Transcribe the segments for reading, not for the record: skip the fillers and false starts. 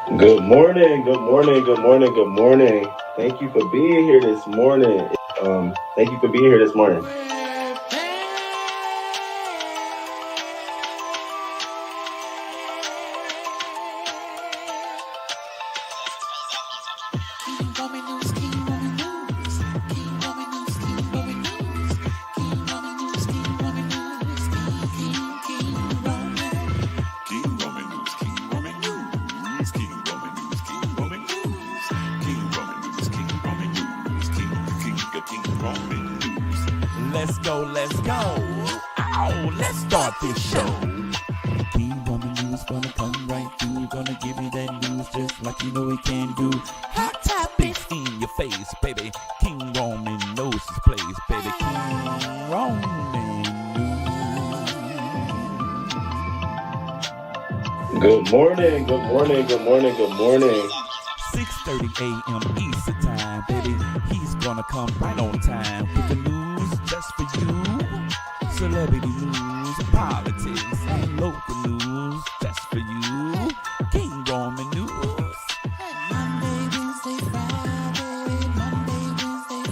Good morning, good morning, good morning, good morning. Thank you for being here this morning. Thank you for being here this morning. Let's go, let's go. Oh, let's start this show. King Roman News gonna come right through. Gonna give you that news just like you know he can do. Hot topics in your face, baby. King Roman knows his place, baby. King Roman News. Good morning, good morning, good morning, good morning. 6:30 a.m. Eastern time, baby. He's gonna come right on time with the news just for you. Celebrity news, politics, and local news just for you. King Roman News. Monday, Wednesday, Friday. Monday, Wednesday,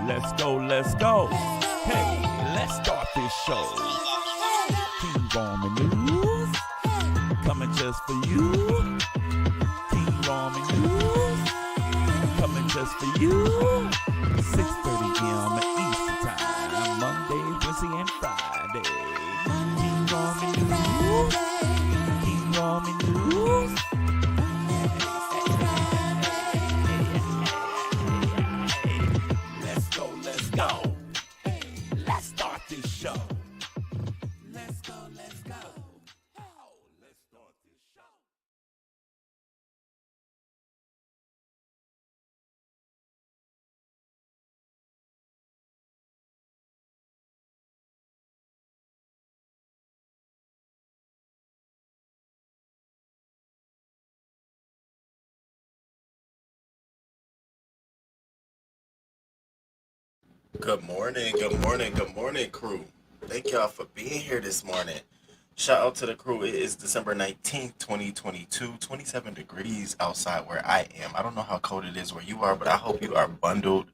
Let's go, let's go. Hey, let's start this show. King Roman News, coming just for you. King Roman News, coming just for you. 6:30 a.m. Eastern Time, Monday, Wednesday, and Friday. King Roman News, King Roman News. Let's go. Hey, let's start this show. Let's go, let's go. Oh, let's start this show. Good morning, good morning, good morning, crew. Thank y'all for being here this morning. Shout out to the crew. It is December 19th, 2022, 27 degrees outside where I am. I don't know how cold it is where you are, but I hope you are bundled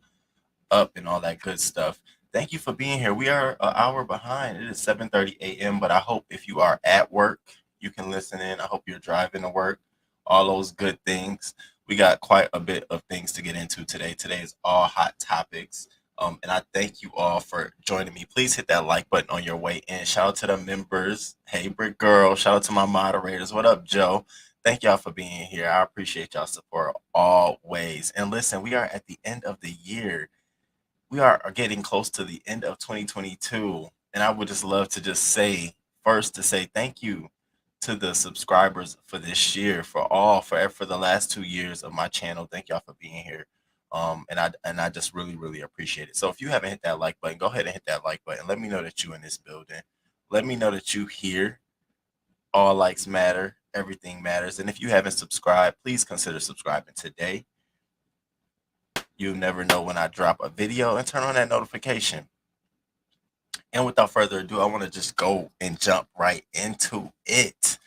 up and all that good stuff. Thank you for being here. We are an hour behind. It is 7:30 a.m., but I hope if you are at work, you can listen in. I hope you're driving to work, all those good things. We got quite a bit of things to get into today. Today is all hot topics. And I thank you all for joining me. Please hit that like button on your way in. Shout out to the members. Hey, Brick Girl. Shout out to my moderators. What up, Joe? Thank y'all for being here. I appreciate y'all support always. And listen, we are at the end of the year. We are getting close to the end of 2022, and I would just love to just say first to say thank you to the subscribers for this year, for the last 2 years of my channel. Thank y'all for being here. And I just really appreciate it. So if you haven't hit that like button, go ahead and hit that like button. Let me know that you in this building. Let me know that you here. All likes matter. Everything matters. And if you haven't subscribed, please consider subscribing today. You'll never know when I drop a video, and turn on that notification. And without further ado, I want to just go and jump right into it.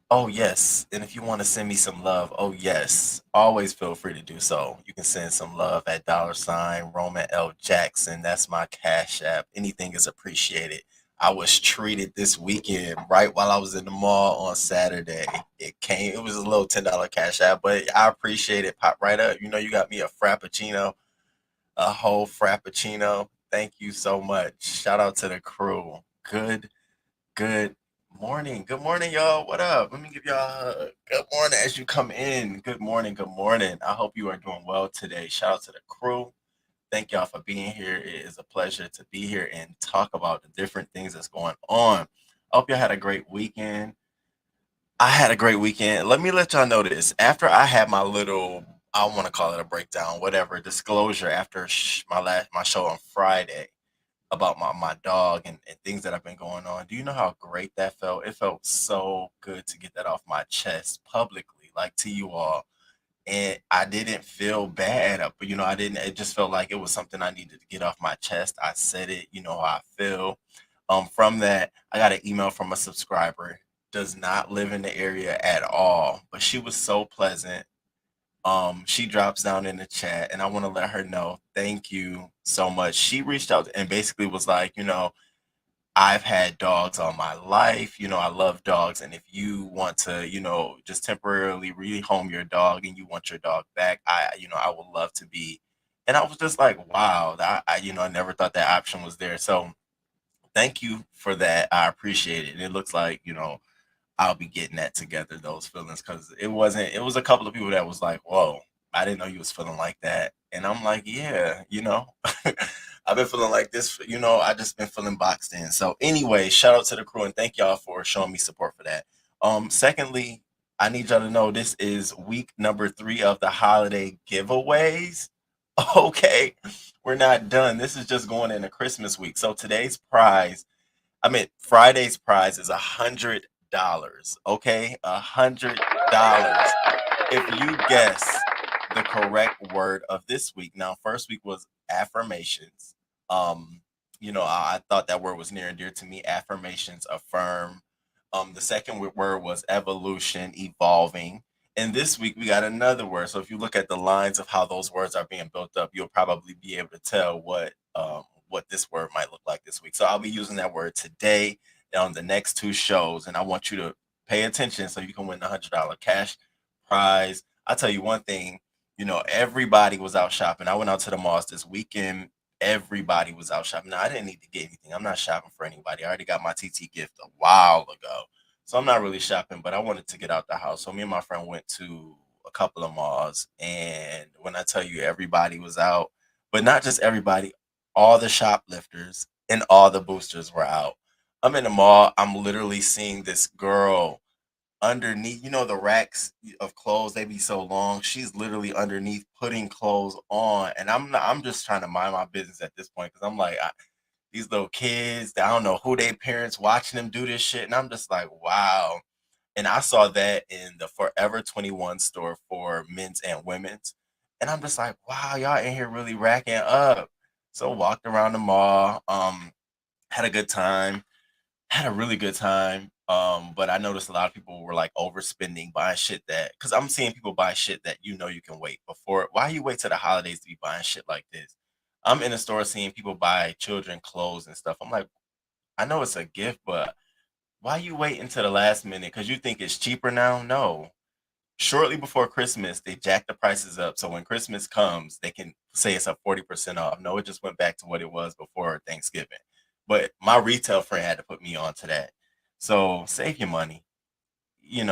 Oh, yes. And if you want to send me some love, oh, yes, always feel free to do so. You can send some love at $ Roman L. Jackson. That's my Cash App. Anything is appreciated. I was treated this weekend right while I was in the mall on Saturday. It was a little $10 Cash App, but I appreciate it. Pop right up. You know, you got me a Frappuccino, a whole Frappuccino. Thank you so much. Shout out to the crew. Good morning. Good morning, y'all. What up? Let me give y'all a good morning as you come in. Good morning. Good morning. I hope you are doing well today. Shout out to the crew. Thank y'all for being here. It is a pleasure to be here and talk about the different things that's going on. I hope y'all had a great weekend. I had a great weekend. Let me let y'all know this. After I had my little, I want to call it a breakdown, whatever, disclosure after my show on Friday, about my dog and things that have been going on. Do you know how great that felt? It felt so good to get that off my chest publicly, like to you all. And I didn't feel bad, but I didn't. It just felt like it was something I needed to get off my chest. I said it, how I feel. From that, I got an email from a subscriber. Does not live in the area at all, but she was so pleasant. She drops down in the chat, and I want to let her know thank you so much. She reached out and basically was like, I've had dogs all my life. I love dogs. And if you want to, just temporarily rehome your dog and you want your dog back, I would love to be. And I was just like, wow, I never thought that option was there. So thank you for that. I appreciate it. And it looks like, I'll be getting that together, those feelings, because it was a couple of people that was like, whoa, I didn't know you was feeling like that. And I'm like, yeah, I've been feeling like this, I just been feeling boxed in. So anyway, shout out to the crew and thank y'all for showing me support for that. Secondly, I need y'all to know this is week number 3 of the holiday giveaways. Okay, we're not done. This is just going into Christmas week. So today's prize, Friday's prize is $100. Okay, $100 if you guess the correct word of this week. Now, first week was affirmations. I thought that word was near and dear to me. Affirmations, affirm. The second word was evolution, evolving. And this week we got another word. So if you look at the lines of how those words are being built up, you'll probably be able to tell what this word might look like this week. So I'll be using that word today on the next 2 shows, and I want you to pay attention so you can win the $100 cash prize. I'll tell you one thing, everybody was out shopping. I went out to the malls this weekend. Everybody was out shopping. Now, I didn't need to get anything. I'm not shopping for anybody. I already got my TT gift a while ago. So I'm not really shopping, but I wanted to get out the house. So me and my friend went to a couple of malls. And when I tell you everybody was out, but not just everybody, all the shoplifters and all the boosters were out. I'm in the mall. I'm literally seeing this girl underneath, the racks of clothes, they be so long. She's literally underneath putting clothes on. And I'm just trying to mind my business at this point because I'm like, these little kids, I don't know who their parents watching them do this shit. And I'm just like, wow. And I saw that in the Forever 21 store for men's and women's. And I'm just like, wow, y'all in here really racking up. So walked around the mall, had a good time, had a really good time. But I noticed a lot of people were like overspending, buying shit that, because I'm seeing people buy shit that you can wait before. Why you wait till the holidays to be buying shit like this? I'm in the store seeing people buy children clothes and stuff. I'm like, I know it's a gift, but why you wait until the last minute? Because you think it's cheaper now? No. Shortly before Christmas, they jack the prices up. So when Christmas comes, they can say it's a 40% off. No, it just went back to what it was before Thanksgiving. But my retail friend had to put me on to that. So save your money. You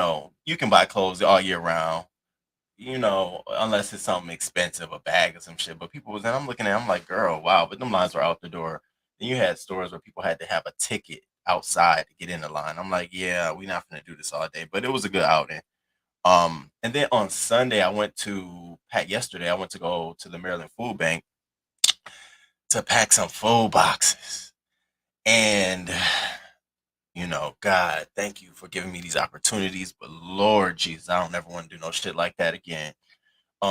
can buy clothes all year round, unless it's something expensive, a bag or some shit. But people was, and I'm looking at, I'm like, girl, wow. But them lines were out the door. Then you had stores where people had to have a ticket outside to get in the line. I'm like, yeah, we're not gonna do this all day. But it was a good outing. And then on Sunday, yesterday, I went to go to the Maryland Food Bank to pack some food boxes. And, God, thank you for giving me these opportunities. But Lord Jesus, I don't ever want to do no shit like that again.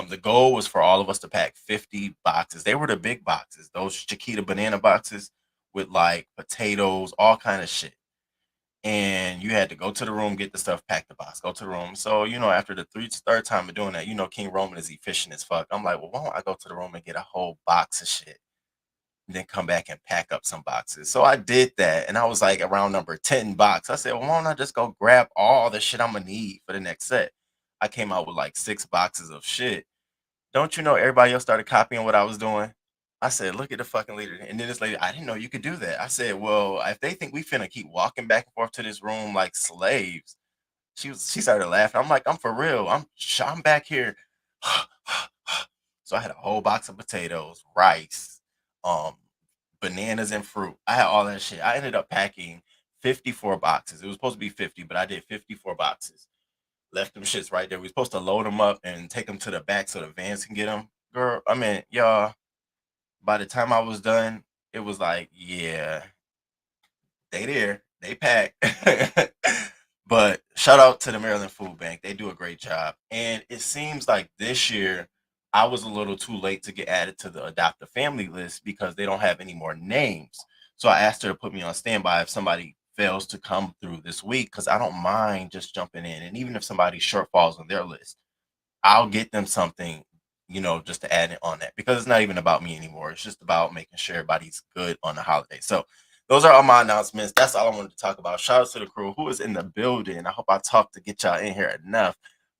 The goal was for all of us to pack 50 boxes. They were the big boxes, those Chiquita banana boxes with like potatoes, all kind of shit. And you had to go to the room, get the stuff, pack the box, go to the room. So, after the third time of doing that, King Roman is efficient as fuck. I'm like, well, why don't I go to the room and get a whole box of shit and then come back and pack up some boxes? So I did that. And I was like around number 10 box. I said, well, why don't I just go grab all the shit I'm going to need for the next set? I came out with like 6 boxes of shit. Don't you know everybody else started copying what I was doing? I said, look at the fucking leader. And then this lady, I didn't know you could do that. I said, well, if they think we finna keep walking back and forth to this room like slaves, she started laughing. I'm like, I'm for real. I'm back here. So I had a whole box of potatoes, rice, um, bananas and fruit. I had all that shit. I ended up packing 54 boxes. It was supposed to be 50, but I did 54 boxes. Left them shits right there. We were supposed to load them up and take them to the back so the vans can get them. Girl, y'all, by the time I was done, it was like, yeah, they there, they pack. But shout out to the Maryland Food Bank. They do a great job. And it seems like this year I was a little too late to get added to the adopt a family list because they don't have any more names. So I asked her to put me on standby if somebody fails to come through this week because I don't mind just jumping in. And even if somebody shortfalls on their list, I'll get them something, just to add it on that because it's not even about me anymore. It's just about making sure everybody's good on the holiday. So those are all my announcements. That's all I wanted to talk about. Shout out to the crew who is in the building. I hope I talked to get y'all in here enough.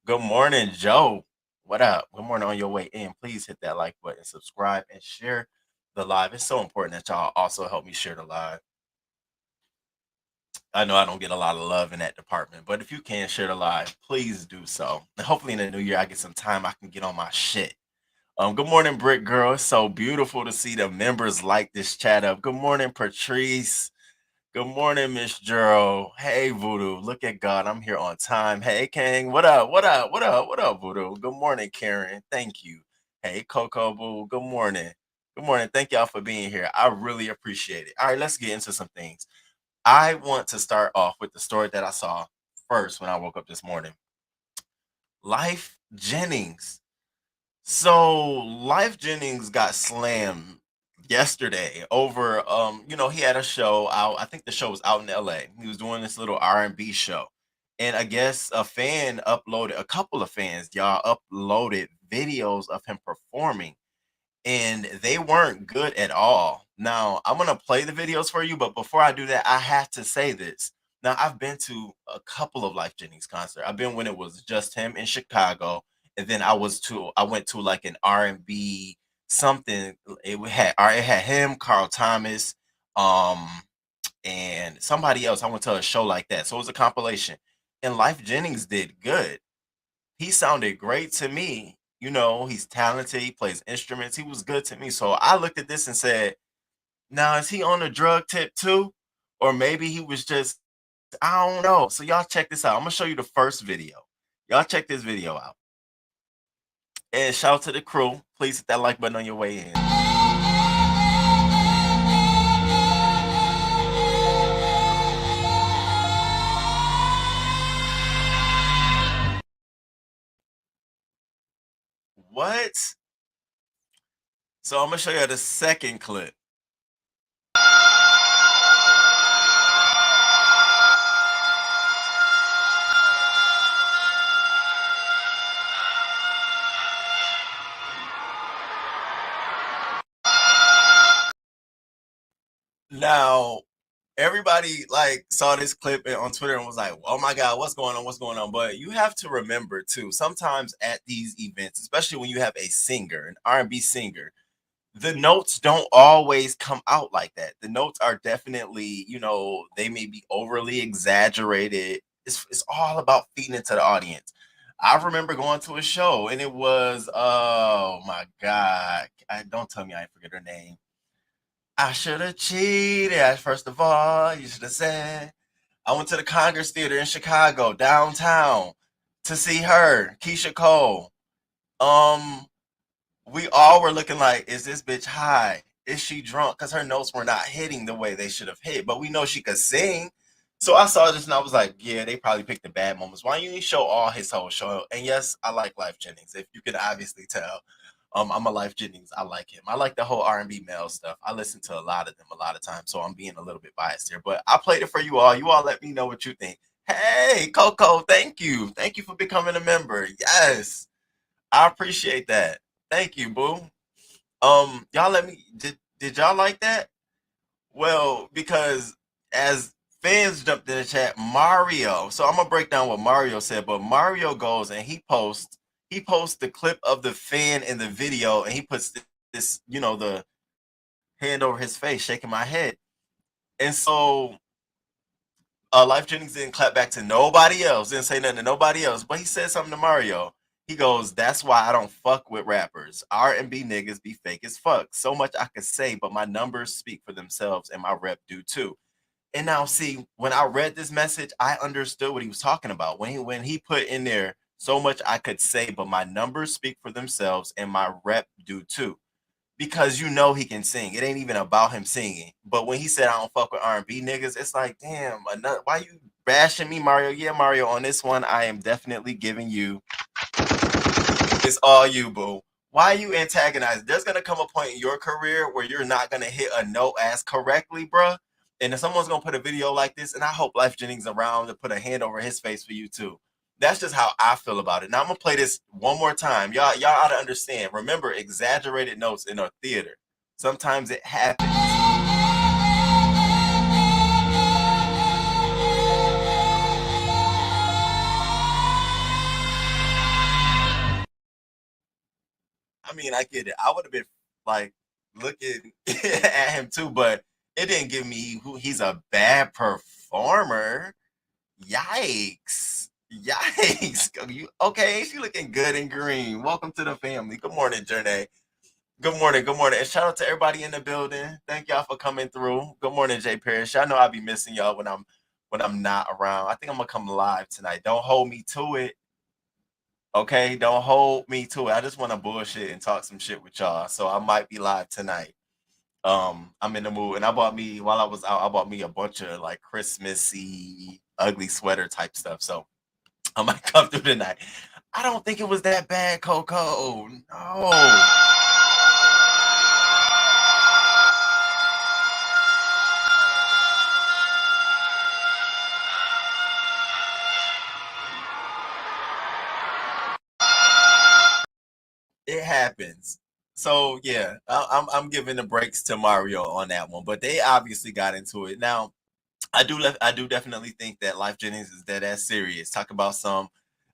Good morning, Joe. What up? Good morning on your way in. Please hit that like button, subscribe, and share the live. It's so important that y'all also help me share the live. I know I don't get a lot of love in that department, but if you can share the live, please do so. And hopefully in the new year I get some time I can get on my shit. Good morning, Brick Girl. It's so beautiful to see the members like this chat up. Good morning, Patrice. Good morning, Miss Jero. Hey, Voodoo. Look at God. I'm here on time. Hey, Kang. What up? What up? What up? What up, Voodoo? Good morning, Karen. Thank you. Hey, Coco Boo. Good morning. Good morning. Thank y'all for being here. I really appreciate it. All right, let's get into some things. I want to start off with the story that I saw first when I woke up this morning. Lyfe Jennings. So Lyfe Jennings got slammed yesterday over he had a show out. I think the show was out in LA. He was doing this little R&B show. And I guess a couple of fans, y'all, uploaded videos of him performing and they weren't good at all. Now, I'm going to play the videos for you, but before I do that, I have to say this. Now, I've been to a couple of Lyfe Jennings concerts. I've been when it was just him in Chicago, and then I went to like an R&B something. It had him, Carl Thomas, um and somebody else. I went to a show like that. So it was a compilation. And Lyfe Jennings did good. He sounded great to me. He's talented. He plays instruments. He was good to me. So I looked at this and said, now, is he on a drug tip too? Or maybe he was just, I don't know. So y'all check this out. I'm going to show you the first video. Y'all check this video out. And shout out to the crew. Please hit that like button on your way in. What? So I'm going to show you the second clip. Now, everybody like saw this clip on Twitter and was like, "Oh my God, what's going on? What's going on?" But you have to remember too, sometimes at these events, especially when you have a singer, an R&B singer, the notes don't always come out like that. The notes are definitely, they may be overly exaggerated. It's all about feeding into the audience. I remember going to a show and it was, oh my God, don't tell me I forget her name. I should have cheated. First of all, you should have said. I went to the Congress Theater in Chicago, downtown, to see her, Keisha Cole. We all were looking like, is this bitch high? Is she drunk? Because her notes were not hitting the way they should have hit. But we know she could sing. So I saw this and I was like, yeah, they probably picked the bad moments. Why don't you show all his whole show? And yes, I like Lyfe Jennings, if you can obviously tell. I'm a Lyfe Jennings. I like him. I like the whole R&B male stuff. I listen to a lot of them a lot of times, so I'm being a little bit biased here. But I played it for you all. You all let me know what you think. Hey, Coco, thank you. Thank you for becoming a member. Yes, I appreciate that. Thank you, boo. Y'all let me. Did y'all like that? Well, because as fans jumped in the chat, Mario. So I'm gonna break down what Mario said, but Mario goes and he posts the clip of the fan in the video, and he puts this, the hand over his face, shaking my head. And so Lyfe Jennings didn't clap back to nobody else, didn't say nothing to nobody else, but he said something to Mario. He goes, "That's why I don't fuck with rappers. R&B niggas be fake as fuck. So much I could say, but my numbers speak for themselves, and my rep do too." And now, see, when I read this message, I understood what he was talking about. When he put in there, so much I could say, but my numbers speak for themselves, and my rep do too. because you know he can sing. It ain't even about him singing. But when he said I don't fuck with R&B niggas, it's like, damn, why you bashing me, Mario? Yeah, Mario, on this one, I am definitely giving you, it's all you, boo. Why you antagonize? There's gonna come a point in your career where you're not gonna hit a note as correctly, bruh. And if someone's gonna put a video like this, and I hope Lyfe Jennings around to put a hand over his face for you too. That's just how I feel about it. Now I'm gonna play this one more time. Y'all ought to understand. Remember, exaggerated notes in our theater. Sometimes it happens. I mean, I get it. I would have been like looking at him too, but it didn't give me who he's a bad performer. Yikes. Yikes. You okay? She looking good and green. Welcome to the family. Good morning, Journey. Good morning. Good morning. And shout out to everybody in the building. Thank y'all for coming through. Good morning, Jay Parrish. Y'all know I'll be missing y'all when I'm not around. I think I'm gonna come live tonight. Don't hold me to it. Okay, don't hold me to it. I just want to bullshit and talk some shit with y'all. So I might be live tonight. I'm in the mood, and I bought me while I was out. I bought me a bunch of like Christmassy, ugly sweater type stuff. So I might come through tonight. I don't think it was that bad, Coco. No. It happens. So yeah, I'm giving the breaks to Mario on that one, but they obviously got into it. Now I do definitely think that Lyfe Jennings is dead ass serious. Talk about some.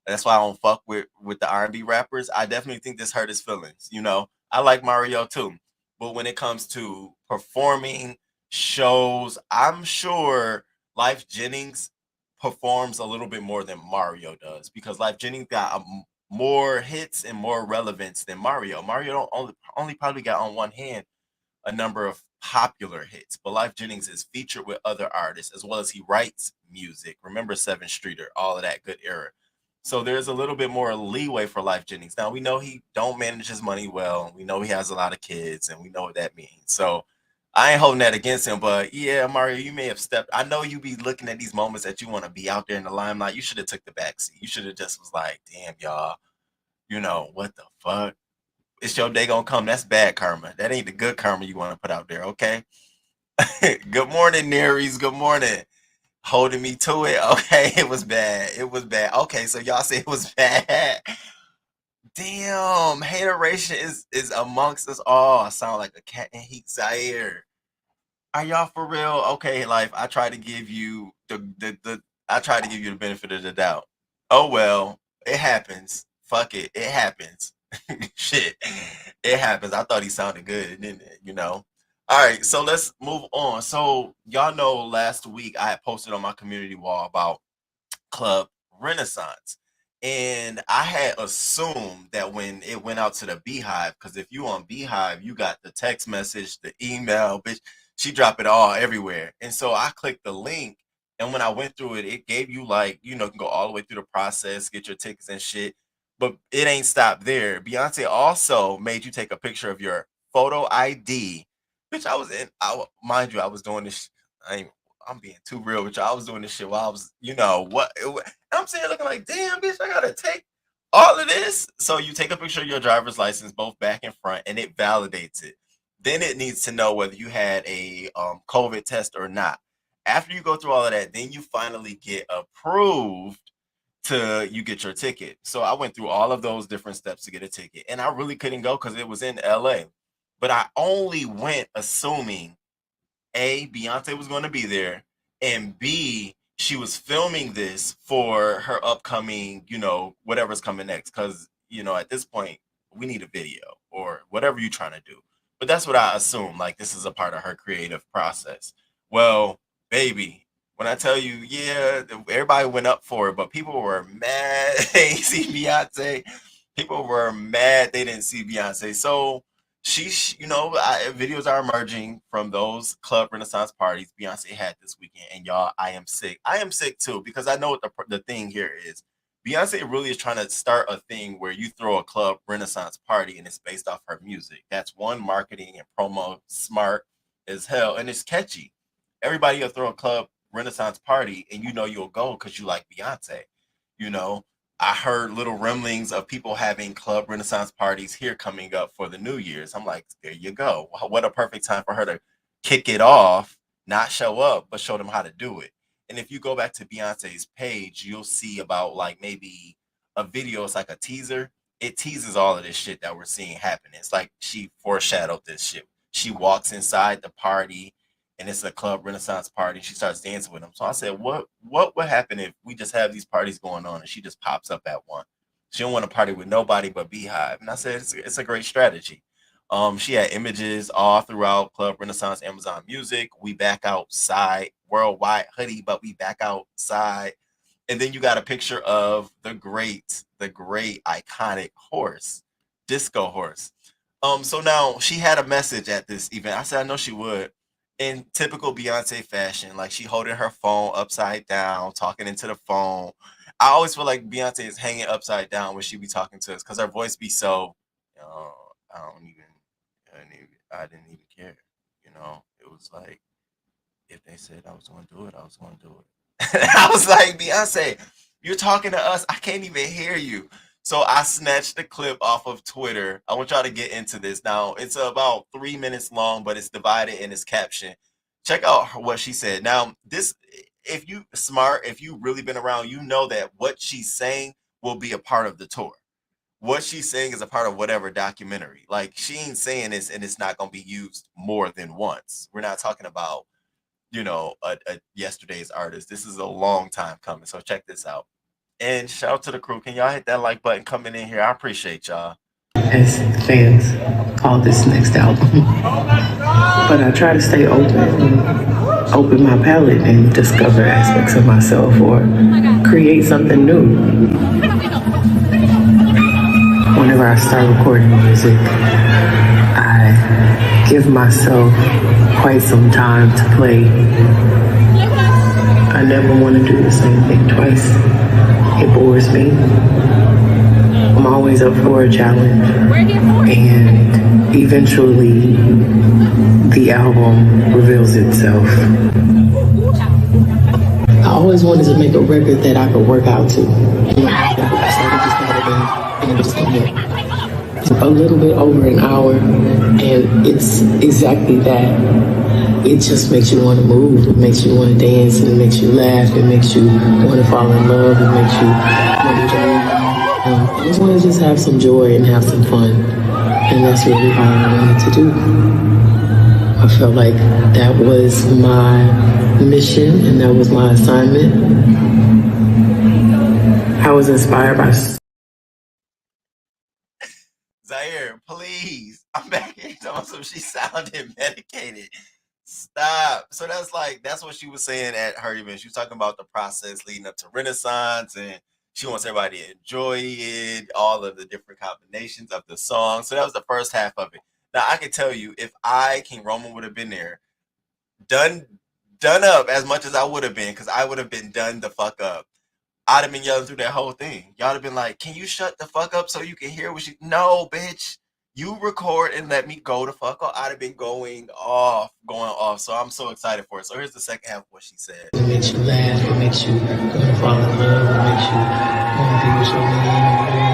That's why I don't fuck with the R&B rappers. I definitely think this hurt his feelings. You know, I like Mario too, but when it comes to performing shows, I'm sure Lyfe Jennings performs a little bit more than Mario does because Lyfe Jennings got more hits and more relevance than Mario. Mario don't only probably got on one hand a number of popular hits, but Lyfe Jennings is featured with other artists as well as he writes music. Remember 7th Streeter, all of that good era. So there's a little bit more leeway for Lyfe Jennings. Now we know he don't manage his money well. We know he has a lot of kids, and we know what that means. So I ain't holding that against him, but yeah, Mario, you may have stepped. I know you be looking at these moments that you want to be out there in the limelight. You should have took the backseat. You should have just was like, damn, y'all, you know what the fuck? It's your day gonna come. That's bad karma. That ain't the good karma you want to put out there, okay? Good morning, Neries. Good morning. Holding me to it. Okay, it was bad. It was bad. Okay, so y'all say it was bad. Damn, hateration is amongst us all. I sound like a cat in heat Zaire. Are y'all for real? Okay, Life. I try to give you the I try to give you the benefit of the doubt. Oh well, it happens. Fuck it, it happens. Shit, it happens. I thought he sounded good, didn't it? You know. All right, so let's move on. So y'all know last week I had posted on my community wall about Club Renaissance. And I had assumed that when it went out to the Beehive, because if you on Beehive, you got the text message, the email, bitch, she dropped it all everywhere. And so I clicked the link, and when I went through it, it gave you like, you know, you can go all the way through the process, get your tickets and shit. But it ain't stopped there. Beyonce also made you take a picture of your photo ID. Bitch, I was in, mind you, I was doing this. I ain't I'm being too real with y'all. I was doing this shit while I was, you know, I'm saying, looking like, damn, bitch, I gotta take all of this. So you take a picture of your driver's license, both back and front, and it validates it. Then it needs to know whether you had a COVID test or not. After you go through all of that, then you finally get approved to you get your ticket. So I went through all of those different steps to get a ticket, and I really couldn't go because it was in LA. But I only went assuming a, Beyonce was going to be there, and B, she was filming this for her upcoming, you know, whatever's coming next. Because, you know, at this point, we need a video or whatever you're trying to do. But that's what I assume. Like, this is a part of her creative process. Well, baby, when I tell you, yeah, everybody went up for it, but people were mad they didn't see Beyonce. People were mad they didn't see Beyonce. So, you know, videos are emerging from those Club Renaissance parties Beyonce had this weekend, and y'all, I am sick. I am sick too because I know what the thing here is. Beyonce really is trying to start a thing where you throw a club renaissance party and it's based off her music. That's one, marketing and promo smart as hell, and it's catchy. Everybody will throw a club renaissance party and you know you'll go because you like Beyonce. You know, I heard little rumblings of people having club renaissance parties here coming up for the New Year's. I'm like, there you go. What a perfect time for her to kick it off, not show up, but show them how to do it. And if you go back to Beyonce's page, you'll see about like maybe a video. It's like a teaser. It teases all of this shit that we're seeing happen. It's like she foreshadowed this shit. She walks inside the party, and it's a club renaissance party. She starts dancing with them. So I said, what would happen if we just have these parties going on and she just pops up at one? She don't want to party with nobody but Beehive. And I said, it's a great strategy. She had images all throughout Club Renaissance, Amazon Music. We back outside, worldwide hoodie, but we back outside. And then you got a picture of the great iconic horse, disco horse. So now she had a message at this event. I said, I know she would. In typical Beyonce fashion, like she holding her phone upside down, talking into the phone. I always feel like Beyonce is hanging upside down when she be talking to us because her voice be so, I don't even I didn't even care. You know, it was like if they said I was going to do it, I was going to do it. I was like, Beyonce, you're talking to us. I can't even hear you. So I snatched the clip off of Twitter. I want y'all to get into this. Now, it's about 3 minutes long, but it's divided in its caption. Check out what she said. Now, this, if you smart, if you really been around, you know that what she's saying will be a part of the tour. What she's saying is a part of whatever documentary. Like she ain't saying this and it's not going to be used more than once. We're not talking about, a yesterday's artist. This is a long time coming. So check this out. And shout out to the crew. Can y'all hit that like button coming in here? I appreciate y'all. As fans call this next album. But I try to stay open my palette and discover aspects of myself or create something new. Whenever I start recording music, I give myself quite some time to play. I never want to do the same thing twice. It bores me. I'm always up for a challenge. And eventually, the album reveals itself. I always wanted to make a record that I could work out to. A little bit over an hour, and it's exactly that. It just makes you want to move, it makes you want to dance, and it makes you laugh, it makes you want to fall in love, it makes you want to I just want to just have some joy and have some fun, and that's really all I wanted to do. I felt like that was my mission and that was my assignment. I was inspired by Zaire, please. I'm back here talking some she sounded medicated. Stop. So that's what she was saying at her event. She was talking about the process leading up to Renaissance and she wants everybody to enjoy it, all of the different combinations of the song. So that was the first half of it. Now I can tell you, if King Roman would have been there, done up as much as I would have been, because I would have been done the fuck up. I'd have been yelling through that whole thing. Y'all have been like, can you shut the fuck up so you can hear what she... No, bitch. You record and let me go the fuck off. I'd have been going off. So I'm so excited for it. So here's the second half of what she said. It makes you laugh. It makes you want to fall in love. It makes you want to be with your man.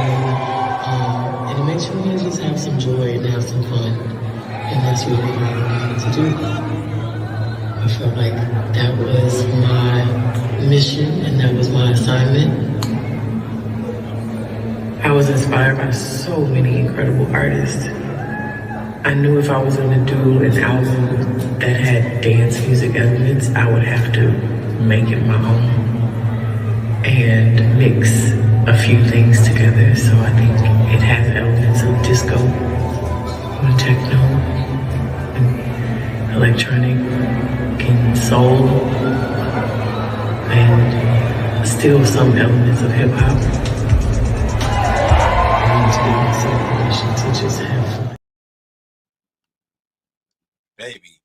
And it makes you want to just have some joy and have some fun. And that's really what I wanted to do. I felt like that was my mission and that was my assignment. I was inspired by so many incredible artists. I knew if I was going to do an album that had dance music elements, I would have to make it my own and mix a few things together. So I think it has elements of disco, techno, and electronic, and soul, and still some elements of hip hop. To just have fun. Baby,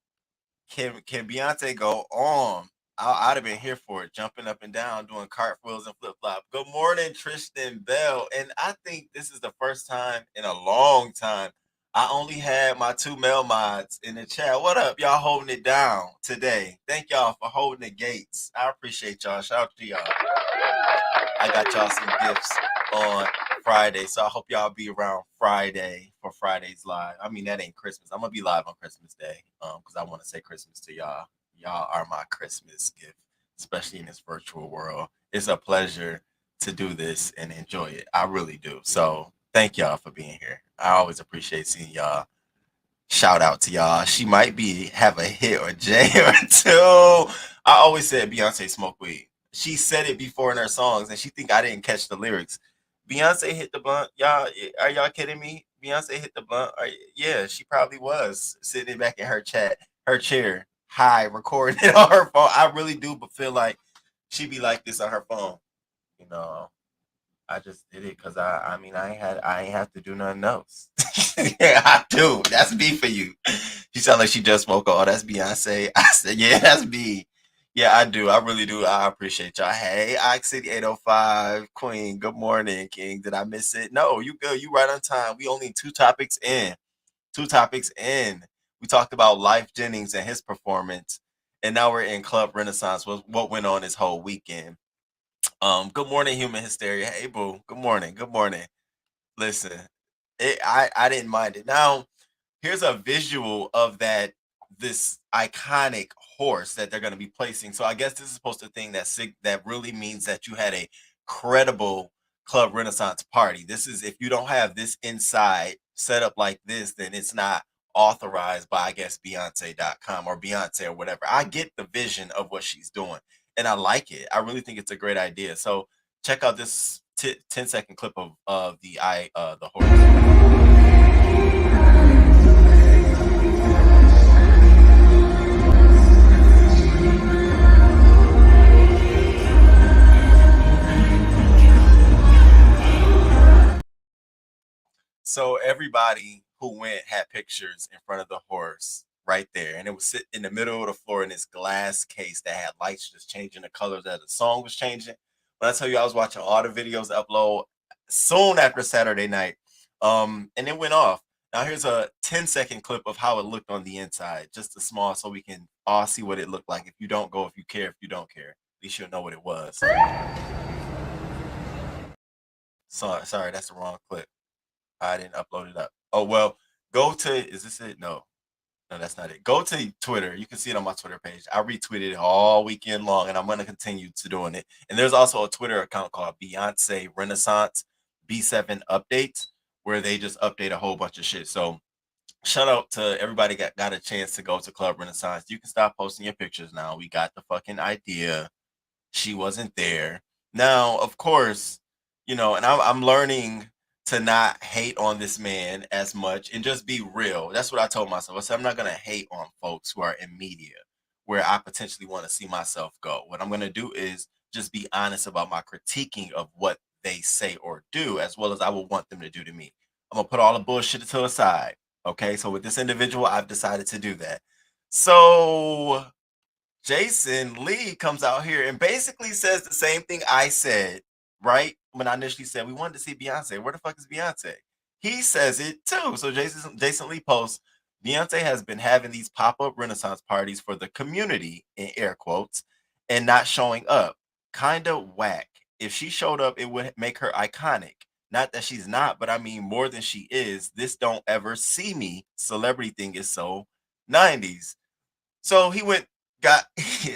can Beyonce go on? I'd have been here for it, jumping up and down, doing cartwheels and flip flop. Good morning, Tristan Bell. And I think this is the first time in a long time I only had my two male mods in the chat. What up, y'all holding it down today? Thank y'all for holding the gates. I appreciate y'all. Shout out to y'all. I got y'all some gifts on Friday, so I hope y'all be around Friday for Friday's live. I mean, that ain't Christmas. I'm gonna be live on Christmas Day, because I want to say Christmas to y'all. Y'all are my Christmas gift, especially in this virtual world. It's a pleasure to do this and enjoy it. I really do. So thank y'all for being here. I always appreciate seeing y'all. Shout out to y'all. She might be have a hit or J or two. I always said Beyonce smoke weed. She said it before in her songs, and she think I didn't catch the lyrics. Beyonce hit the blunt. Y'all, are y'all kidding me? Beyonce hit the blunt. Yeah, she probably was sitting back in her chair, high, recording it on her phone. I really do, but feel like she be like this on her phone. You know, I just did it because I mean I ain't have to do nothing else. Yeah, I do. That's me for you. She sound like she just woke up. Oh, that's Beyonce. I said, yeah, that's me. Yeah, I do. I really do. I appreciate y'all. Hey, Ox City 805 Queen. Good morning, King. Did I miss it? No, you good. You right on time. We only two topics in. Two topics in. We talked about Lyfe Jennings and his performance, and now we're in Club Renaissance. What went on this whole weekend? Good morning, human hysteria. Hey, boo. Good morning. Good morning. Listen, I didn't mind it. Now, here's a visual of this iconic horse that they're going to be placing. So I guess this is supposed to think that really means that you had a credible Club Renaissance party. This is if you don't have this inside set up like this, then it's not authorized by I guess Beyonce.com or Beyonce or whatever. I get the vision of what she's doing and I like it. I really think it's a great idea. So check out this 10-second clip of the horse. So everybody who went had pictures in front of the horse right there, and it was sitting in the middle of the floor in this glass case that had lights just changing the colors as the song was changing. When I tell you I was watching all the videos upload soon after Saturday night, and it went off. Now here's a 10-second clip of how it looked on the inside, just a small, so we can all see what it looked like. If you don't go, if you care, if you don't care, at least you'll know what it was. Sorry, that's the wrong clip. I didn't upload it up. Oh well, go to is this it? No, that's not it. Go to Twitter. You can see it on my Twitter page. I retweeted it all weekend long, and I'm going to continue to doing it. And there's also a Twitter account called Beyonce Renaissance B7 Updates, where they just update a whole bunch of shit. So shout out to everybody got a chance to go to Club Renaissance. You can stop posting your pictures now. We got the fucking idea. She wasn't there. Now, of course, and I'm learning to not hate on this man as much and just be real. That's what I told myself. I said, I'm not going to hate on folks who are in media where I potentially want to see myself go. What I'm going to do is just be honest about my critiquing of what they say or do, as well as I would want them to do to me. I'm going to put all the bullshit to the side. Okay. So with this individual, I've decided to do that. So Jason Lee comes out here and basically says the same thing I said, right? When I initially said we wanted to see Beyonce. Where the fuck is Beyonce? He says it too. So Jason Lee posts, Beyonce has been having these pop-up Renaissance parties for the community, in air quotes, and not showing up. Kinda whack. If she showed up, it would make her iconic. Not that she's not, but I mean more than she is. This don't ever see me. Celebrity thing is so 90s. So he got,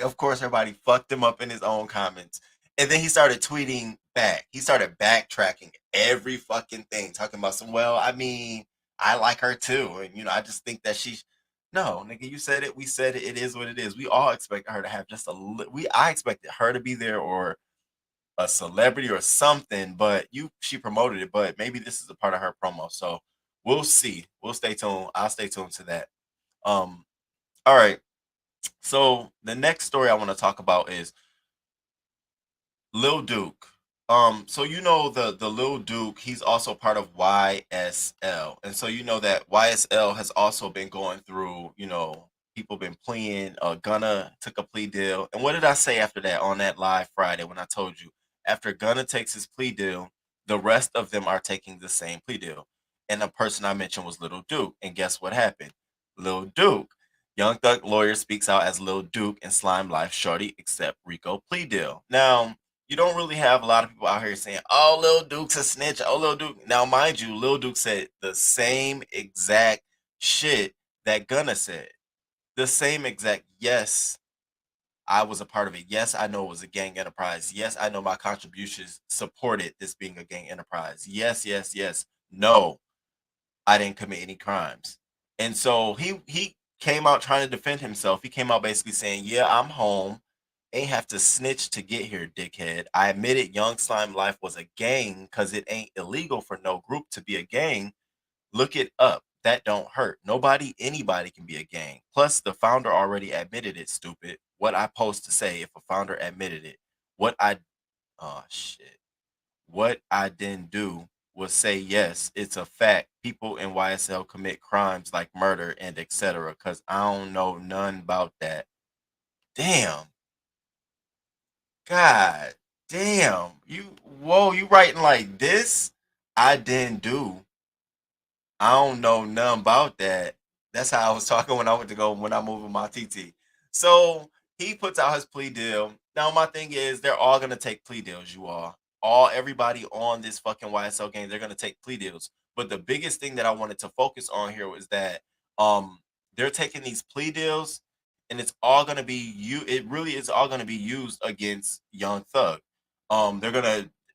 of course, everybody fucked him up in his own comments. And then he started tweeting back. He started backtracking every fucking thing, talking about well, I mean, I like her too. And, I just think that no, nigga, you said it. We said it. It is what it is. We all expect her to have just I expected her to be there or a celebrity or something, but she promoted it. But maybe this is a part of her promo. So we'll see. We'll stay tuned. I'll stay tuned to that. All right. So the next story I want to talk about is Lil Duke. So the Lil Duke, he's also part of YSL. And so that YSL has also been going through, People been pleading. Gunna took a plea deal. And what did I say after that on that live Friday when I told you after Gunna takes his plea deal, the rest of them are taking the same plea deal. And the person I mentioned was Lil Duke. And guess what happened? Lil Duke, Young Thug lawyer speaks out as Lil Duke and Slime Life Shorty accept Rico plea deal. Now, you don't really have a lot of people out here saying, "Oh, Lil Duke's a snitch." Oh, Lil Duke. Now, mind you, Lil Duke said the same exact shit that Gunna said. The same exact, yes, I was a part of it. Yes, I know it was a gang enterprise. Yes, I know my contributions supported this being a gang enterprise. Yes, yes, yes. No, I didn't commit any crimes. And so he came out trying to defend himself. He came out basically saying, "Yeah, I'm home. Ain't have to snitch to get here, dickhead. I admitted Young Slime Life was a gang because it ain't illegal for no group to be a gang. Look it up. That don't hurt. Anybody can be a gang. Plus, the founder already admitted it, stupid. What I post to say if a founder admitted it? What I, oh shit. What I didn't do was say, yes, it's a fact. People in YSL commit crimes like murder and etc. Because I don't know none about that. Damn. God damn. You writing like this? I didn't do. I don't know nothing about that. That's how I was talking when I moved with my TT. So he puts out his plea deal. Now my thing is they're all gonna take plea deals, you all. Everybody on this fucking YSL game, they're gonna take plea deals. But the biggest thing that I wanted to focus on here was that they're taking these plea deals and it's all gonna be it really is all gonna be used against Young Thug.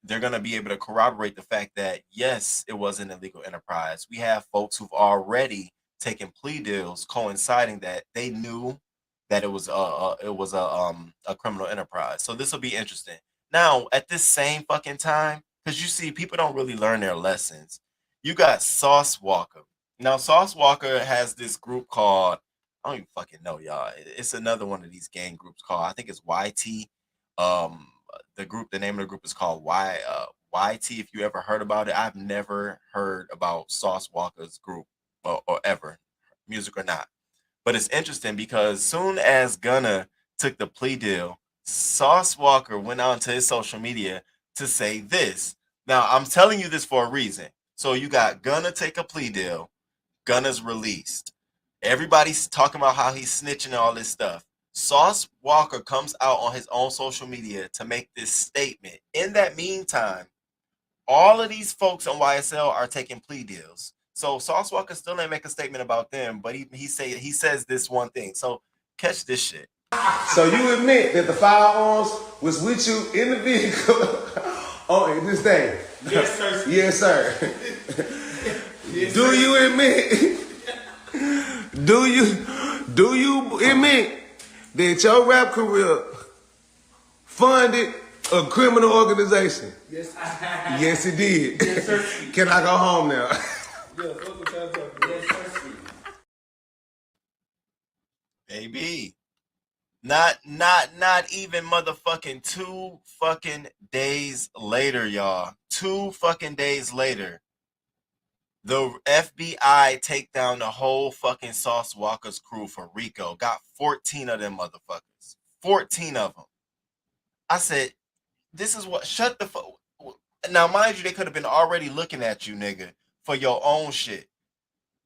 They're gonna be able to corroborate the fact that yes, it was an illegal enterprise. We have folks who've already taken plea deals coinciding that they knew that it was a criminal enterprise. So this will be interesting. Now, at this same fucking time, because you see, people don't really learn their lessons. You got Sauce Walker. Now, Sauce Walker has this group called I don't even fucking know, y'all. It's another one of these gang groups called I think it's YT. Um, the name of the group is called YT. If you ever heard about it, I've never heard about Sauce Walker's group or ever, music or not. But it's interesting because soon as Gunna took the plea deal, Sauce Walker went on to his social media to say this. Now I'm telling you this for a reason. So you got Gunna take a plea deal, Gunna's released. Everybody's talking about how he's snitching and all this stuff. Sauce Walker comes out on his own social media to make this statement. In that meantime, all of these folks on YSL are taking plea deals. So Sauce Walker still ain't make a statement about them, but he says this one thing. So catch this shit. So you admit that the firearms was with you in the vehicle on this day? Yes, sir. Yes, sir. Yes, Do sir. you admit? Do you admit that your rap career funded a criminal organization? Yes, I have. Yes, it did. Yes, sir. Can I go home now? Yeah, fuck what y'all talking about. Yes, sir. Baby. Not even motherfucking 2 fucking days later, y'all. 2 fucking days later. The FBI take down the whole fucking Sauce Walker's crew for Rico. Got 14 of them motherfuckers. 14 of them. I said, this is what, shut the fuck. Now, mind you, they could have been already looking at you, nigga, for your own shit.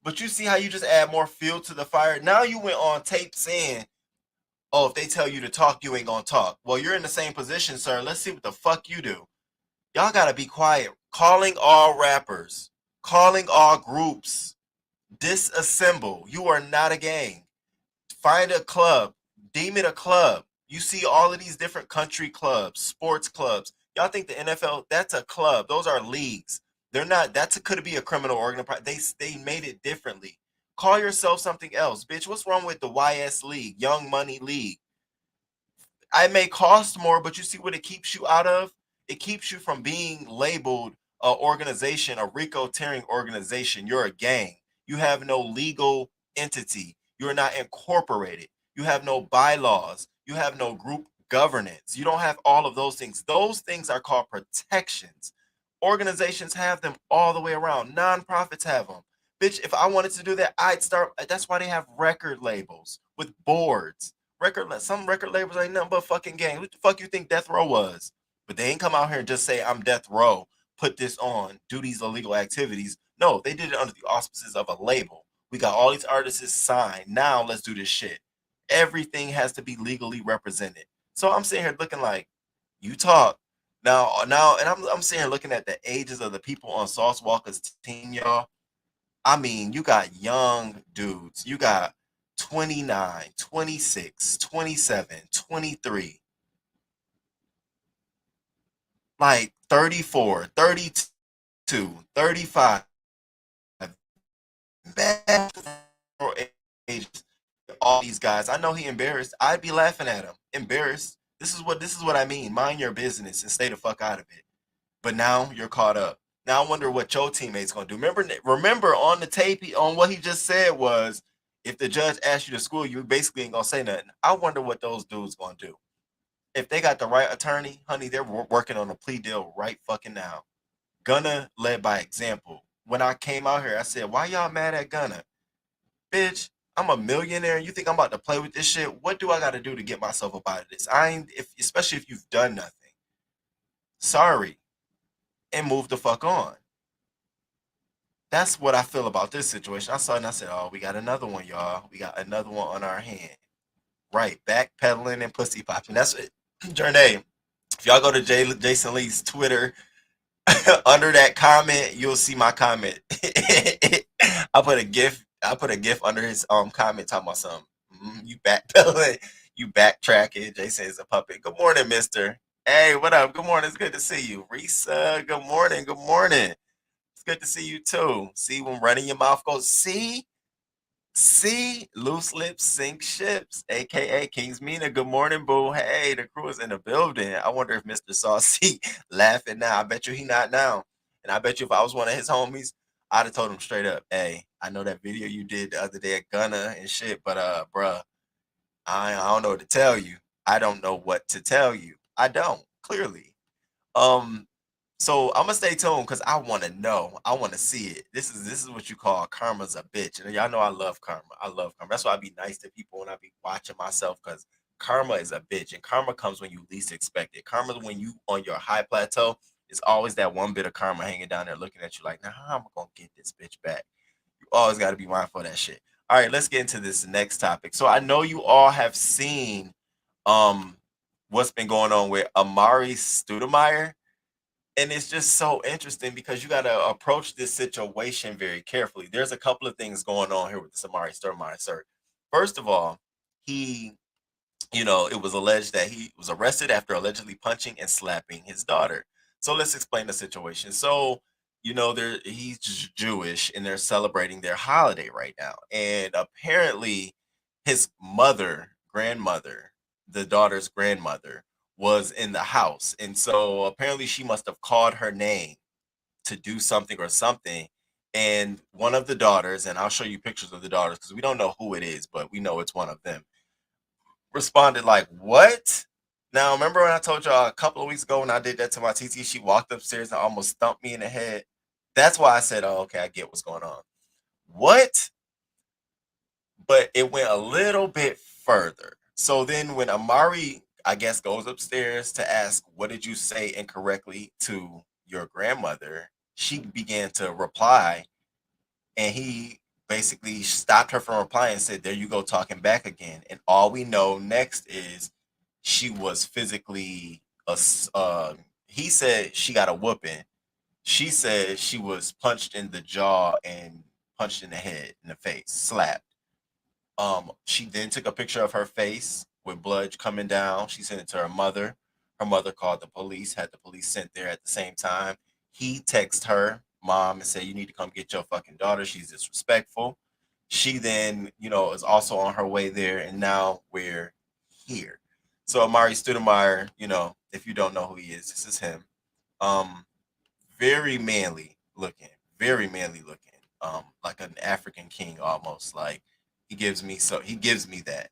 But you see how you just add more fuel to the fire? Now you went on tape saying, oh, if they tell you to talk, you ain't gonna talk. Well, you're in the same position, sir. Let's see what the fuck you do. Y'all gotta be quiet. Calling all rappers. Calling all groups. Disassemble. You are not a gang. Find a club. Deem it a club. You see all of these different country clubs, sports clubs. Y'all think the NFL, that's a club. Those are leagues. They're not, could be a criminal organization. They made it differently. Call yourself something else. Bitch, what's wrong with the YS League, Young Money League? I may cost more, but you see what it keeps you out of? It keeps you from being labeled an organization, a Rico tearing organization. You're a gang. You have no legal entity. You're not incorporated. You have no bylaws. You have no group governance. You don't have all of those things. Those things are called protections. Organizations have them all the way around. Nonprofits have them. Bitch, if I wanted to do that, I'd start. That's why they have record labels with boards. Some record labels ain't nothing but fucking gangs. What the fuck you think Death Row was? But they ain't come out here and just say I'm Death Row, put this on, do these illegal activities. No, they did it under the auspices of a label. We got all these artists signed. Now let's do this shit. Everything has to be legally represented. So I'm sitting here looking like you talk now, and I'm sitting here looking at the ages of the people on Sauce Walker's team, y'all. I mean, you got young dudes. You got 29, 26, 27, 23, like 34, 32, 35. Man, ages. All these guys. I know he embarrassed. I'd be laughing at him. Embarrassed. This is what I mean. Mind your business and stay the fuck out of it. But now you're caught up. Now I wonder what your teammates gonna do. Remember on the tape, on what he just said was, if the judge asks you to school, you basically ain't gonna say nothing. I wonder what those dudes gonna do. If they got the right attorney, honey, they're working on a plea deal right fucking now. Gunna led by example. When I came out here, I said, "Why y'all mad at Gunna, bitch? I'm a millionaire. You think I'm about to play with this shit? What do I got to do to get myself up out of this? I ain't, especially if you've done nothing. Sorry, and move the fuck on." That's what I feel about this situation. I saw it and I said, "Oh, we got another one, y'all. We got another one on our hand." Right, backpedaling and pussy popping. That's it. Jernay, if y'all go to Jason Lee's Twitter, under that comment, you'll see my comment. I put a gif. I put a gif under his comment talking about something. You backpedaling, you backtracking. Jason is a puppet. Good morning, Mister. Hey, what up? Good morning. It's good to see you, Risa. Good morning. Good morning. It's good to see you too. See when running your mouth goes. See, loose lips sink ships, aka King's Mina. Good morning, boo. Hey, the crew is in the building. I wonder if Mr. Saucy laughing now. I bet you he not now. And I bet you if I was one of his homies, I'd have told him straight up, "Hey, I know that video you did the other day at Gunna and shit, but bruh, I don't know what to tell you. I don't know what to tell you. I don't, clearly. Um, so I'm gonna stay tuned because I want to know. I want to see it. This is what you call karma's a bitch, and y'all know I love karma. I love karma. That's why I be nice to people when I be watching myself because karma is a bitch, and karma comes when you least expect it. Karma when you on your high plateau. It's always that one bit of karma hanging down there looking at you like, now how am I gonna get this bitch back? You always got to be mindful of that shit. All right, let's get into this next topic. So I know you all have seen um what's been going on with Amari Stoudemire, and it's just so interesting because you got to approach this situation very carefully. There's a couple of things going on here with the Amari Stoudemire, sir. First of all, he, it was alleged that he was arrested after allegedly punching and slapping his daughter. So let's explain the situation. So, he's Jewish and they're celebrating their holiday right now. And apparently his grandmother, the daughter's grandmother, was in the house. And so apparently she must have called her name to do something or something. And one of the daughters, and I'll show you pictures of the daughters because we don't know who it is, but we know it's one of them, responded like, "What?" Now, remember when I told y'all a couple of weeks ago when I did that to my TT, she walked upstairs and almost stumped me in the head. That's why I said, "Oh, okay, I get what's going on." What? But it went a little bit further. So then when Amari, I guess, goes upstairs to ask, "What did you say incorrectly to your grandmother?" She began to reply, and he basically stopped her from replying and said, "There you go, talking back again." And all we know next is she was physically, he said she got a whooping. She said she was punched in the jaw and punched in the head, in the face, slapped. She then took a picture of her face with blood coming down. She sent it to her mother. Her mother called the police, had the police sent there at the same time. He texted her mom and said, "You need to come get your fucking daughter. She's disrespectful." She then, is also on her way there, and now we're here. So Amari Stoudemire, if you don't know who he is, this is him. Um, very manly looking, very manly looking, like an African king almost. Like he gives me that.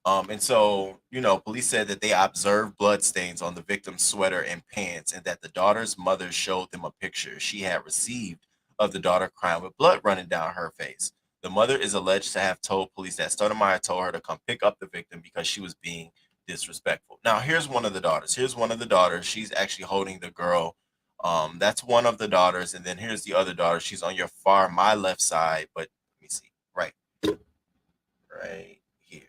And so, police said that they observed blood stains on the victim's sweater and pants, and that the daughter's mother showed them a picture she had received of the daughter crying with blood running down her face. The mother is alleged to have told police that Stoudemire told her to come pick up the victim because she was being disrespectful. Now, here's one of the daughters. Here's one of the daughters. She's actually holding the girl. That's one of the daughters, and then here's the other daughter. She's on your far my left side, but let me see. Right here.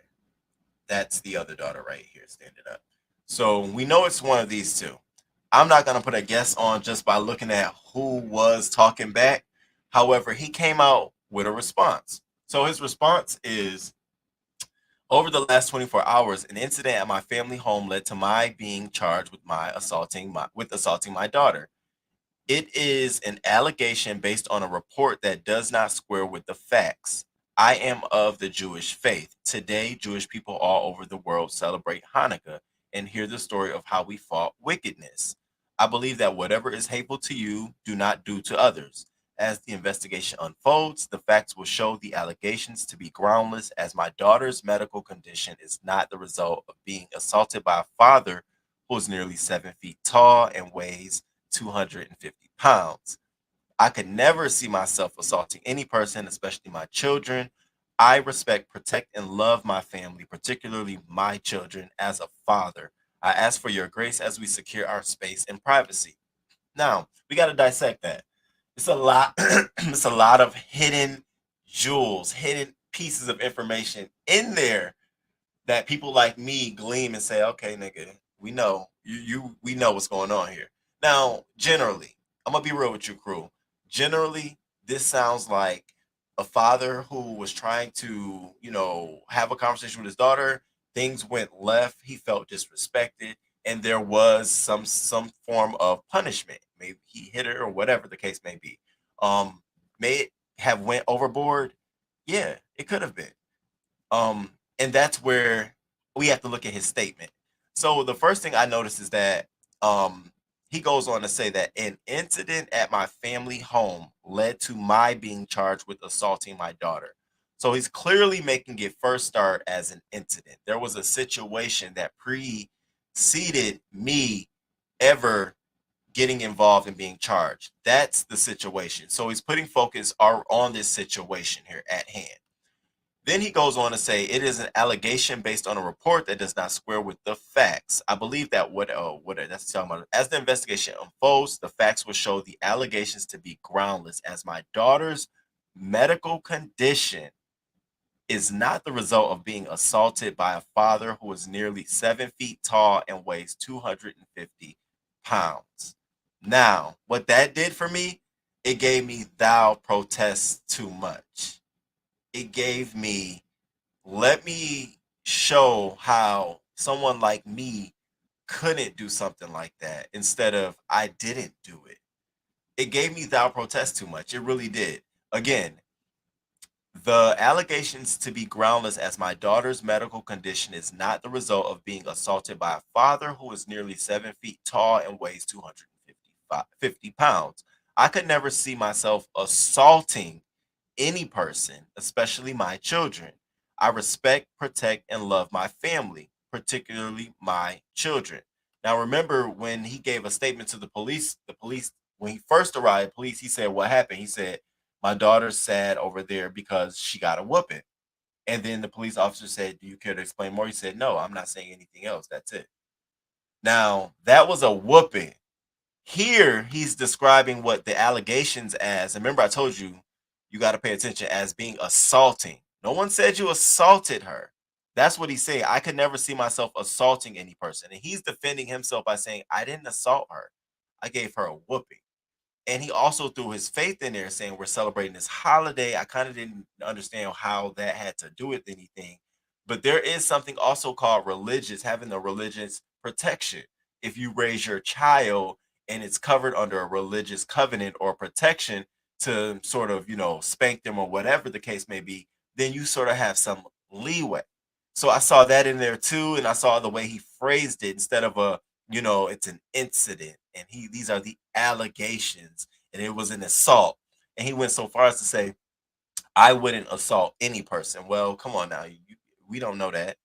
That's the other daughter right here standing up. So we know it's one of these two. I'm not going to put a guess on just by looking at who was talking back. However, he came out with a response. So his response is, over the last 24 hours, an incident at my family home led to my being charged with assaulting my daughter. It is an allegation based on a report that does not square with the facts. I am of the Jewish faith. Today, Jewish people all over the world celebrate Hanukkah and hear the story of how we fought wickedness. I believe that whatever is hateful to you, do not do to others. As the investigation unfolds, the facts will show the allegations to be groundless, as my daughter's medical condition is not the result of being assaulted by a father who is nearly 7 feet tall and weighs 250 pounds. I could never see myself assaulting any person, especially my children. I respect, protect, and love my family, particularly my children, as a father. I ask for your grace as we secure our space and privacy. Now, we got to dissect that. It's a lot. It's a lot of hidden jewels, hidden pieces of information in there that people like me gleam and say, okay, nigga, we know we know what's going on here. Now, generally, I'm gonna be real with you, crew. Generally, this sounds like a father who was trying to, have a conversation with his daughter. Things went left. He felt disrespected, and there was some form of punishment. Maybe he hit her or whatever the case may be. May it have went overboard? Yeah, it could have been. Um, and that's where we have to look at his statement. So the first thing I noticed is that he goes on to say that an incident at my family home led to my being charged with assaulting my daughter. So he's clearly making it first start as an incident. There was a situation that preceded me ever getting involved in being charged. That's the situation. So he's putting focus on this situation here at hand. Then he goes on to say it is an allegation based on a report that does not square with the facts. I believe that what that's talking about. As the investigation unfolds, the facts will show the allegations to be groundless, as my daughter's medical condition is not the result of being assaulted by a father who is nearly 7 feet tall and weighs 250 pounds. Now, what that did for me, it gave me thou protest too much. It gave me, let me show how someone like me couldn't do something like that instead of I didn't do it. It gave me thou protest too much. It really did. Again, the allegations to be groundless, as my daughter's medical condition is not the result of being assaulted by a father who is nearly 7 feet tall and weighs 250 pounds. I could never see myself assaulting any person, especially my children. I respect, protect, and love my family, particularly my children. Now, remember when he gave a statement to the police, when he first arrived, police, he said, what happened? He said, my daughter's sad over there because she got a whooping. And then the police officer said, do you care to explain more? He said, no, I'm not saying anything else. That's it. Now, that was a whooping. Here, he's describing what the allegations as. And remember, I told you, you got to pay attention, as being assaulting. No one said you assaulted her. That's what he's saying. I could never see myself assaulting any person. And he's defending himself by saying, I didn't assault her. I gave her a whooping. And he also threw his faith in there, saying we're celebrating this holiday. I kind of didn't understand how that had to do with anything. But there is something also called religious, having the religious protection. If you raise your child and it's covered under a religious covenant or protection to sort of, spank them or whatever the case may be, then you sort of have some leeway. So I saw that in there too. And I saw the way he phrased it instead of it's an incident, and these are the allegations, and it was an assault. And he went so far as to say, I wouldn't assault any person. Well, come on now. We don't know that.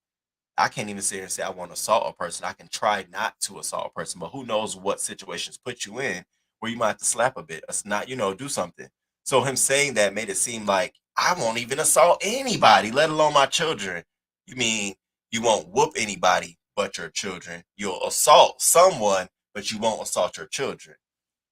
I can't even sit here and say I want to assault a person. I can try not to assault a person, but who knows what situations put you in where you might have to slap a bit. It's not, do something. So him saying that made it seem like I won't even assault anybody, let alone my children. You mean you won't whoop anybody but your children? You'll assault someone, but you won't assault your children.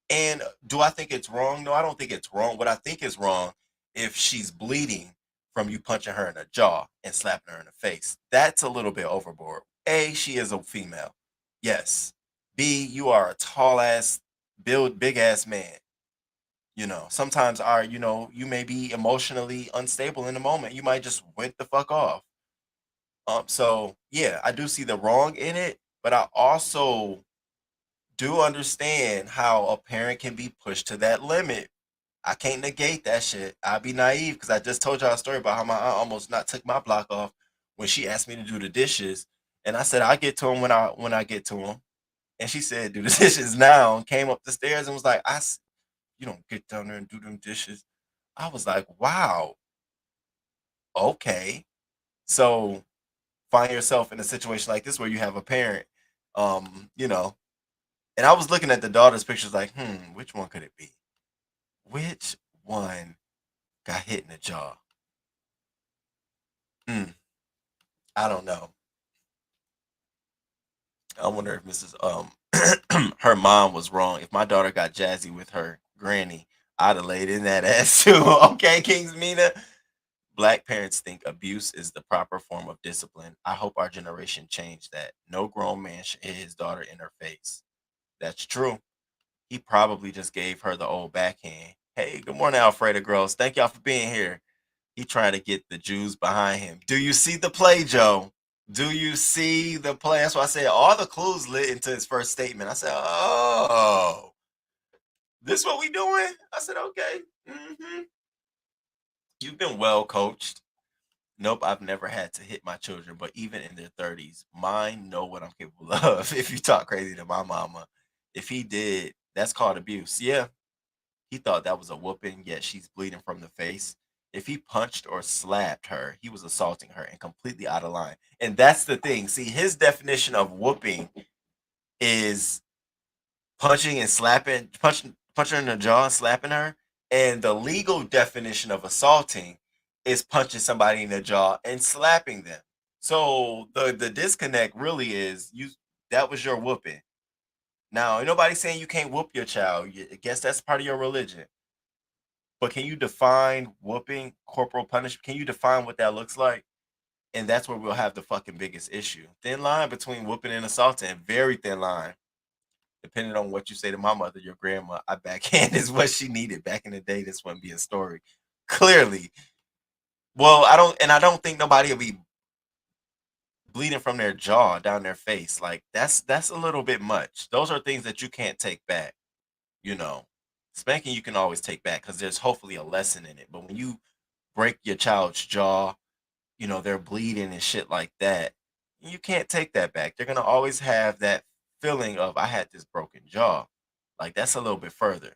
And do I think it's wrong? No, I don't think it's wrong. What I think is wrong, if she's bleeding from you punching her in the jaw and slapping her in the face, that's a little bit overboard. A, she is a female. Yes. B, you are a tall ass, big ass man. Sometimes you may be emotionally unstable in the moment. You might just went the fuck off. So yeah, I do see the wrong in it, but I also do understand how a parent can be pushed to that limit. I can't negate that shit. I'd be naive because I just told y'all a story about how my aunt almost not took my block off when she asked me to do the dishes, and I said I'll get to them when I get to them, and she said do the dishes now, and came up the stairs and was like, you don't get down there and do them dishes. I was like, wow, okay. So find yourself in a situation like this where you have a parent, you know, and I was looking at the daughter's pictures like, which one could it be? Which one got hit in the jaw? I don't know. I wonder if Mrs. Her mom was wrong. If my daughter got jazzy with her granny, I'd have laid in that ass too. Okay, Kings Mina. Black parents think abuse is the proper form of discipline. I hope our generation change that. No grown man should hit his daughter in her face. That's true. He probably just gave her the old backhand. Hey, good morning, Alfredo Gross. Thank y'all for being here. He trying to get the Jews behind him. Do you see the play, Joe? Do you see the play? That's why I said all the clues lit into his first statement. I said, oh, this what we doing? I said, okay. You've been well coached. Nope, I've never had to hit my children, but even in their 30s, mine know what I'm capable of. If you talk crazy to my mama, if he did, that's called abuse. Yeah, he thought that was a whooping, yet she's bleeding from the face. If he punched or slapped her, he was assaulting her and completely out of line. And that's the thing. See, his definition of whooping is punching and slapping, punching her in the jaw and slapping her. And the legal definition of assaulting is punching somebody in the jaw and slapping them. So the disconnect really is that was your whooping. Now, ain't nobody saying you can't whoop your child. I guess that's part of your religion. But can you define whooping, corporal punishment? Can you define what that looks like? And that's where we'll have the fucking biggest issue. Thin line between whooping and assaulting, very thin line. Depending on what you say to my mother, your grandma, I backhand is what she needed. Back in the day, this wouldn't be a story. Clearly. Well, I don't think nobody will be bleeding from their jaw down their face. Like that's a little bit much. Those are things that you can't take back, you know. Spanking you can always take back because there's hopefully a lesson in it. But when you break your child's jaw, they're bleeding and shit like that, you can't take that back. They're gonna always have that feeling of I had this broken jaw. Like that's a little bit further.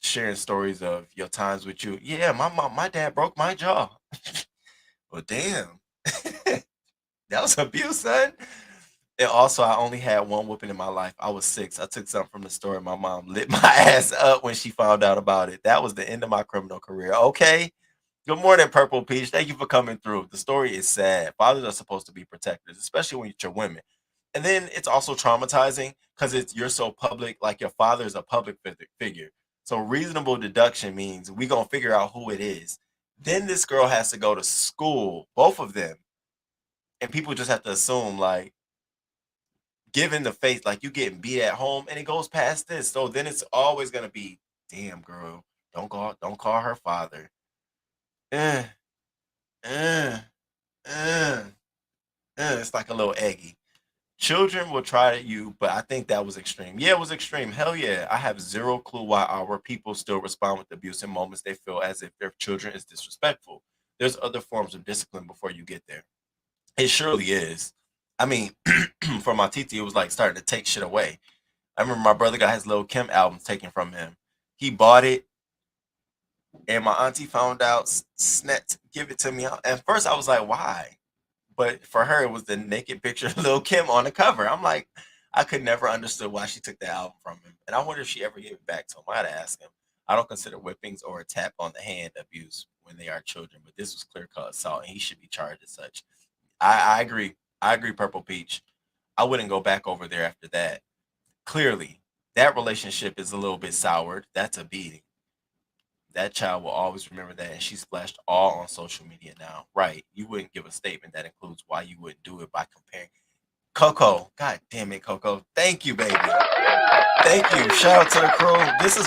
Sharing stories of your times with you. Yeah, my dad broke my jaw. Well, damn. That was abuse, son. And also, I only had one whooping in my life. I was 6. I took something from the store, and my mom lit my ass up when she found out about it. That was the end of my criminal career. Okay. Good morning, Purple Peach. Thank you for coming through. The story is sad. Fathers are supposed to be protectors, especially when you're women. And then it's also traumatizing because you're so public. Like your father is a public figure. So reasonable deduction means we gonna figure out who it is. Then this girl has to go to school, both of them, and people just have to assume like, given the face, like you getting beat at home, and it goes past this. So then it's always gonna be, damn girl, don't call her father. Eh, eh, eh. It's like a little eggy. Children will try you, but I think that was extreme. Yeah, it was extreme. Hell yeah. I have zero clue why our people still respond with abuse in moments they feel as if their children is disrespectful. There's other forms of discipline before you get there. It surely is. I mean, for my TT, it was like starting to take shit away. I remember my brother got his Lil Kim album taken from him. He bought it, and my auntie found out, give it to me. At first, I was like, why? But for her, it was the naked picture of Lil Kim on the cover. I'm like, I could never understood why she took the album from him. And I wonder if she ever gave it back to him. I had to ask him. I don't consider whippings or a tap on the hand abuse when they are children, but this was clear cut assault, and he should be charged as such. I agree. I agree, Purple Peach. I wouldn't go back over there after that. Clearly, that relationship is a little bit soured. That's a beating. That child will always remember that, and she splashed all on social media now. Right. You wouldn't give a statement that includes why you wouldn't do it by comparing. Coco, God damn it, Coco. Thank you, baby. Thank you. Shout out to the crew. This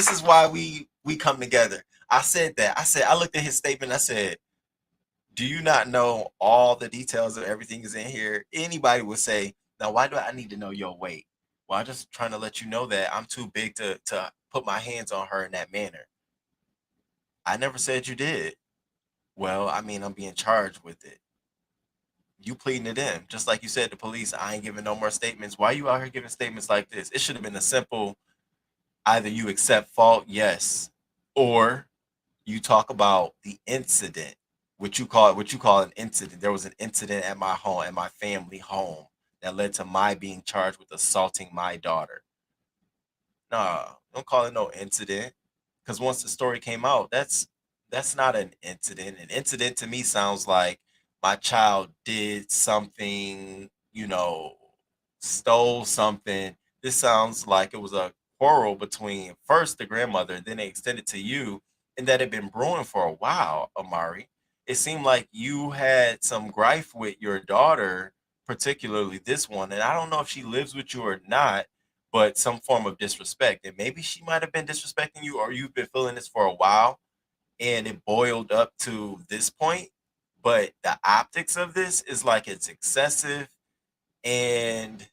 is why we come together. I said that. I looked at his statement. I said, do you not know all the details of everything is in here? Anybody would say, now why do I need to know your weight? Well, I'm just trying to let you know that I'm too big to put my hands on her in that manner. I never said you did. Well, I mean, I'm being charged with it. You pleading it in. Just like you said to police, I ain't giving no more statements. Why are you out here giving statements like this? It should have been a simple either you accept fault, yes, or you talk about the incident, what you call an incident. There was an incident at my home, at my family home, that led to my being charged with assaulting my daughter. Nah, don't call it no incident. Because once the story came out, that's not an incident. An incident to me sounds like my child did something, stole something. This sounds like it was a quarrel between first the grandmother, then they extended to you, and that had been brewing for a while, Amari. It seemed like you had some grife with your daughter, particularly this one, and I don't know if she lives with you or not, but some form of disrespect. And maybe she might have been disrespecting you, or you've been feeling this for a while and it boiled up to this point. But the optics of this is like it's excessive and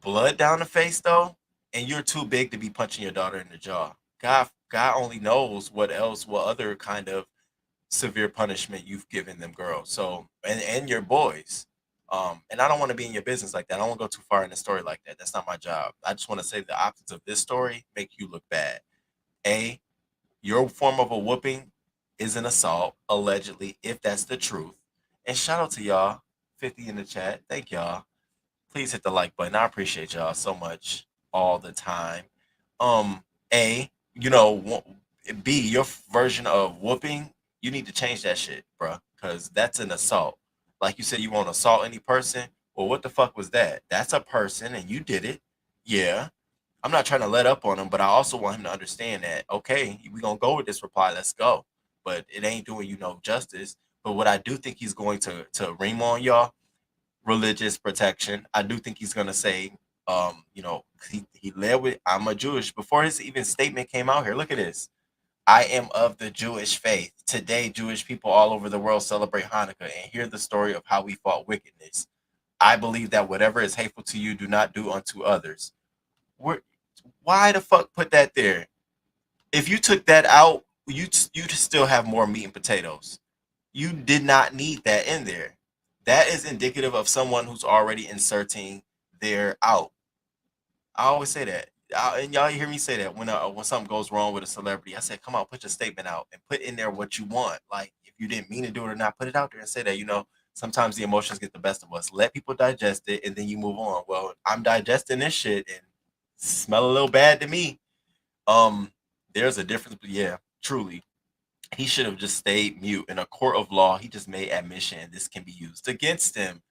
blood down the face, though. And you're too big to be punching your daughter in the jaw. God only knows what other kind of severe punishment you've given them girls. So and your boys. And I don't want to be in your business like that. I don't want to go too far in the story like that. That's not my job. I just want to say the optics of this story make you look bad. A, your form of a whooping is an assault, allegedly, if that's the truth. And shout out to y'all. 50 in the chat. Thank y'all. Please hit the like button. I appreciate y'all so much all the time. A, B, your version of whooping, you need to change that shit, bro, because that's an assault. Like you said, you won't assault any person. Well, what the fuck was that? That's a person, and you did it. Yeah. I'm not trying to let up on him, but I also want him to understand that, okay, we're going to go with this reply. Let's go. But it ain't doing you no justice. But what I do think he's going to ream on y'all, religious protection. I do think he's going to say, he led with, I'm a Jewish. Before his even statement came out here, look at this. I am of the Jewish faith. Today, Jewish people all over the world celebrate Hanukkah and hear the story of how we fought wickedness. I believe that whatever is hateful to you, do not do unto others. Where, why the fuck put that there? If you took that out, you'd still have more meat and potatoes. You did not need that in there. That is indicative of someone who's already inserting their out. I always say that. And y'all hear me say that when something goes wrong with a celebrity, I said, come on, put your statement out and put in there what you want. Like if you didn't mean to do it or not, put it out there and say that. Sometimes the emotions get the best of us. Let people digest it and then you move on. Well, I'm digesting this shit and smell a little bad to me. Um, there's a difference, but yeah, truly, he should have just stayed mute. In a court of law, he just made admission, and this can be used against him.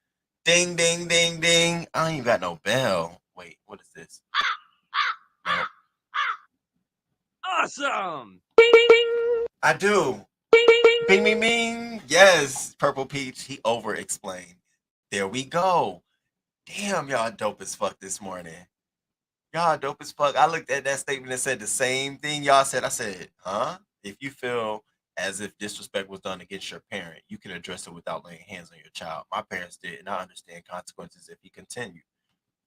Ding, ding, ding, ding. I ain't got no bell. Wait, what is this? No. Awesome! I do. Bing, bing, bing. Yes, Purple Peach. He over explained. There we go. Damn, y'all dope as fuck this morning. Y'all dope as fuck. I looked at that statement and said the same thing y'all said. I said, huh? If you feel as if disrespect was done against your parent, you can address it without laying hands on your child. My parents did, and I understand consequences if he continued.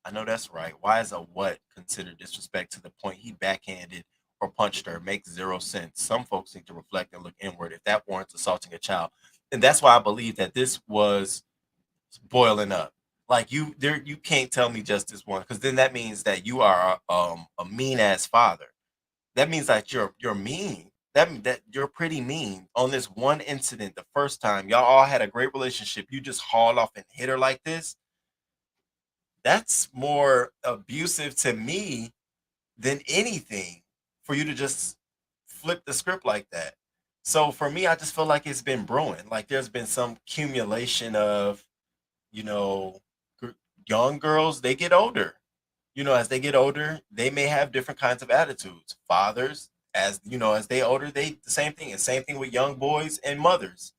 I know that's right. Why is a what considered disrespect to the point he backhanded or punched her? Makes zero sense. Some folks need to reflect and look inward if that warrants assaulting a child. And that's why I believe that this was boiling up. Like you can't tell me just this one, because then that means that you are a mean ass father. That means that you're mean. That you're pretty mean. On this one incident, the first time y'all all had a great relationship, you just haul off and hit her like this. That's more abusive to me than anything for you to just flip the script like that. So for me, I just feel like it's been brewing. Like there's been some accumulation of, you know, gr- young girls, they get older. As they get older, they may have different kinds of attitudes. Fathers, as they older, they the same thing. And same thing with young boys and mothers.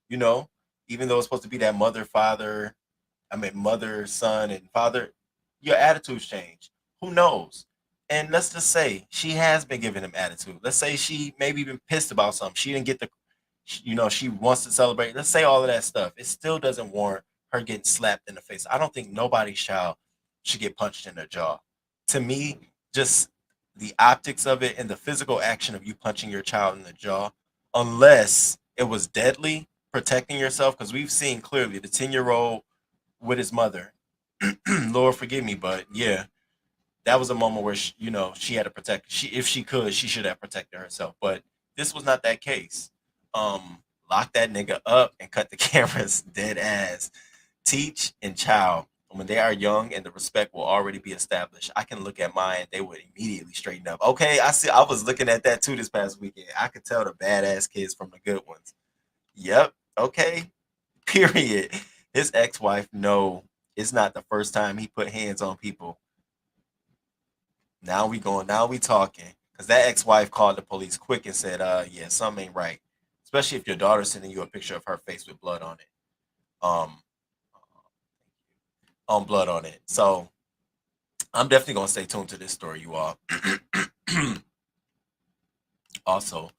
You know, even though it's supposed to be that mother, son, and father, your attitudes change. Who knows? And let's just say she has been giving him attitude. Let's say she maybe been pissed about something. She didn't get she wants to celebrate. Let's say all of that stuff. It still doesn't warrant her getting slapped in the face. I don't think nobody's child should get punched in the jaw. To me, just the optics of it and the physical action of you punching your child in the jaw, unless it was deadly, protecting yourself, because we've seen clearly the 10-year-old with his mother. Lord forgive me, but yeah, that was a moment where she had to protect. If she could, she should have protected herself. But this was not that case. Lock that nigga up and cut the cameras dead ass. Teach and child when they are young and the respect will already be established. I can look at mine; they would immediately straighten up. Okay, I see. I was looking at that too this past weekend. I could tell the badass kids from the good ones. Yep. Okay. Period. His ex-wife, no, it's not the first time he put hands on people. Now we talking. Cause that ex-wife called the police quick and said, yeah, something ain't right. Especially if your daughter's sending you a picture of her face with blood on it. Um, on blood on it. So I'm definitely gonna stay tuned to this story, you all. also,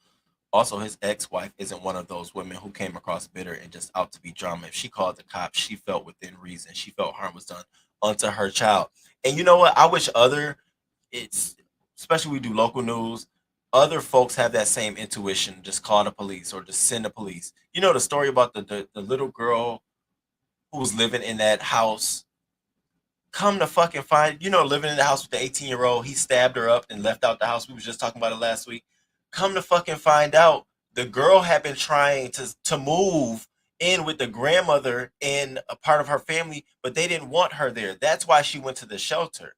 Also, his ex-wife isn't one of those women who came across bitter and just out to be drama. If she called the cops, she felt within reason. She felt harm was done unto her child. And you know what? I wish it's especially we do local news, other folks have that same intuition. Just call the police or just send the police. You know the story about the little girl who was living in that house. Come to fucking find, living in the house with the 18-year-old, he stabbed her up and left out the house. We was just talking about it last week. Come to fucking find out, the girl had been trying to move in with the grandmother and a part of her family, but they didn't want her there. That's why she went to the shelter.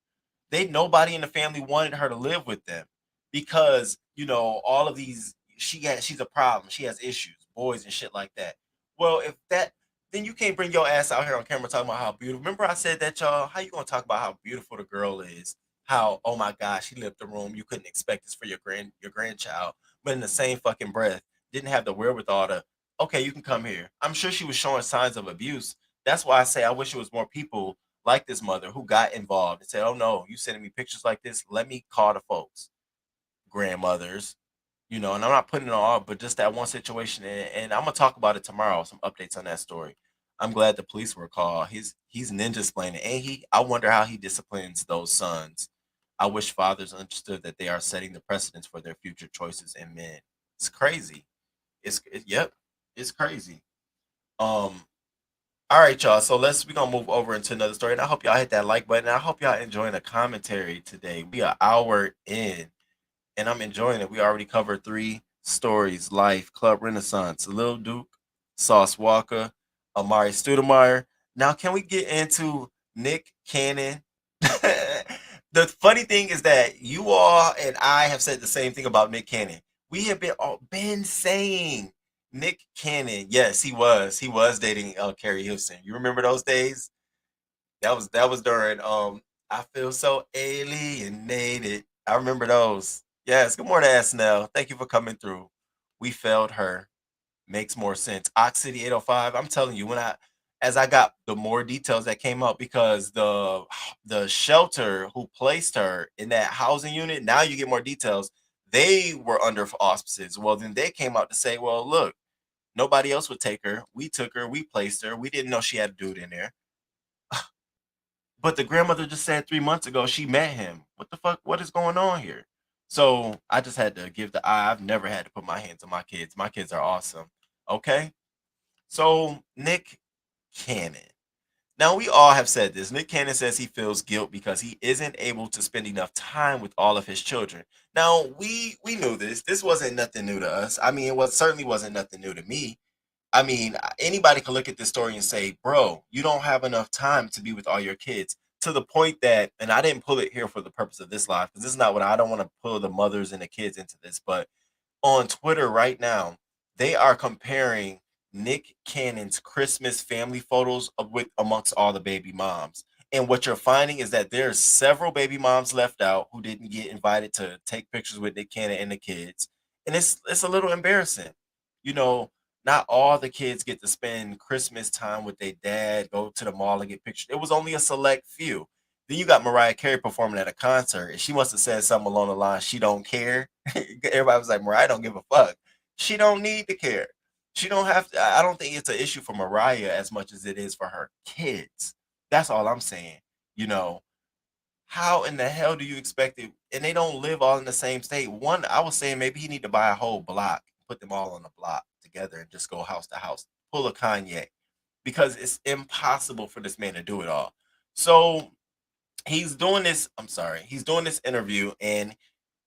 Nobody in the family wanted her to live with them because all of these she's a problem. She has issues, boys and shit like that. Well, if that then you can't bring your ass out here on camera talking about how beautiful. Remember I said that, y'all? How you gonna talk about how beautiful the girl is? How, oh my gosh, she lived the room. You couldn't expect this for your grandchild, but in the same fucking breath, didn't have the wherewithal to. Okay, you can come here. I'm sure she was showing signs of abuse. That's why I say I wish it was more people like this mother who got involved and said, "Oh no, you sending me pictures like this? Let me call the folks, grandmothers." And I'm not putting it all, but just that one situation, and I'm gonna talk about it tomorrow. Some updates on that story. I'm glad the police were called. He's ninja splaining, ain't he? I wonder how he disciplines those sons. I wish fathers understood that they are setting the precedence for their future choices and men. It's crazy. Yep, it's crazy. Um, all right, y'all. So we're gonna move over into another story, and I hope y'all hit that like button. I hope y'all enjoying the commentary today. We are hour in, and I'm enjoying it. We already covered three stories: Life, Club Renaissance, Lil Duke, Sauce Walker, Amari Stoudemire. Now, can we get into Nick Cannon? The funny thing is that you all and I have said the same thing about Nick Cannon. We have been saying Nick Cannon. Yes, he was dating Carrie Houston. You remember those days? That was during I feel so alienated. I remember those. Yes, good morning, SNL. Thank you for coming through. We failed her. Makes more sense. Ox City 805. I'm telling you, as I got the more details that came out, because the shelter who placed her in that housing unit, now you get more details. They were under auspices. Well, then they came out to say, well, look, nobody else would take her. We took her, we placed her. We didn't know she had a dude in there. But the grandmother just said 3 months ago she met him. What the fuck? What is going on here? So I just had to give the eye. I've never had to put my hands on my kids. My kids are awesome. Okay. So Nick Cannon. Now we all have said this. Nick Cannon says he feels guilt because he isn't able to spend enough time with all of his children. Now we knew this. This wasn't nothing new to us. I mean, certainly wasn't nothing new to me. I mean, anybody can look at this story and say, bro, you don't have enough time to be with all your kids. to the point that, and I didn't pull it here for the purpose of this live because this is not what I don't want to pull the mothers and the kids into this, but on Twitter right now, they are comparing Nick Cannon's Christmas family photos with amongst all the baby moms. And what you're finding is that there's several baby moms left out who didn't get invited to take pictures with Nick Cannon and the kids. And it's a little embarrassing. You know, not all the kids get to spend Christmas time with their dad, go to the mall and get pictures. It was only a select few. Then you got Mariah Carey performing at a concert, and she must have said something along the line, she don't care. Everybody was like, Mariah don't give a fuck. She don't need to care. She don't have to. I don't think it's an issue for Mariah as much as it is for her kids. That's all I'm saying. You know, how in the hell do you expect it? And they don't live all in the same state. One, I was saying maybe he need to buy a whole block, put them all on the block together, and just go house to house, pull a Kanye, because it's impossible for this man to do it all. So he's doing this. I'm sorry, he's doing this interview, and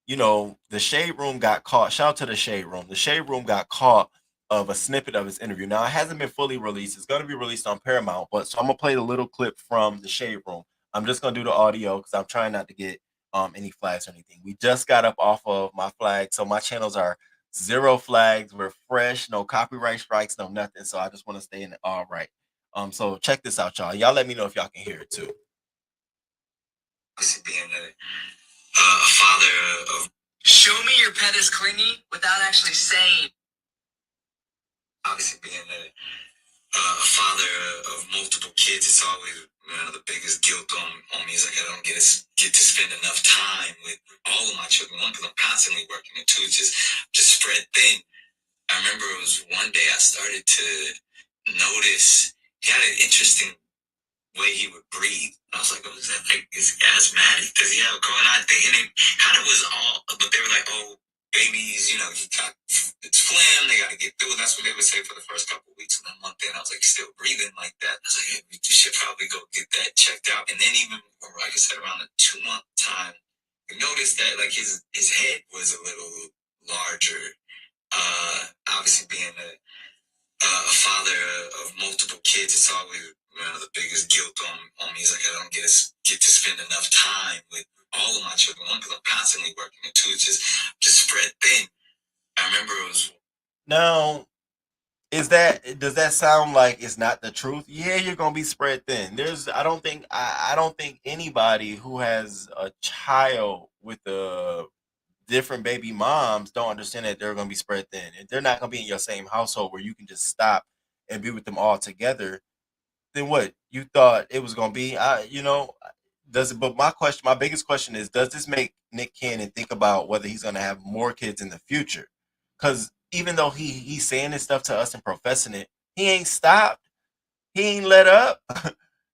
the Shade Room got caught. Shout out to the Shade Room. The Shade Room got caught of a snippet of his interview. Now it hasn't been fully released. It's going to be released on Paramount, but so I'm gonna play the little clip from the Shade Room. I'm just gonna do the audio because I'm trying not to get any flags or anything. We just got up off of my flag, so my channels are zero flags. We're fresh, no copyright strikes, no nothing. So I just want to stay in it all right. So check this out, y'all. Y'all let me know if y'all can hear it too. Obviously, being a father of. Show me your pet is clingy without actually saying. Obviously, being a father of multiple kids, it's always the biggest guilt on me is like I don't get to spend enough time with all of my children. One, because I'm constantly working, and two, it's just spread thin. I remember it was one day I started to notice he had an interesting way he would breathe. I was like, oh, is that like, is he asthmatic? Does he have a going on thing? And it kind of was all, but they were like, oh, babies, he got, it's phlegm, they got to get through. That's what they would say for the first couple of weeks. And then month in, I was like, still breathing like that. I was like, hey, you should probably go get that checked out. And then even, like I said, around the 2-month time, I noticed that like his head was a little larger. Obviously being a father of multiple kids, it's always the biggest guilt on me is like I don't get to spend enough time with all of my children. One, because I'm constantly working, and two, it's just spread thin. I remember it was. Now, does that sound like it's not the truth? Yeah, you're gonna be spread thin. I don't think anybody who has a child with a different baby moms don't understand that they're gonna be spread thin. And they're not gonna be in your same household where you can just stop and be with them all together. Then what you thought it was gonna be? Does it? But my biggest question is, does this make Nick Cannon think about whether he's gonna have more kids in the future? Because even though he's saying this stuff to us and professing it, he ain't stopped. He ain't let up.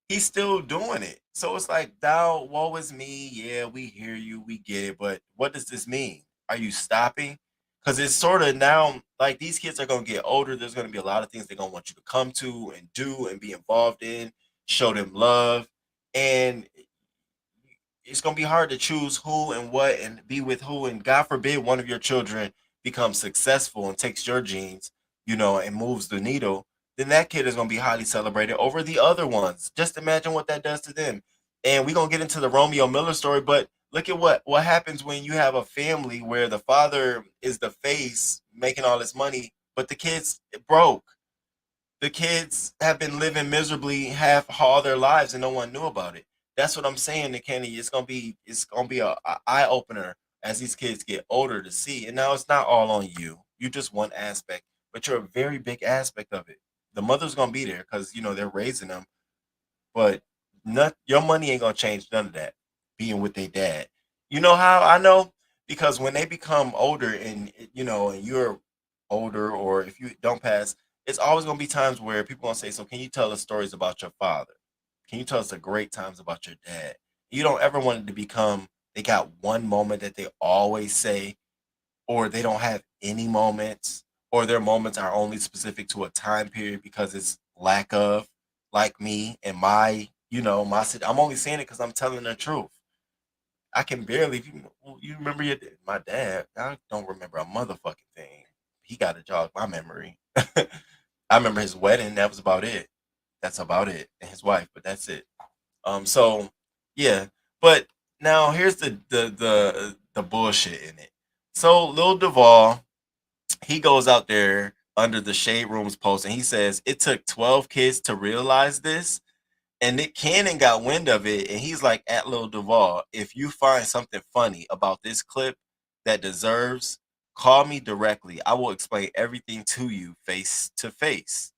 He's still doing it. So it's like, thou, woe is me. Yeah, we hear you, we get it. But what does this mean? Are you stopping? Because it's sort of now like these kids are gonna get older. There's gonna be a lot of things they're gonna want you to come to and do and be involved in, show them love. And it's gonna be hard to choose who and what and be with who. And God forbid one of your children becomes successful and takes your genes, and moves the needle. Then that kid is gonna be highly celebrated over the other ones. Just imagine what that does to them. And we're gonna get into the Romeo Miller story, but look at what happens when you have a family where the father is the face making all this money, but the kids broke. The kids have been living miserably half all their lives and no one knew about it. That's what I'm saying to Kenny. It's gonna be a eye opener as these kids get older to see. And now it's not all on you. You're just one aspect, but you're a very big aspect of it. The mother's gonna be there because they're raising them, but not your money ain't gonna change none of that. Being with their dad, you know how I know, because when they become older and and you're older, or if you don't pass, it's always gonna be times where people gonna say, "So can you tell us stories about your father? Can you tell us the great times about your dad?" You don't ever want it to become they got one moment that they always say, or they don't have any moments, or their moments are only specific to a time period because it's lack of, like me and I'm only saying it because I'm telling the truth. I can barely. You remember my dad? I don't remember a motherfucking thing. He got to jog my memory. I remember his wedding. That was about it. That's about it, and his wife, but that's it. So Yeah, but now here's the bullshit in it. So Lil Duval, he goes out there under the Shade Room's post and he says it took 12 kids to realize this. And Nick Cannon got wind of it and he's like, at Lil Duval, if you find something funny about this clip that deserves, call me directly. I will explain everything to you face to face.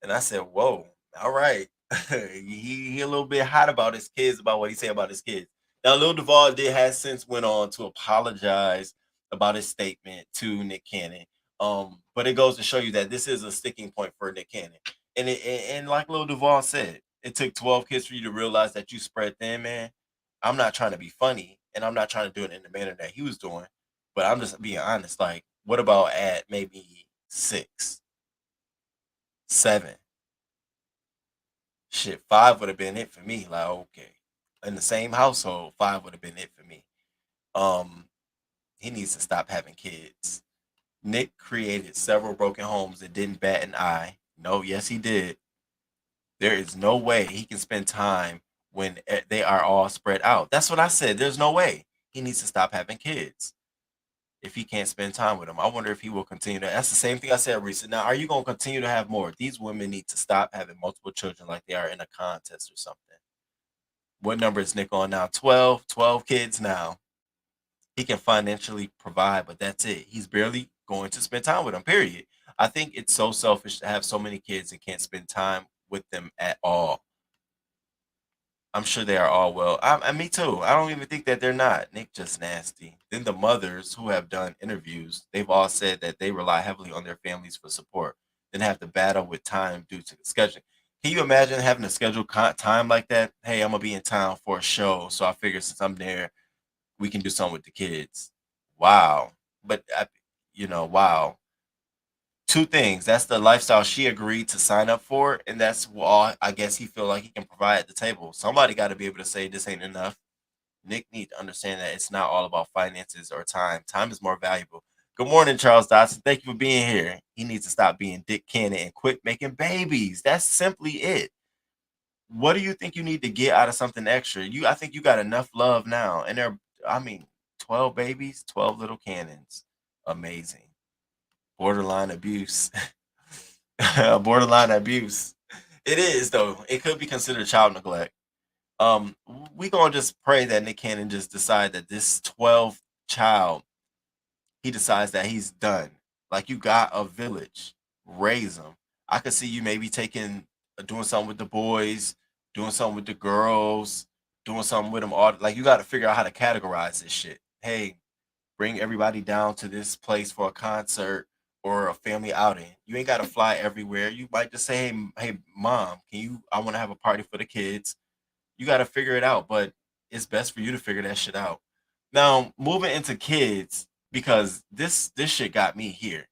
And I said, whoa, all right. He a little bit hot about his kids, about what he said about his kids. Now, Lil Duval has since went on to apologize about his statement to Nick Cannon. But it goes to show you that this is a sticking point for Nick Cannon. And like Lil Duval said, it took 12 kids for you to realize that you spread thin, man. I'm not trying to be funny, and I'm not trying to do it in the manner that he was doing. But I'm just being honest. Like, what about at maybe 6, 7? Shit, 5 would have been it for me. Like, okay, in the same household, 5 would have been it for me. Um, he needs to stop having kids. Nick created several broken homes and didn't bat an eye. No, yes, he did. There is no way he can spend time when they are all spread out. That's what I said. There's no way. He needs to stop having kids if he can't spend time with them. I wonder if he will continue to. That's the same thing I said recently. Now, are you going to continue to have more? These women need to stop having multiple children like they are in a contest or something. What number is Nick on now? 12. 12 kids now. He can financially provide, but that's it. He's barely going to spend time with them, period. I think it's so selfish to have so many kids and can't spend time with them at all. I'm sure they are all well. Me too. I don't even think that they're not. Nick just nasty. Then the mothers who have done interviews, they've all said that they rely heavily on their families for support, then have to battle with time due to the scheduling. Can you imagine having a scheduled time like that? Hey, I'm gonna be in town for a show, so I figure since I'm there, we can do something with the kids. Wow. But wow. Two things. That's the lifestyle she agreed to sign up for, and that's all I guess he feel like he can provide at the table. Somebody got to be able to say this ain't enough. Nick need to understand that it's not all about finances or time. Time is more valuable. Good morning, Charles Dodson. Thank you for being here. He needs to stop being Dick Cannon and quit making babies. That's simply it. What do you think you need to get out of something extra? I think you got enough love now, and I mean, 12 babies, 12 little cannons, amazing. Borderline abuse. Borderline abuse. It is though. It could be considered child neglect. Um, we gonna just pray that Nick Cannon just decide that this 12th child, he decides that he's done. Like you got a village, raise them. I could see you maybe doing something with the boys, doing something with the girls, doing something with them all. Like you got to figure out how to categorize this shit. Hey, bring everybody down to this place for a concert or a family outing. You ain't got to fly everywhere. You might just say, hey, mom, can you? I want to have a party for the kids. You got to figure it out, but it's best for you to figure that shit out. Now, moving into kids, because this shit got me here.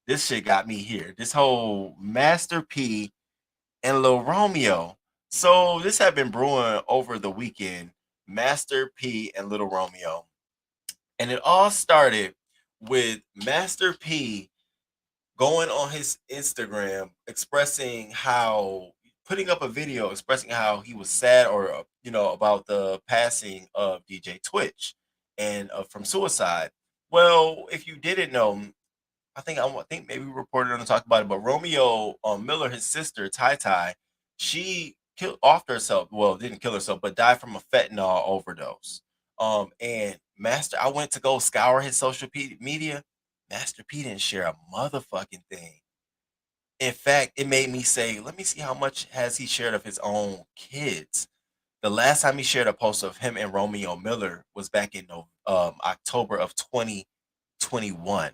This shit got me here. This whole Master P and Lil Romeo. So this had been brewing over the weekend. Master P and Little Romeo. And it all started with Master P going on his Instagram expressing how putting up a video expressing how he was sad or about the passing of DJ Twitch and from suicide. Well, if you didn't know, I think maybe we reported on to talk about it, but Romeo Miller, his sister Tai Tai, she killed off herself. Well, didn't kill herself, but died from a fentanyl overdose. And Master, I went to go scour his social media. Master P didn't share a motherfucking thing. In fact, it made me say, let me see how much has he shared of his own kids. The last time he shared a post of him and Romeo Miller was back in October of 2021.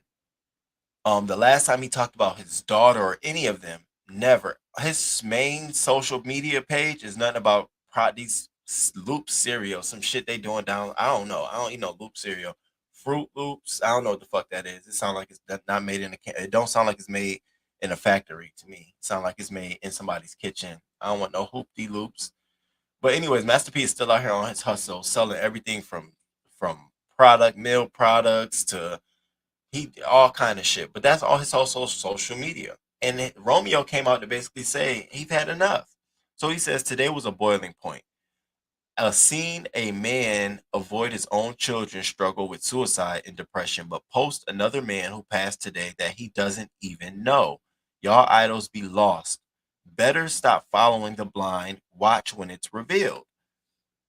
The last time he talked about his daughter or any of them, never. His main social media page is nothing about these Loop cereal, some shit they doing down. I don't know. I don't eat no Loop cereal. Fruit Loops. I don't know what the fuck that is. It sounds like it's not made in a. It don't sound like it's made in a factory to me. It sounds like it's made in somebody's kitchen. I don't want no hoopty loops. But anyways, Master P is still out here on his hustle, selling everything from meal products to he all kind of shit. But that's all his also social media. And Romeo came out to basically say he's had enough. So he says today was a boiling point. Seen a man avoid his own children struggle with suicide and depression, but post another man who passed today that he doesn't even know. Y'all idols be lost. Better stop following the blind. Watch when it's revealed.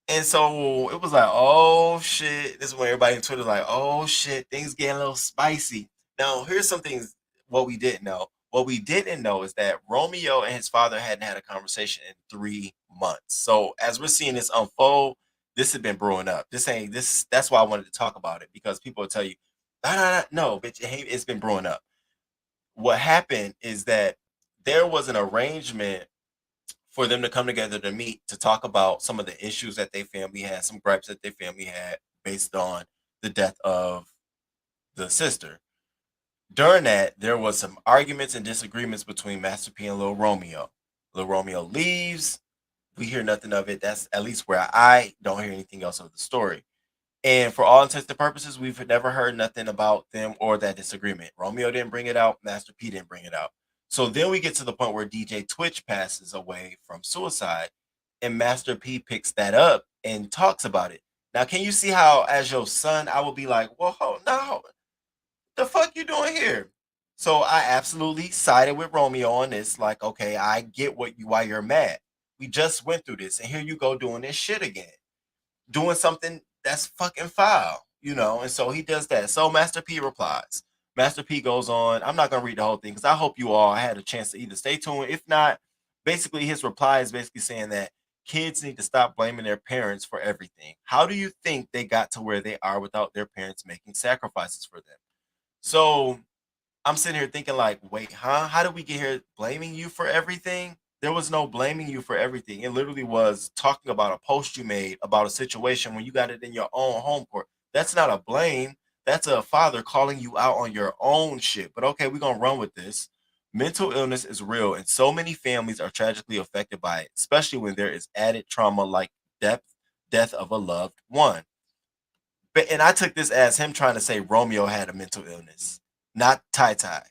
And so it was like, oh shit. This is when everybody on Twitter was like, oh shit, things getting a little spicy. Now, here's some things what we didn't know. What we didn't know is that Romeo and his father hadn't had a conversation in 3 months. So as we're seeing this unfold, this has been brewing up. This ain't this. That's why I wanted to talk about it, because people will tell you, nah, nah, nah, no, bitch, it's been brewing up. What happened is that there was an arrangement for them to come together to meet to talk about some of the issues that their family had, some gripes that their family had based on the death of the sister. During that, there was some arguments and disagreements between Master P and Lil Romeo. Lil Romeo leaves. We hear nothing of it. That's at least where I don't hear anything else of the story. And for all intents and purposes, we've never heard nothing about them or that disagreement. Romeo didn't bring it out. Master P didn't bring it out. So then we get to the point where DJ Twitch passes away from suicide, and Master P picks that up and talks about it. Now, can you see how, as your son, I will be like, "Well, no, the fuck you doing here?" So I absolutely sided with Romeo on this. Like, okay, I get why you're mad. We just went through this, and here you go doing this shit again, doing something that's fucking foul, you know? And so he does that. So Master P replies. Master P goes on. I'm not going to read the whole thing because I hope you all had a chance to either stay tuned. If not, basically his reply is basically saying that kids need to stop blaming their parents for everything. How do you think they got to where they are without their parents making sacrifices for them? So I'm sitting here thinking like, wait, huh? How did we get here blaming you for everything? There was no blaming you for everything. It literally was talking about a post you made about a situation when you got it in your own home court. That's not a blame. That's a father calling you out on your own shit. But okay, we're gonna run with this. Mental illness is real, and so many families are tragically affected by it, especially when there is added trauma like death of a loved one. But and I took this as him trying to say Romeo had a mental illness, not Tai Tai.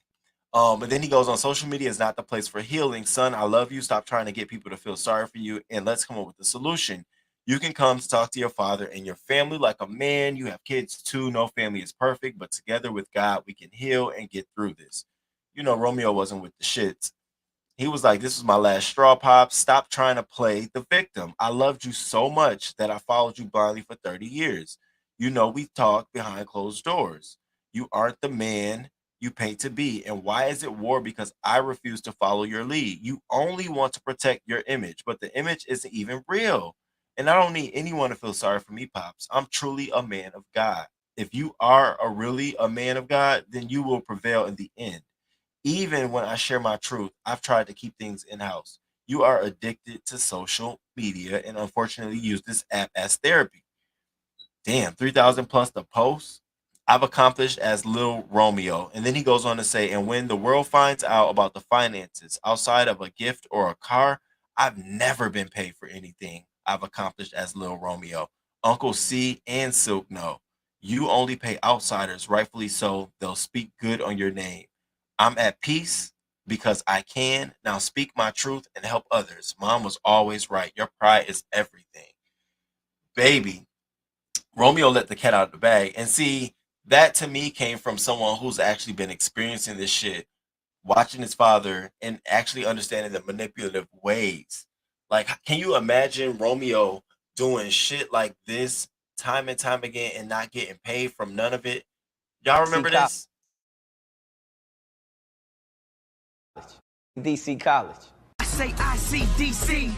And then he goes on, social media is not the place for healing. Son, I love you. Stop trying to get people to feel sorry for you, and let's come up with a solution. You can come to talk to your father and your family like a man. You have kids too. No family is perfect, but together with God, we can heal and get through this. You know, Romeo wasn't with the shits. He was like, "This was my last straw, Pop. Stop trying to play the victim. I loved you so much that I followed you blindly for 30 years. You know, we talked behind closed doors. You aren't the man you paint to be. And why is it war? Because I refuse to follow your lead. You only want to protect your image, but the image isn't even real. And I don't need anyone to feel sorry for me, Pops. I'm truly a man of God. If you are really a man of God, then you will prevail in the end. Even when I share my truth, I've tried to keep things in house. You are addicted to social media and unfortunately use this app as therapy. Damn, 3,000 plus the post. I've accomplished as Lil Romeo. And then he goes on to say, and when the world finds out about the finances outside of a gift or a car, I've never been paid for anything I've accomplished as Lil Romeo. Uncle C and Silk know. You only pay outsiders, rightfully so. They'll speak good on your name. I'm at peace because I can. Now speak my truth and help others. Mom was always right. Your pride is everything. Baby, Romeo let the cat out of the bag. And see, that to me came from someone who's actually been experiencing this shit, watching his father and actually understanding the manipulative ways. Like, can you imagine Romeo doing shit like this time and time again and not getting paid from none of it? Y'all remember this? DC College. I say ICDC.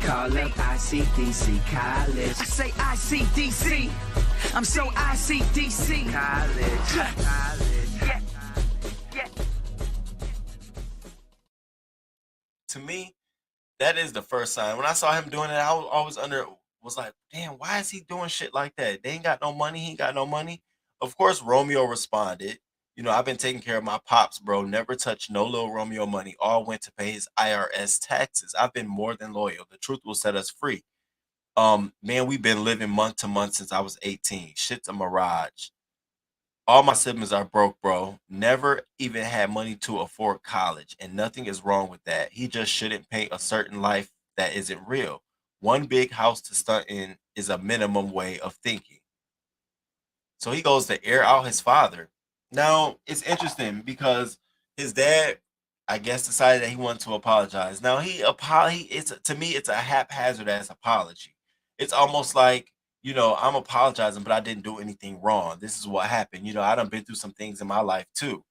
Call up ICDC College. I say ICDC. I'm so ICDC. College. Yeah. Yeah. To me, that is the first sign. When I saw him doing it, I was always was like, damn, why is he doing shit like that? They ain't got no money. He ain't got no money. Of course, Romeo responded. You know, I've been taking care of my pops, bro. Never touched no little Romeo money. All went to pay his IRS taxes. I've been more than loyal. The truth will set us free. Man, we've been living month to month since I was 18. Shit's a mirage. All my siblings are broke, bro. Never even had money to afford college, and nothing is wrong with that. He just shouldn't paint a certain life that isn't real. One big house to stunt in is a minimum way of thinking. So he goes to air out his father. Now it's interesting because his dad, I guess, decided that he wanted to apologize. Now it's, to me, it's a haphazard ass apology. It's almost like, I'm apologizing, but I didn't do anything wrong. This is what happened. I done been through some things in my life too.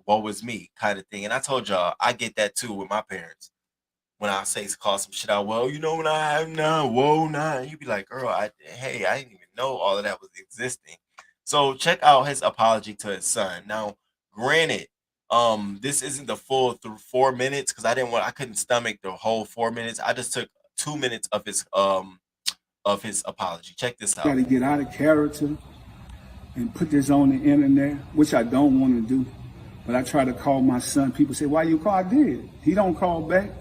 What was me kind of thing. And I told y'all I get that too with my parents. When I say call some shit out, well, when I have now, whoa, nah, you be like, girl, hey, I didn't even know all of that was existing. So check out his apology to his son. Now, granted, this isn't the full through 4 minutes because I couldn't stomach the whole 4 minutes. I just took 2 minutes of his apology. Check this out. Got to get out of character and put this on the internet, which I don't want to do. But I try to call my son. People say, why you call? I did. He don't call back.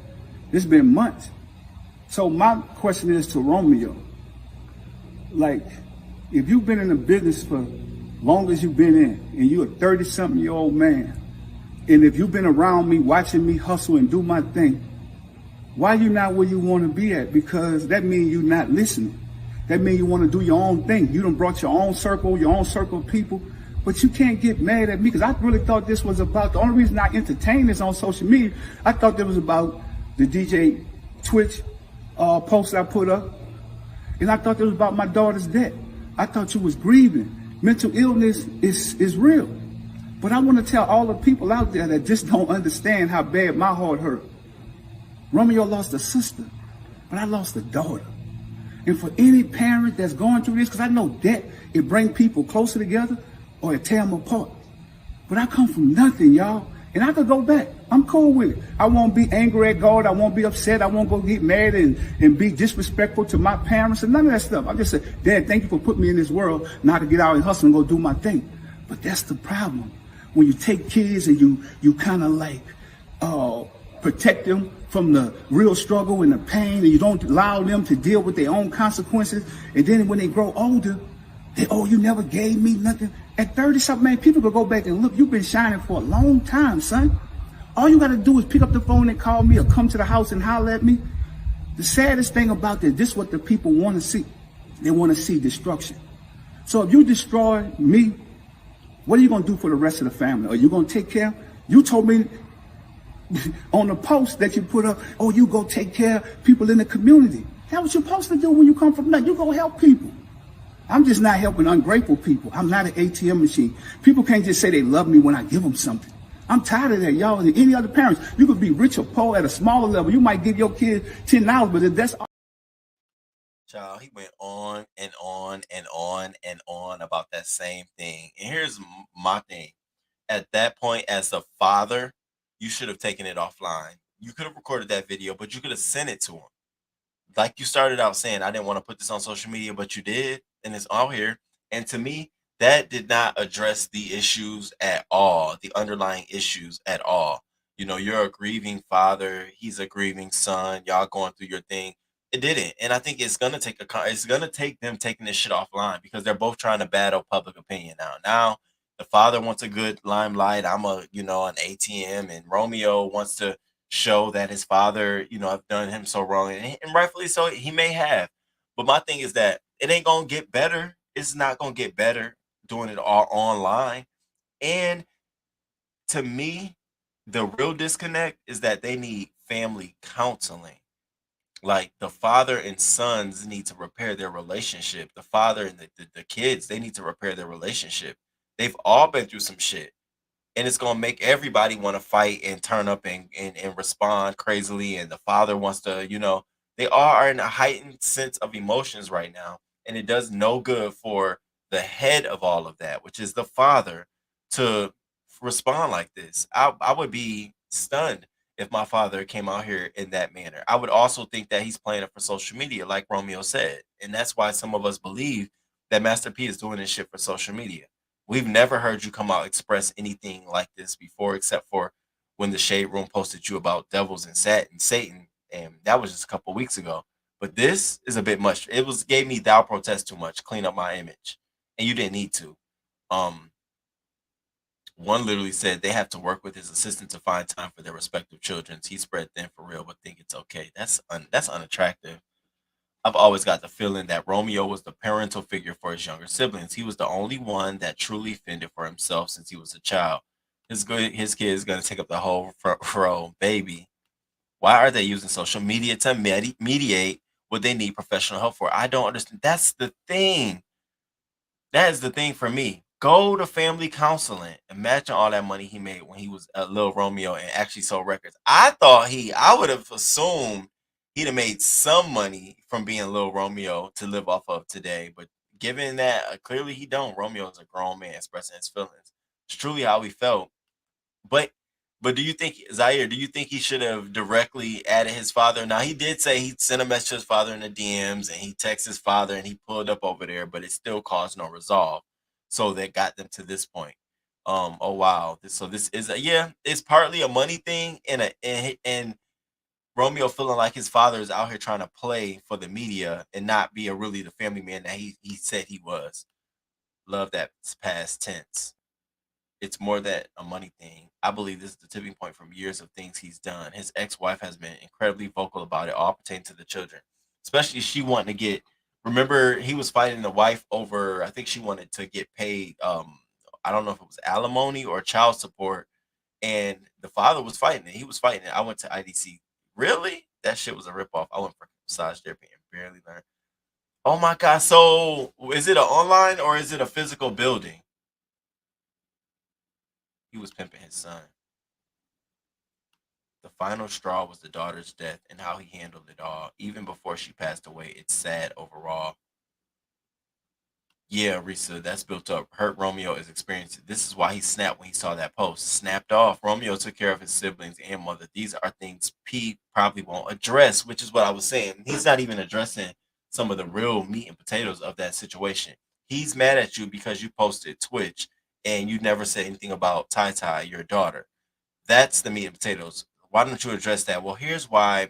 It's been months. So my question is to Romeo. Like, if you've been in the business for long as you've been in, and you're a 30-something-year-old man, and if you've been around me, watching me hustle and do my thing, why you not where you want to be at? Because that means you're not listening. That means you want to do your own thing. You done brought your own circle of people, but you can't get mad at me because I really thought this was about, the only reason I entertained this on social media, I thought it was about the DJ Twitch post I put up, and I thought it was about my daughter's death. I thought you was grieving. Mental illness is real. But I want to tell all the people out there that just don't understand how bad my heart hurt. Romeo lost a sister, but I lost a daughter. And for any parent that's going through this, because I know that it brings people closer together or it tear them apart. But I come from nothing, y'all. And I could go back. I'm cool with it. I won't be angry at God. I won't be upset. I won't go get mad and be disrespectful to my parents and none of that stuff. I just say, Dad, thank you for putting me in this world, not to get out and hustle and go do my thing. But that's the problem. When you take kids and you kind of like protect them from the real struggle and the pain, and you don't allow them to deal with their own consequences. And then when they grow older, you never gave me nothing. At 30-something, man, people could go back and look, you've been shining for a long time, son. All you got to do is pick up the phone and call me or come to the house and holler at me. The saddest thing about this is what the people want to see. They want to see destruction. So if you destroy me, what are you going to do for the rest of the family? Are you going to take care? You told me on the post that you put up, you go take care of people in the community. That's what you're supposed to do when you come from nothing. You go help people. I'm just not helping ungrateful people. I'm not an ATM machine. People can't just say they love me when I give them something. I'm tired of that, y'all. And any other parents, you could be rich or poor at a smaller level. You might give your kid $10, but if that's all. Child, he went on and on and on and on about that same thing. And here's my thing. At that point, as a father, you should have taken it offline. You could have recorded that video, but you could have sent it to him. Like you started out saying, I didn't want to put this on social media, but you did, and it's all here. And to me, that did not address the issues at all, the underlying issues at all. You're a grieving father, he's a grieving son, y'all going through your thing. It didn't. And I think it's gonna take them taking this shit offline because they're both trying to battle public opinion now. Now the father wants a good limelight. I'm an ATM, and Romeo wants to show that his father, I've done him so wrong, and rightfully so, he may have. But my thing is that it ain't gonna get better. It's not gonna get better doing it all online. And to me, the real disconnect is that they need family counseling. Like the father and sons need to repair their relationship. The father and the kids, they need to repair their relationship. They've all been through some shit. And it's gonna make everybody want to fight and turn up and respond crazily. And the father wants to, they all are in a heightened sense of emotions right now. And it does no good for the head of all of that, which is the father, to respond like this. I would be stunned if my father came out here in that manner. I would also think that he's playing it for social media, like Romeo said. And that's why some of us believe that Master P is doing this shit for social media. We've never heard you come out express anything like this before, except for when the Shade Room posted you about devils and Satan, and that was just a couple weeks ago. But this is a bit much. It gave me thou protest too much, clean up my image, and you didn't need to. One literally said they have to work with his assistant to find time for their respective children. He spread thin for real, but think it's okay. That's unattractive. I've always got the feeling that Romeo was the parental figure for his younger siblings. He was the only one that truly fended for himself since he was a child. His kid is going to take up the whole front row. Baby, why are they using social media to mediate what they need professional help for? I don't understand. That's the thing. That is the thing for me. Go to family counseling. Imagine all that money he made when he was a little Romeo and actually sold records. I would have assumed he'd have made some money from being little Romeo to live off of today. But given that clearly he don't, Romeo is a grown man expressing his feelings. It's truly how he felt. But do you think Zaire? Do you think he should have directly added his father? Now he did say he sent a message to his father in the DMs, and he texted his father, and he pulled up over there, but it still caused no resolve. So that got them to this point. Oh wow. This is yeah. It's partly a money thing, and Romeo feeling like his father is out here trying to play for the media and not be a really the family man that he said he was. Love that past tense. It's more that a money thing. I believe this is the tipping point from years of things he's done. His ex-wife has been incredibly vocal about it, all pertaining to the children. Especially she wanting to get remember he was fighting the wife over I think she wanted to get paid I don't know if it was alimony or child support and the father was fighting it. He was fighting it. I went to IDC. Really? That shit was a ripoff. I went for massage therapy and barely learned. Oh my god, so is it an online or is it a physical building? He was pimping his son. The final straw was the daughter's death and how he handled it all. Even before she passed away, it's sad overall. Yeah, Risa, that's built up. Hurt Romeo is experiencing. This is why he snapped when he saw that post. Snapped off. Romeo took care of his siblings and mother. These are things P probably won't address, which is what I was saying. He's not even addressing some of the real meat and potatoes of that situation. He's mad at you because you posted Twitch and you never said anything about Tai Tai, your daughter. That's the meat and potatoes. Why don't you address that? Well, here's why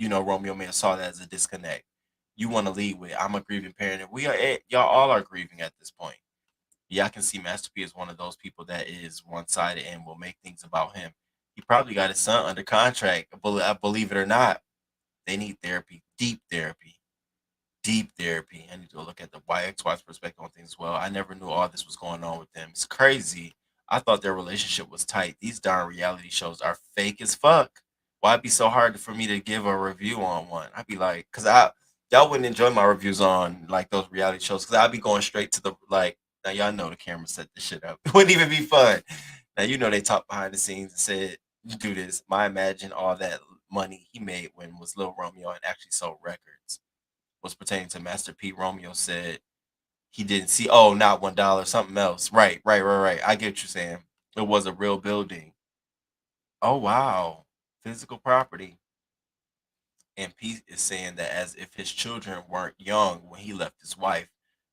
Romeo may have saw that as a disconnect. You want to lead with I'm a grieving parent, and we are y'all all are grieving at this point. Yeah, I can see Master P as one of those people that is one sided and will make things about him. He probably got his son under contract. Believe it or not, they need therapy, deep therapy. Deep therapy. I need to look at the ex-wife's perspective on things as well. I never knew all this was going on with them. It's crazy. I thought their relationship was tight. These darn reality shows are fake as fuck. Why it be so hard for me to give a review on one? I'd be like, cause y'all wouldn't enjoy my reviews on like those reality shows, cause I'd be going straight to the like. Now y'all know the camera set this shit up. It wouldn't even be fun. Now they talked behind the scenes and said, "You do this." My imagine all that money he made when was Lil Romeo and actually sold records was pertaining to Master P. Romeo said he didn't see. Oh, not $1, something else. Right. I get what you're saying. It was a real building. Oh wow, physical property. And P is saying that as if his children weren't young when he left his wife,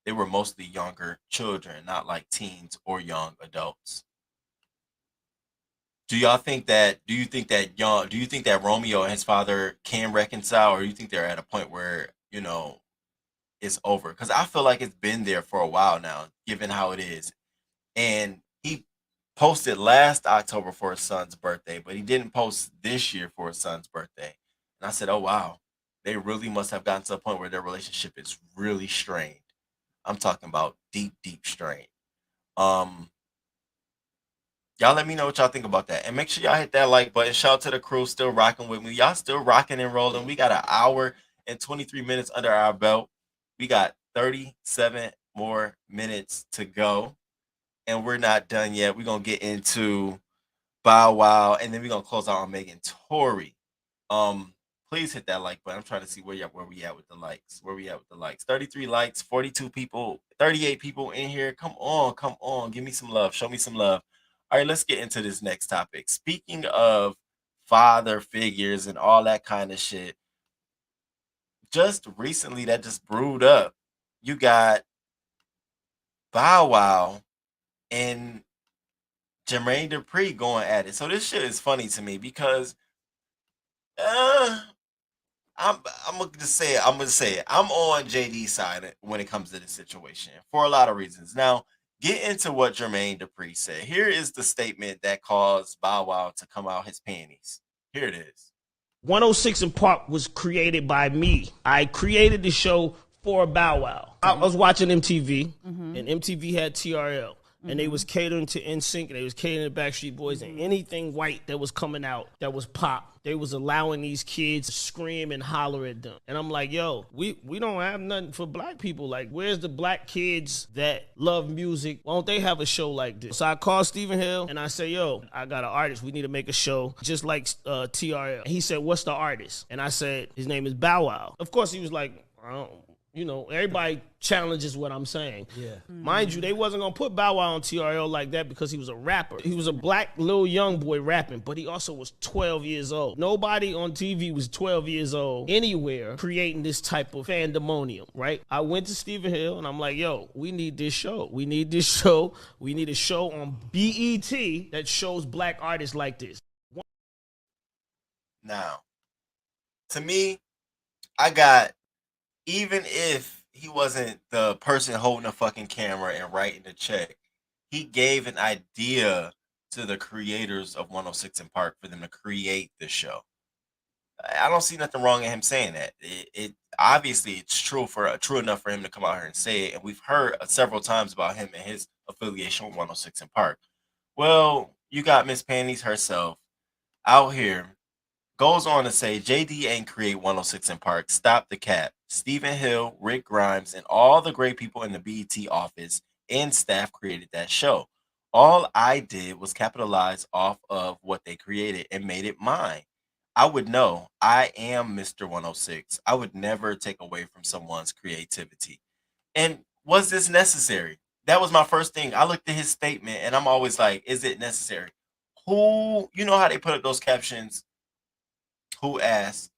they were mostly younger children, not like teens or young adults. Do y'all think that? Do you think that Romeo and his father can reconcile, or do you think they're at a point where it's over? Because I feel like it's been there for a while now, given how it is. And he posted last October for his son's birthday, but he didn't post this year for his son's birthday. And I said, "Oh wow, they really must have gotten to a point where their relationship is really strained." I'm talking about deep, deep strain. Um, y'all let me know what y'all think about that, and make sure y'all hit that like button. Shout out to the crew still rocking with me. Y'all still rocking and rolling. We got an hour and 23 minutes under our belt. We got 37 more minutes to go, and we're not done yet. We're gonna get into Bow Wow, and then we're gonna close out on Megan Tory. Please hit that like button. I'm trying to see where we at with the likes. Where we at with the likes? 33 likes, 42 people, 38 people in here. Come on, give me some love. Show me some love. All right, let's get into this next topic. Speaking of father figures and all that kind of shit, just recently that just brewed up. You got Bow Wow and Jermaine Dupri going at it. So this shit is funny to me because uh, I'm gonna just say it. I'm gonna say it. I'm on JD's side when it comes to this situation for a lot of reasons. Now, get into what Jermaine Dupri said. Here is the statement that caused Bow Wow to come out his panties. Here it is. 106 in Park was created by me. I created the show for Bow Wow. I was watching MTV, and MTV had TRL. And they was catering to NSYNC, and they was catering to Backstreet Boys, and anything white that was coming out that was pop, they was allowing these kids to scream and holler at them. And I'm like, yo, we don't have nothing for black people. Like, where's the black kids that love music? Why don't they have a show like this? So I called Stephen Hill, and I say, yo, I got an artist. We need to make a show just like TRL. And he said, what's the artist? And I said, his name is Bow Wow. Of course, he was like, I don't. You know, everybody challenges what I'm saying. Yeah. Mind you, they wasn't gonna put Bow Wow on TRL like that because he was a rapper. He was a black little young boy rapping, but he also was 12 years old. Nobody on TV was 12 years old anywhere creating this type of fandemonium, right? I went to Stephen Hill and I'm like, yo, we need this show. We need this show. We need a show on BET that shows black artists like this. Now, to me, I got, even if he wasn't the person holding a fucking camera and writing the check, he gave an idea to the creators of 106 in Park for them to create the show. I don't see nothing wrong in him saying that. It obviously it's true enough for him to come out here and say it, and we've heard several times about him and his affiliation with 106 in Park. Well, you got Miss Panties herself out here. Goes on to say, JD ain't create 106 in Park. Stop the cap. Stephen Hill, Rick Grimes, and all the great people in the BET office and staff created that show. All I did was capitalize off of what they created and made it mine. I would know. I am Mr. 106. I would never take away from someone's creativity. And was this necessary? That was my first thing. I looked at his statement and I'm always like, is it necessary? Who, you know how they put up those captions? Who asked?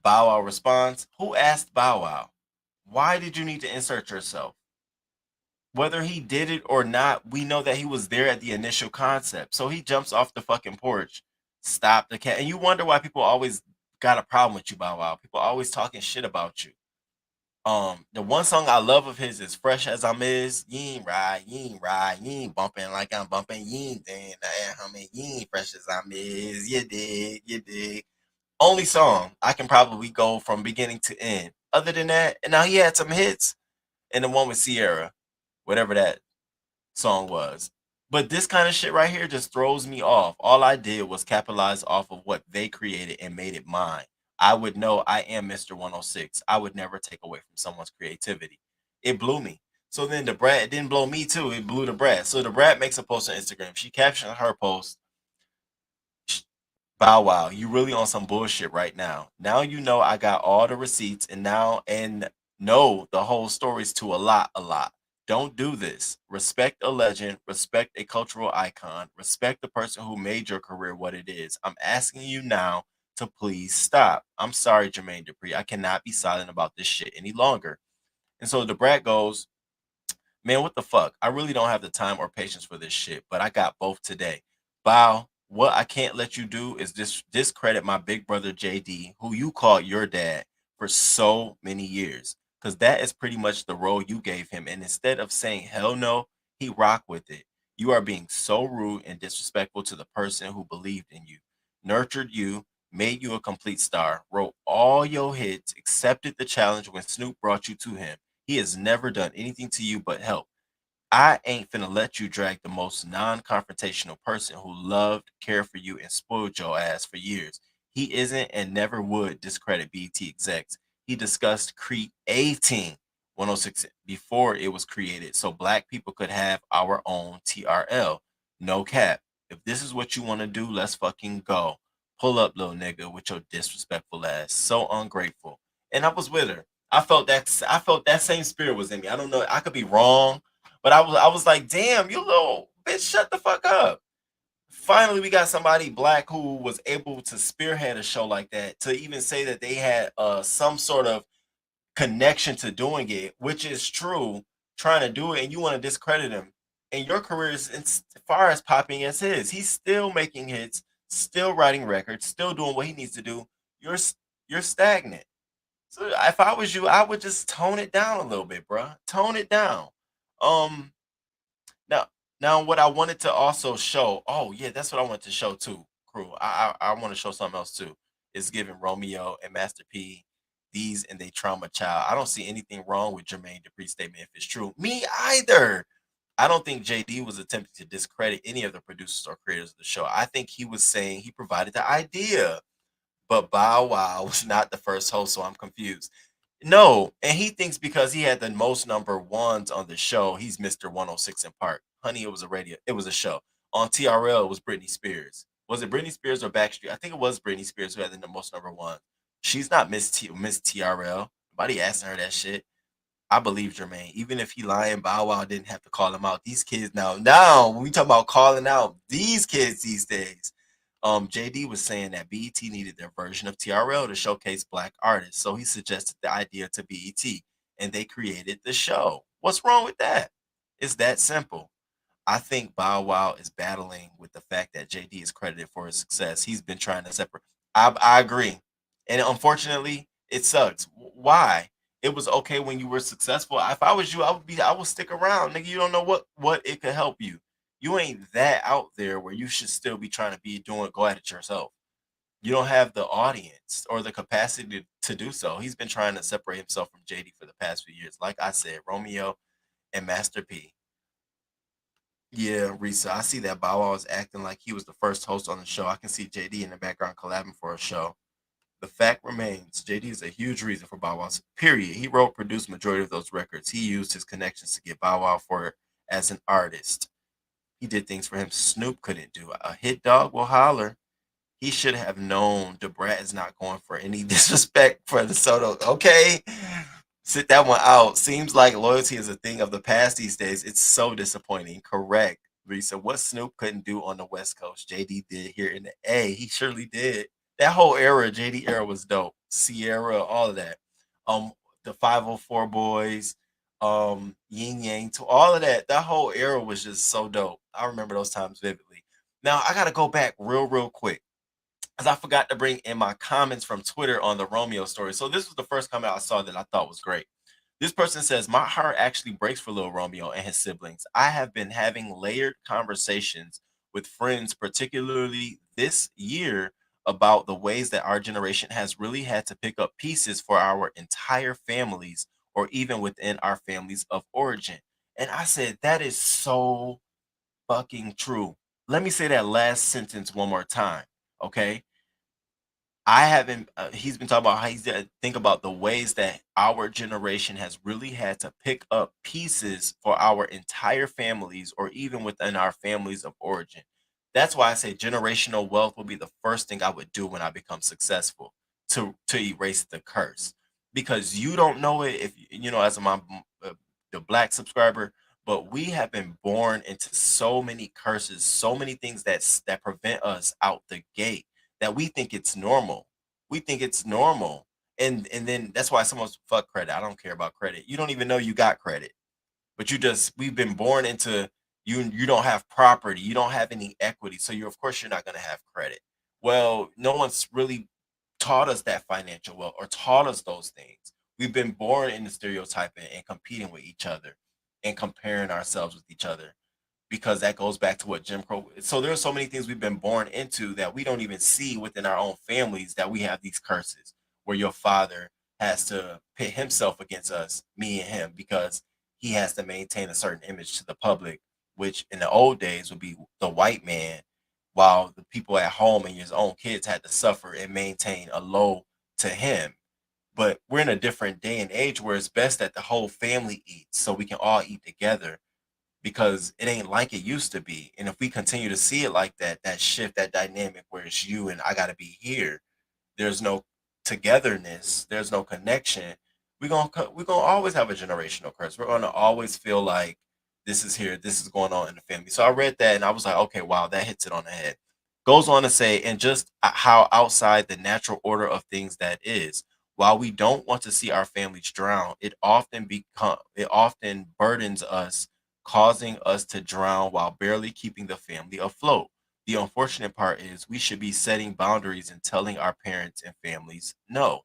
Bow Wow responds. Who asked Bow Wow? Why did you need to insert yourself? Whether he did it or not, we know that he was there at the initial concept. So he jumps off the fucking porch, stop the cat. And you wonder why people always got a problem with you, Bow Wow. People always talking shit about you. The one song I love of his is Fresh As I'm Is. You ain't ride, you ain't bumping like I'm bumping, you ain't then you ain't fresh as I'm is. You dig. Only song I can probably go from beginning to end. Other than that, and now he had some hits, and the one with Sierra, whatever that song was. But this kind of shit right here just throws me off. All I did was capitalize off of what they created and made it mine. I would know I am Mr. 106. I would never take away from someone's creativity. It blew me. So then the brat, it didn't blow me too. It blew the brat. So the brat makes a post on Instagram. She captioned her post, Bow Wow, you really on some bullshit right now. Now you know I got all the receipts and know the whole stories to a lot. Don't do this. Respect a legend, respect a cultural icon, respect the person who made your career what it is. I'm asking you now to please stop. I'm sorry, Jermaine Dupri. I cannot be silent about this shit any longer. And so the brat goes, man, what the fuck? I really don't have the time or patience for this shit, but I got both today. Bow, what I can't let you do is discredit my big brother JD, who you called your dad for so many years, because that is pretty much the role you gave him. And instead of saying hell no, he rocked with it. You are being so rude and disrespectful to the person who believed in you, nurtured you, made you a complete star, wrote all your hits, accepted the challenge when Snoop brought you to him. He has never done anything to you but help. I ain't finna let you drag the most non-confrontational person who loved, cared for you, and spoiled your ass for years. He isn't and never would discredit BT execs. He discussed creating 106 before it was created so black people could have our own TRL. No cap. If this is what you want to do, let's fucking go. Pull up, little nigga, with your disrespectful ass. So ungrateful. And I was with her. I felt that same spirit was in me. I don't know. I could be wrong. But I was like, damn, you little bitch, shut the fuck up. Finally, we got somebody black who was able to spearhead a show like that, to even say that they had some sort of connection to doing it, which is true, trying to do it, and you want to discredit him. And your career is as far as popping as his. He's still making hits, still writing records, still doing what he needs to do. You're stagnant. So if I was you, I would just tone it down a little bit, bro. Tone it down. Um, now, now what I wanted to also show. Oh yeah, that's what I wanted to show too, crew. I want to show something else too. is giving Romeo and Master P these and they trauma child. I don't see anything wrong with Jermaine Dupri's statement if it's true. Me either. I don't think JD was attempting to discredit any of the producers or creators of the show. I think he was saying he provided the idea, but Bow Wow was not the first host, so I'm confused. No, and he thinks because he had the most number ones on the show, he's Mr. 106 in Park. Honey, it was a radio, it was a show. On TRL, it was Britney Spears. Was it Britney Spears or Backstreet? I think it was Britney Spears who had the most number one. She's not Miss TRL. Nobody asking her that shit. I believe Jermaine. Even if he lying, Bow Wow didn't have to call him out. These kids now when we talk about calling out these kids these days, JD was saying that BET needed their version of TRL to showcase black artists. So he suggested the idea to BET and they created the show. What's wrong with that? It's that simple. I think Bow Wow is battling with the fact that JD is credited for his success. He's been trying to separate. I agree. And unfortunately, it sucks. Why? It was okay when you were successful. If I was you, I would stick around. Nigga, you don't know what it could help you. You ain't that out there where you should still be trying to be doing go at it yourself. You don't have the audience or the capacity to do so. He's been trying to separate himself from JD for the past few years. Like I said, Romeo and Master P. Yeah, Risa, I see that Bow Wow is acting like he was the first host on the show. I can see JD in the background collabing for a show. The fact remains, JD is a huge reason for Bow Wow's period. He wrote, produced majority of those records. He used his connections to get Bow Wow for as an artist. He did things for him Snoop couldn't do. A hit dog will holler. He should have known Debrat is not going for any disrespect for the Soto. Okay, sit that one out. Seems like loyalty is a thing of the past these days. It's so disappointing. Correct, Risa. What Snoop couldn't do on the West Coast, JD did here in the A. He surely did. That whole era, JD era was dope. Sierra, all of that. The 504 boys, Yin Yang, to all of that. That whole era was just so dope. I remember those times vividly. Now I gotta go back real quick because I forgot to bring in my comments from Twitter on the Romeo story. So this was the first comment I saw that I thought was great. This person says, my heart actually breaks for little Romeo and his siblings. I have been having layered conversations with friends, particularly this year, about the ways that our generation has really had to pick up pieces for our entire families or even within our families of origin. And I said, that is so fucking true. Let me say that last sentence one more time. Okay. I haven't. He's been talking about how he's think about the ways that our generation has really had to pick up pieces for our entire families, or even within our families of origin. That's why I say generational wealth will be the first thing I would do when I become successful to erase the curse, because you don't know it if you know as the black subscriber, but we have been born into so many curses, so many things that prevent us out the gate that we think it's normal. We think it's normal. And then that's why someone's fuck credit. I don't care about credit. You don't even know you got credit. But we've been born into you don't have property, you don't have any equity. So you're of course you're not gonna have credit. Well, no one's really taught us that financial wealth or taught us those things. We've been born in the stereotyping and competing with each other and comparing ourselves with each other, because that goes back to what Jim Crow. So there are so many things we've been born into that we don't even see within our own families, that we have these curses where your father has to pit himself against us, me and him, because he has to maintain a certain image to the public, which in the old days would be the white man, while the people at home and his own kids had to suffer and maintain a low to him. But we're in a different day and age where it's best that the whole family eats so we can all eat together, because it ain't like it used to be. And if we continue to see it like that, that shift, that dynamic where it's you and I got to be here, there's no togetherness, there's no connection. We're gonna always have a generational curse. We're gonna always feel like this is here, this is going on in the family. So I read that and I was like, okay, wow, that hits it on the head. Goes on to say, and just how outside the natural order of things that is. While we don't want to see our families drown, it often burdens us, causing us to drown while barely keeping the family afloat. The unfortunate part is we should be setting boundaries and telling our parents and families no.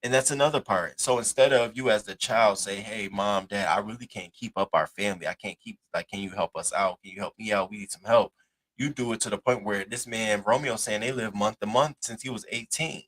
And that's another part. So instead of you as the child say, "Hey, mom, dad, I really can't keep up our family. I can't keep like, can you help us out? Can you help me out? We need some help." You do it to the point where this man Romeo saying they live month to month since he was 18.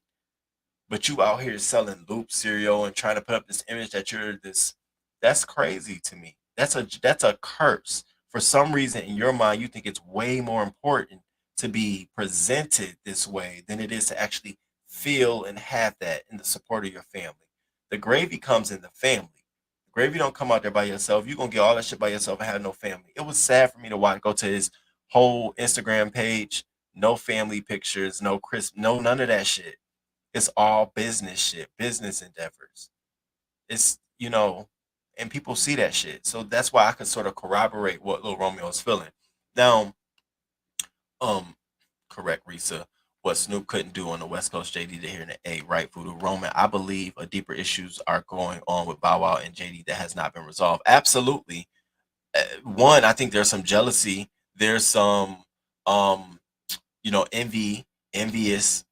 but you out here selling Loop cereal and trying to put up this image that you're this. That's crazy to me. That's a curse. For some reason in your mind, you think it's way more important to be presented this way than it is to actually feel and have that in the support of your family. The gravy comes in the family. The gravy don't come out there by yourself. You're gonna get all that shit by yourself and have no family. It was sad for me to watch go to his whole Instagram page, no family pictures, no Chris, no none of that shit. It's all business shit, business endeavors. It's and people see that shit. So that's why I could sort of corroborate what Lil Romeo is feeling. Now, um, correct, Risa. What Snoop couldn't do on the West Coast, JD did here in the A, right? Voodoo Roman. I believe a deeper issues are going on with Bow Wow and JD that has not been resolved. Absolutely. One, I think there's some jealousy. There's some, um, envious.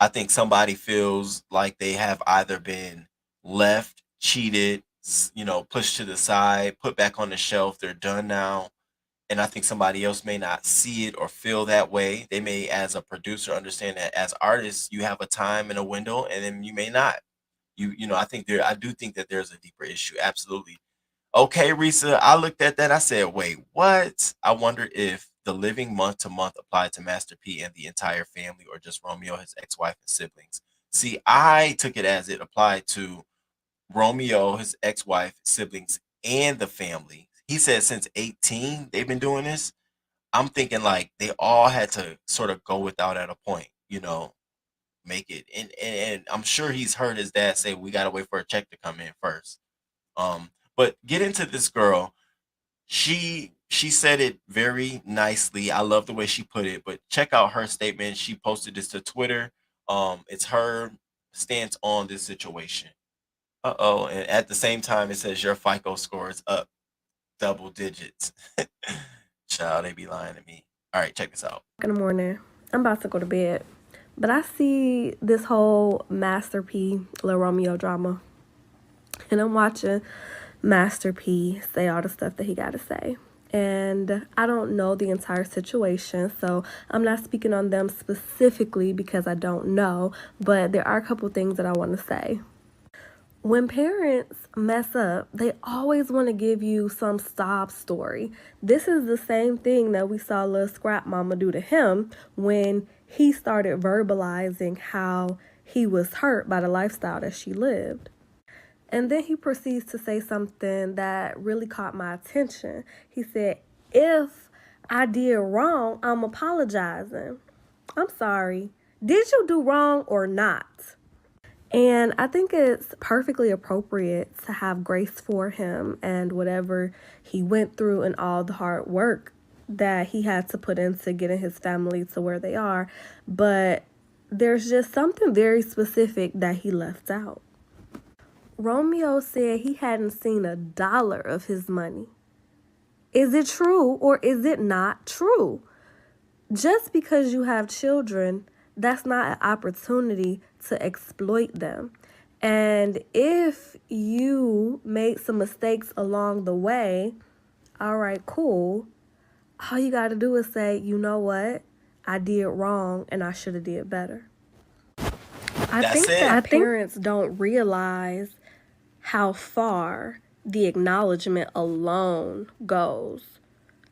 I think somebody feels like they have either been left, cheated, pushed to the side, put back on the shelf. They're done now. And I think somebody else may not see it or feel that way. They may, as a producer, understand that as artists, you have a time and a window, and then you may not. I do think that there's a deeper issue. Absolutely. Okay, Risa, I looked at that. I said, wait, what? I wonder if the living month to month applied to Master P and the entire family or just Romeo, his ex wife, and siblings. See, I took it as it applied to Romeo, his ex wife, siblings, and the family. He said since 18, they've been doing this. I'm thinking like they all had to sort of go without at a point, make it. And I'm sure he's heard his dad say, we got to wait for a check to come in first. But get into this girl. She said it very nicely. I love the way she put it. But check out her statement. She posted this to Twitter. It's her stance on this situation. Uh-oh. And at the same time, it says your FICO score is up double digits. Child, they be lying to me. All right, check this out. In the morning, I'm about to go to bed, but I see this whole Master P, Lil Romeo drama, and I'm watching Master P say all the stuff that he got to say. And I don't know the entire situation, so I'm not speaking on them specifically because I don't know, but there are a couple things that I want to say. When parents mess up, they always want to give you some sob story. This is the same thing that we saw Lil Scrap Mama do to him when he started verbalizing how he was hurt by the lifestyle that she lived. And then he proceeds to say something that really caught my attention. He said, if I did wrong, I'm apologizing. I'm sorry. Did you do wrong or not? And I think it's perfectly appropriate to have grace for him and whatever he went through and all the hard work that he had to put into getting his family to where they are. But there's just something very specific that he left out. Romeo said he hadn't seen $1 of his money. Is it true or is it not true? Just because you have children, that's not an opportunity to exploit them. And if you made some mistakes along the way, all right, cool. All you got to do is say, you know what? I did wrong and I should have did better. I think parents don't realize how far the acknowledgement alone goes.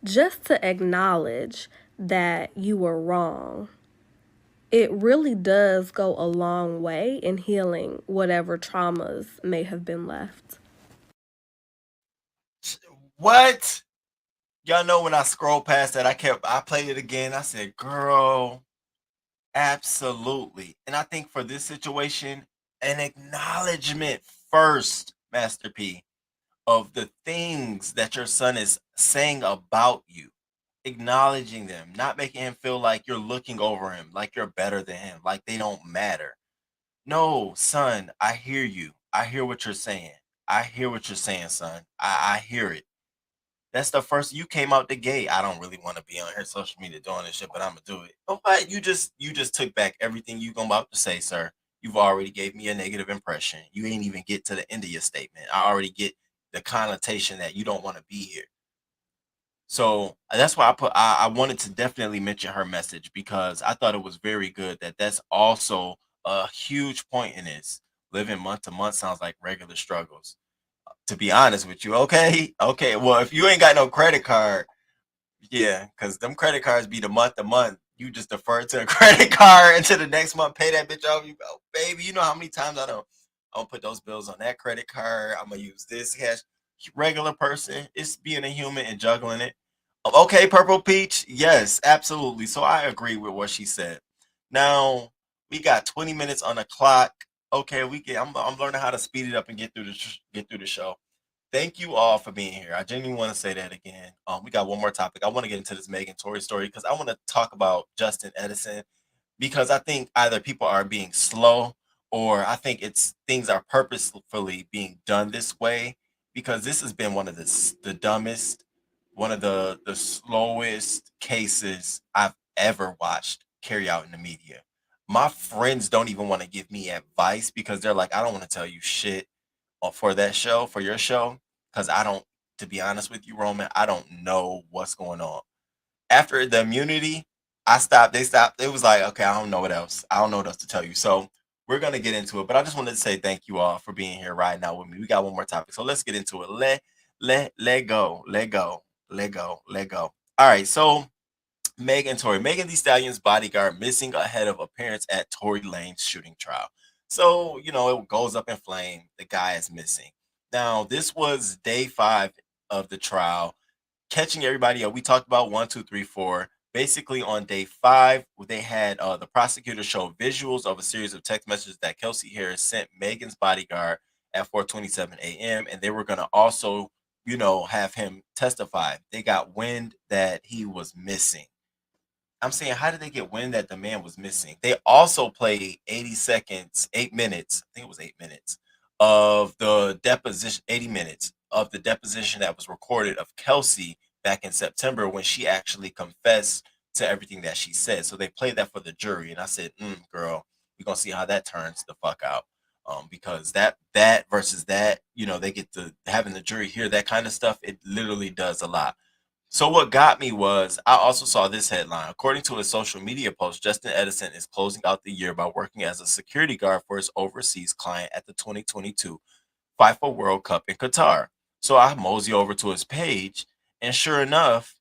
Just to acknowledge that you were wrong, it really does go a long way in healing whatever traumas may have been left. What? Y'all know when I scrolled past that, I played it again. I said, girl, absolutely. And I think for this situation, an acknowledgement first, Master P, of the things that your son is saying about you. Acknowledging them, not making him feel like you're looking over him, like you're better than him, like they don't matter. No, son, I hear you. I hear what you're saying. I hear what you're saying, son. I hear it. That's the first you came out the gate. I don't really want to be on here social media doing this shit, but I'm gonna do it. Oh, but you just took back everything you about to say, sir. You've already gave me a negative impression. You ain't even get to the end of your statement. I already get the connotation that you don't want to be here. So that's why I wanted to definitely mention her message because I thought it was very good that that's also a huge point in this. Living month to month sounds like regular struggles. To be honest with you, okay, well, if you ain't got no credit card, yeah, because them credit cards be the month to month. You just defer to a credit card until the next month, pay that bitch off. You go, baby, you know how many times I don't put those bills on that credit card. I'm gonna use this cash. Regular person, it's being a human and juggling it. Okay, Purple Peach, yes, absolutely. So I agree with what she said. Now we got 20 minutes on the clock. Okay, I'm learning how to speed it up and get through the show. Thank you all for being here. I genuinely want to say that again. We got one more topic. I want to get into this Megan Tory story because I want to talk about Justin Edison, because I think either people are being slow, or I think it's things are purposefully being done this way, because this has been one of the dumbest, one of the slowest cases I've ever watched carry out in the media. My friends don't even want to give me advice because they're like, I don't want to tell you shit for that show, for your show, because I don't, to be honest with you, Roman, I don't know what's going on. After the immunity, I stopped. They stopped. It was like, okay, I don't know what else. I don't know what else to tell you. So we're gonna get into it. But I just wanted to say thank you all for being here right now with me. We got one more topic, so let's get into it. Let go. All right. So Megan Tory, Megan Thee Stallion's bodyguard missing ahead of appearance at Tory Lane's shooting trial. So, it goes up in flame. The guy is missing. Now, this was day 5 of the trial, catching everybody up. We talked about 1, 2, 3, 4. Basically, on day 5, they had the prosecutor show visuals of a series of text messages that Kelsey Harris sent Megan's bodyguard at 4:27 a.m. And they were going to also, have him testify. They got wind that he was missing. I'm saying, how did they get wind that the man was missing? They also played 80 seconds, 8 minutes, I think it was 8 minutes, of the deposition, 80 minutes of the deposition that was recorded of Kelsey back in September when she actually confessed to everything that she said. So they played that for the jury. And I said, girl, we're going to see how that turns the fuck out. Because that versus that, they get to having the jury hear that kind of stuff. It literally does a lot. So what got me was I also saw this headline. According to a social media post, Justin Edison is closing out the year by working as a security guard for his overseas client at the 2022 FIFA World Cup in Qatar. So I mosey over to his page, and sure enough,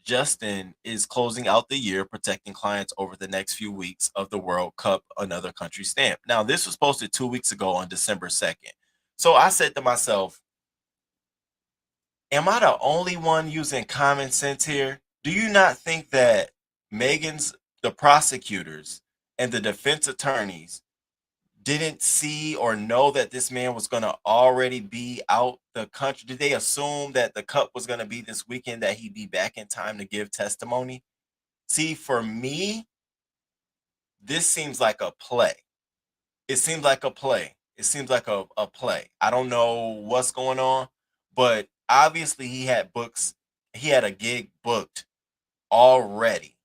Justin is closing out the year protecting clients over the next few weeks of the World Cup, another country stamp. Now, this was posted 2 weeks ago on December 2nd. So I said to myself, am I the only one using common sense here? Do you not think that the prosecutors and the defense attorneys didn't see or know that this man was going to already be out the country? Did they assume that the cup was going to be this weekend, that he'd be back in time to give testimony? See, for me, this seems like a play. It seems like a play. It seems like a play. I don't know what's going on, but obviously he had a gig booked already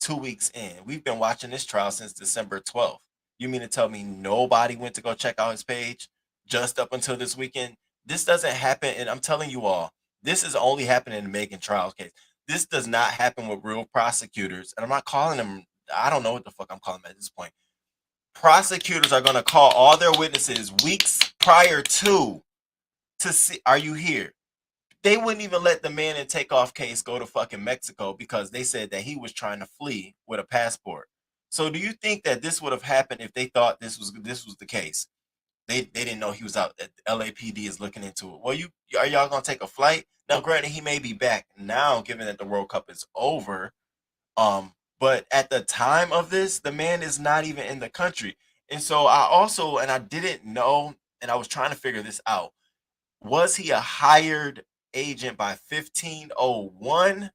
2 weeks in. We've been watching this trial since December 12th. You mean to tell me nobody went to go check out his page just up until this weekend? This doesn't happen, and I'm telling you all, this is only happening in the Megan trial case. This does not happen with real prosecutors, and I'm not calling them, I don't know what the fuck I'm calling them at this point. Prosecutors are going to call all their witnesses weeks prior to see, are you here? They wouldn't even let the man in Takeoff case go to fucking Mexico because they said that he was trying to flee with a passport. So do you think that this would have happened if they thought this was the case? They didn't know he was out. LAPD is looking into it. Well, are y'all going to take a flight? Now, granted, he may be back now, given that the World Cup is over. But at the time of this, the man is not even in the country. And so I didn't know, and I was trying to figure this out. Was he a hired agent by 1501,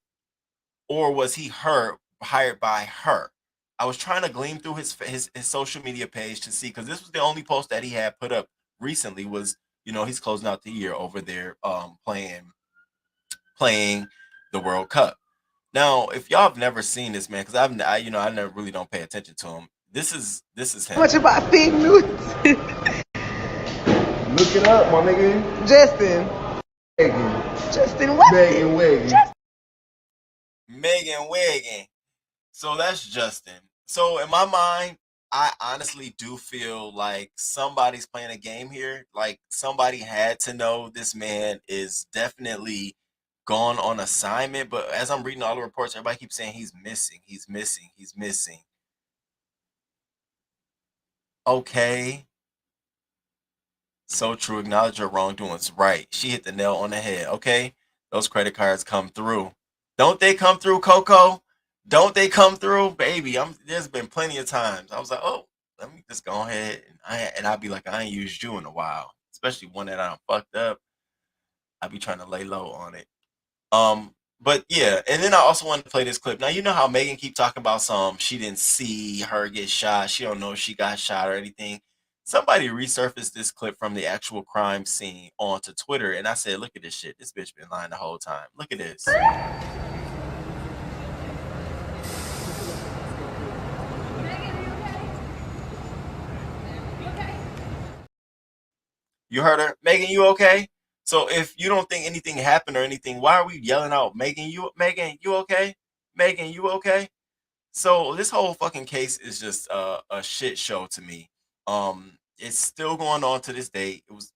or was he hired by her? I was trying to glean through his social media page to see, because this was the only post that he had put up recently was, he's closing out the year over there playing the World Cup. Now, if y'all have never seen this man, because I never really don't pay attention to him. This is him. Much about fake news. Look it up, my nigga. Justin. Justin what? Megan Wiggin. So that's Justin. So in my mind, I honestly do feel like somebody's playing a game here. Like somebody had to know this man is definitely gone on assignment. But as I'm reading all the reports, everybody keeps saying he's missing. He's missing. He's missing. Okay. So true. Acknowledge your wrongdoings. Right. She hit the nail on the head. Okay. Those credit cards come through. Don't they come through, Coco? Don't they come through, baby? There's been plenty of times I was like, oh, let me just go ahead and I'd be like, I ain't used you in a while, especially one that I'm fucked up. I'd be trying to lay low on it. But yeah, and then I also wanted to play this clip. Now you know how Megan keep talking about she didn't see her get shot. She don't know if she got shot or anything. Somebody resurfaced this clip from the actual crime scene onto Twitter, and I said, "Look at this shit. This bitch been lying the whole time. Look at this." You heard her, Megan. You okay? So if you don't think anything happened or anything, why are we yelling out, Megan? You okay? Megan, you okay? So this whole fucking case is just a shit show to me. It's still going on to this day. It was,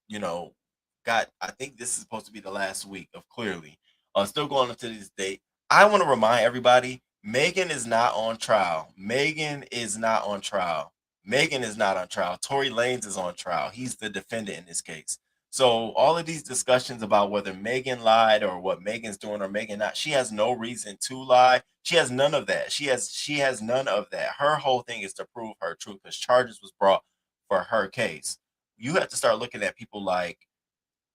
I think this is supposed to be the last week of Clearly. Still going on to this date. I want to remind everybody, Megan is not on trial. Megan is not on trial. Megan is not on trial. Tory Lanez is on trial. He's the defendant in this case. So all of these discussions about whether Megan lied or what Megan's doing or Megan not, she has no reason to lie. She has none of that. She has none of that. Her whole thing is to prove her truth because charges was brought for her case. You have to start looking at people like,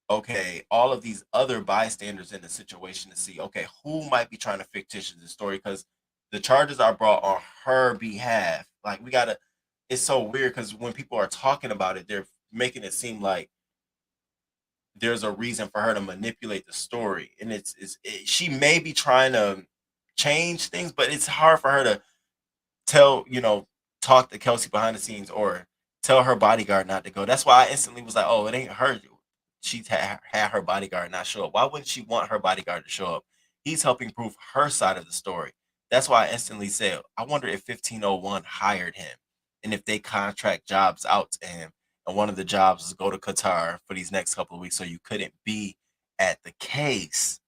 okay, all of these other bystanders in the situation to see, okay, who might be trying to fictitious the story because the charges are brought on her behalf. Like we gotta, it's so weird because when people are talking about it, they're making it seem like there's a reason for her to manipulate the story, and she may be trying to change things, but it's hard for her to tell, talk to Kelsey behind the scenes or tell her bodyguard not to go. That's why I instantly was like, oh, it ain't her. She had her bodyguard not show up. Why wouldn't she want her bodyguard to show up? He's helping prove her side of the story. That's why I instantly said, I wonder if 1501 hired him and if they contract jobs out to him. And one of the jobs is go to Qatar for these next couple of weeks so you couldn't be at the case.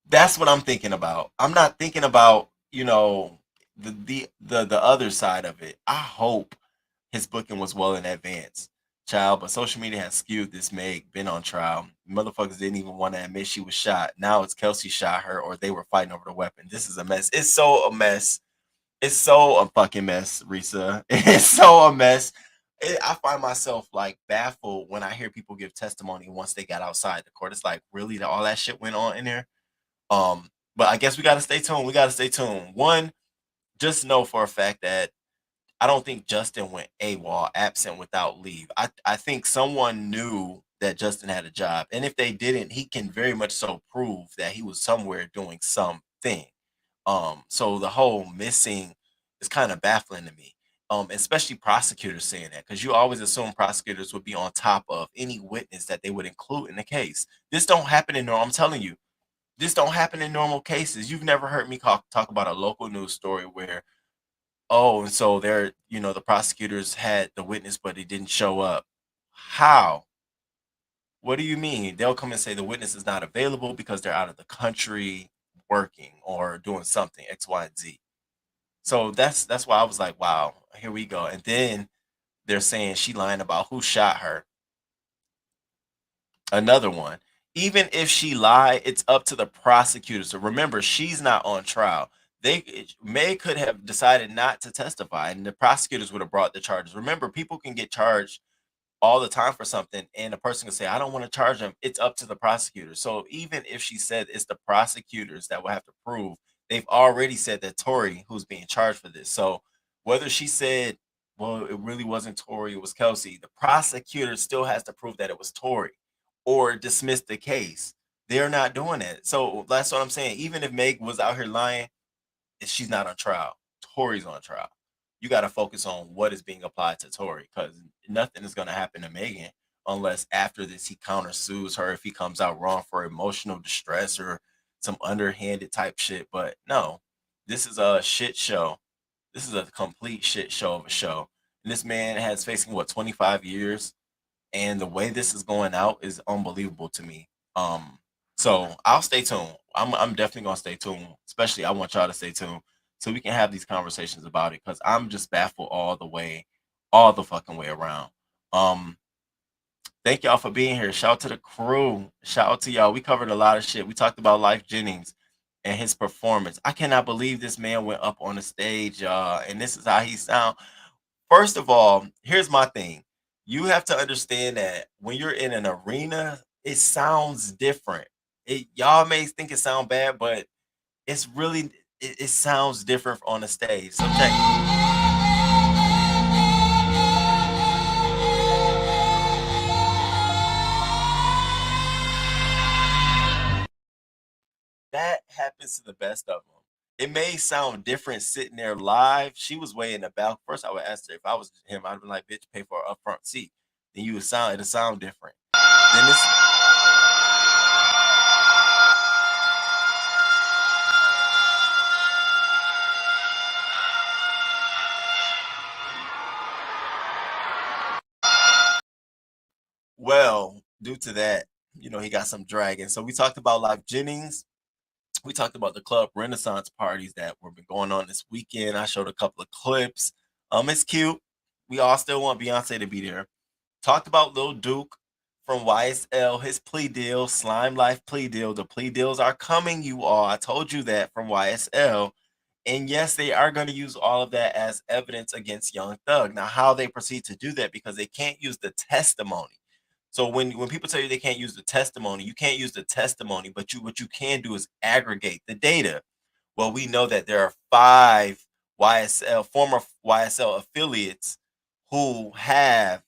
That's what I'm thinking about. I'm not thinking about, the other side of it. I hope his booking was well in advance, child. But social media has skewed this Meg been on trial. Motherfuckers didn't even want to admit she was shot. Now it's Kelsey shot her, or they were fighting over the weapon. This is a mess. It's so a mess. It's so a fucking mess, Risa. It's so a mess. I find myself like baffled when I hear people give testimony once they got outside the court. It's like, really, all that shit went on in there. But I guess we gotta stay tuned. We gotta stay tuned. One, just know for a fact that I don't think Justin went AWOL, absent without leave. I think someone knew that Justin had a job, and if they didn't, he can very much so prove that he was somewhere doing something. So the whole missing is kind of baffling to me. Especially prosecutors saying that because you always assume prosecutors would be on top of any witness that they would include in the case. This don't happen in normal. I'm telling you, this don't happen in normal cases. You've never heard me talk about a local news story where, oh, and so they're, the prosecutors had the witness, but it didn't show up. How? What do you mean? They'll come and say the witness is not available because they're out of the country working or doing something, X, Y, and Z. So that's why I was like, wow, here we go. And then they're saying she lying about who shot her. Another one. Even if she lied, it's up to the prosecutor. So remember, she's not on trial. May could have decided not to testify, and the prosecutors would have brought the charges. Remember, people can get charged all the time for something, and a person can say, I don't want to charge them. It's up to the prosecutor. So even if she said it's the prosecutors that will have to prove, they've already said that Tory, who's being charged for this. So whether she said, well, it really wasn't Tory, it was Kelsey, the prosecutor still has to prove that it was Tory or dismiss the case. They're not doing it. So that's what I'm saying. Even if Meg was out here lying, she's not on trial. Tory's on trial. You got to focus on what is being applied to Tory because nothing is going to happen to Megan. unless after this he countersues her if he comes out wrong for emotional distress or some underhanded type shit. But no, this is a shit show. This is a complete shit show of a show. And this man has facing what 25 years, and the way this is going out is unbelievable to me. So I'll stay tuned. I'm definitely gonna stay tuned. Especially I want y'all to stay tuned so we can have these conversations about it because I'm just baffled all the fucking way around. Um, Thank y'all for being here. Shout out to the crew. Shout out to y'all. We covered a lot of shit. We talked about Lyfe Jennings and his performance. I cannot believe this man went up on the stage, y'all, and this is how he sound. First of all, here's my thing. You have to understand that when you're in an arena, it sounds different. Y'all may think it sound bad, but it's really it sounds different on the stage. So check. That happens to the best of them. It may sound different sitting there live. She was way in the back. First, I would ask her if I was him. I'd be like, "Bitch, pay for an upfront seat." Then you would sound it'll sound different. Then this. Well, due to that, he got some dragging. So we talked about Lyfe Jennings. We talked about the club Renaissance parties that were been going on this weekend. I showed a couple of clips. It's cute. We all still want Beyonce to be there. Talked about Lil Duke from YSL, his plea deal, Slime Life plea deal. The plea deals are coming, you all. I told you that from YSL. And yes, they are going to use all of that as evidence against Young Thug. Now, how they proceed to do that, because they can't use the testimony. So when people tell you they can't use the testimony, you can't use the testimony, but what you can do is aggregate the data. Well, we know that there are 5 former YSL affiliates who have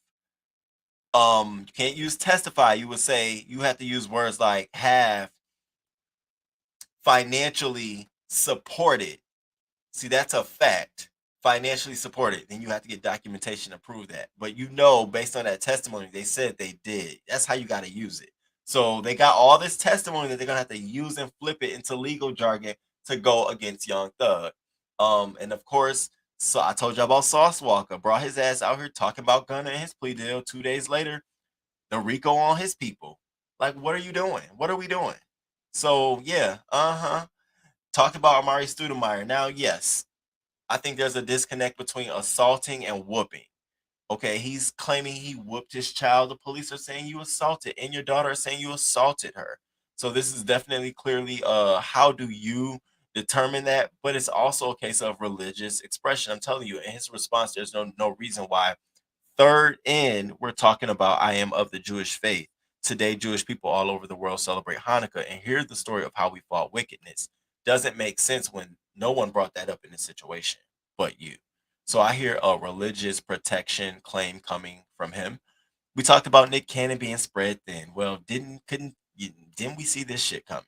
you can't use testify. You would say you have to use words like have financially supported. See, that's a fact. Financially supported. Then you have to get documentation to prove that. But based on that testimony, they said they did. That's how you got to use it. So they got all this testimony that they're gonna have to use and flip it into legal jargon to go against Young Thug. And of course, so I told you about Sauce Walker. Brought his ass out here talking about Gunna and his plea deal. 2 days later, the Rico on his people. Like, what are you doing? What are we doing? So yeah, talked about Amari Stoudemire. Now, yes, I think there's a disconnect between assaulting and whooping. Okay, he's claiming he whooped his child. The police are saying you assaulted, and your daughter is saying you assaulted her. So this is definitely clearly how do you determine that? But it's also a case of religious expression. I'm telling you, in his response, there's no reason why. Third in, we're talking about I am of the Jewish faith. Today, Jewish people all over the world celebrate Hanukkah, and here's the story of how we fought wickedness. Doesn't make sense when no one brought that up in this situation but you. So I hear a religious protection claim coming from him. We talked about Nick Cannon being spread thin. Well, didn't we see this shit coming?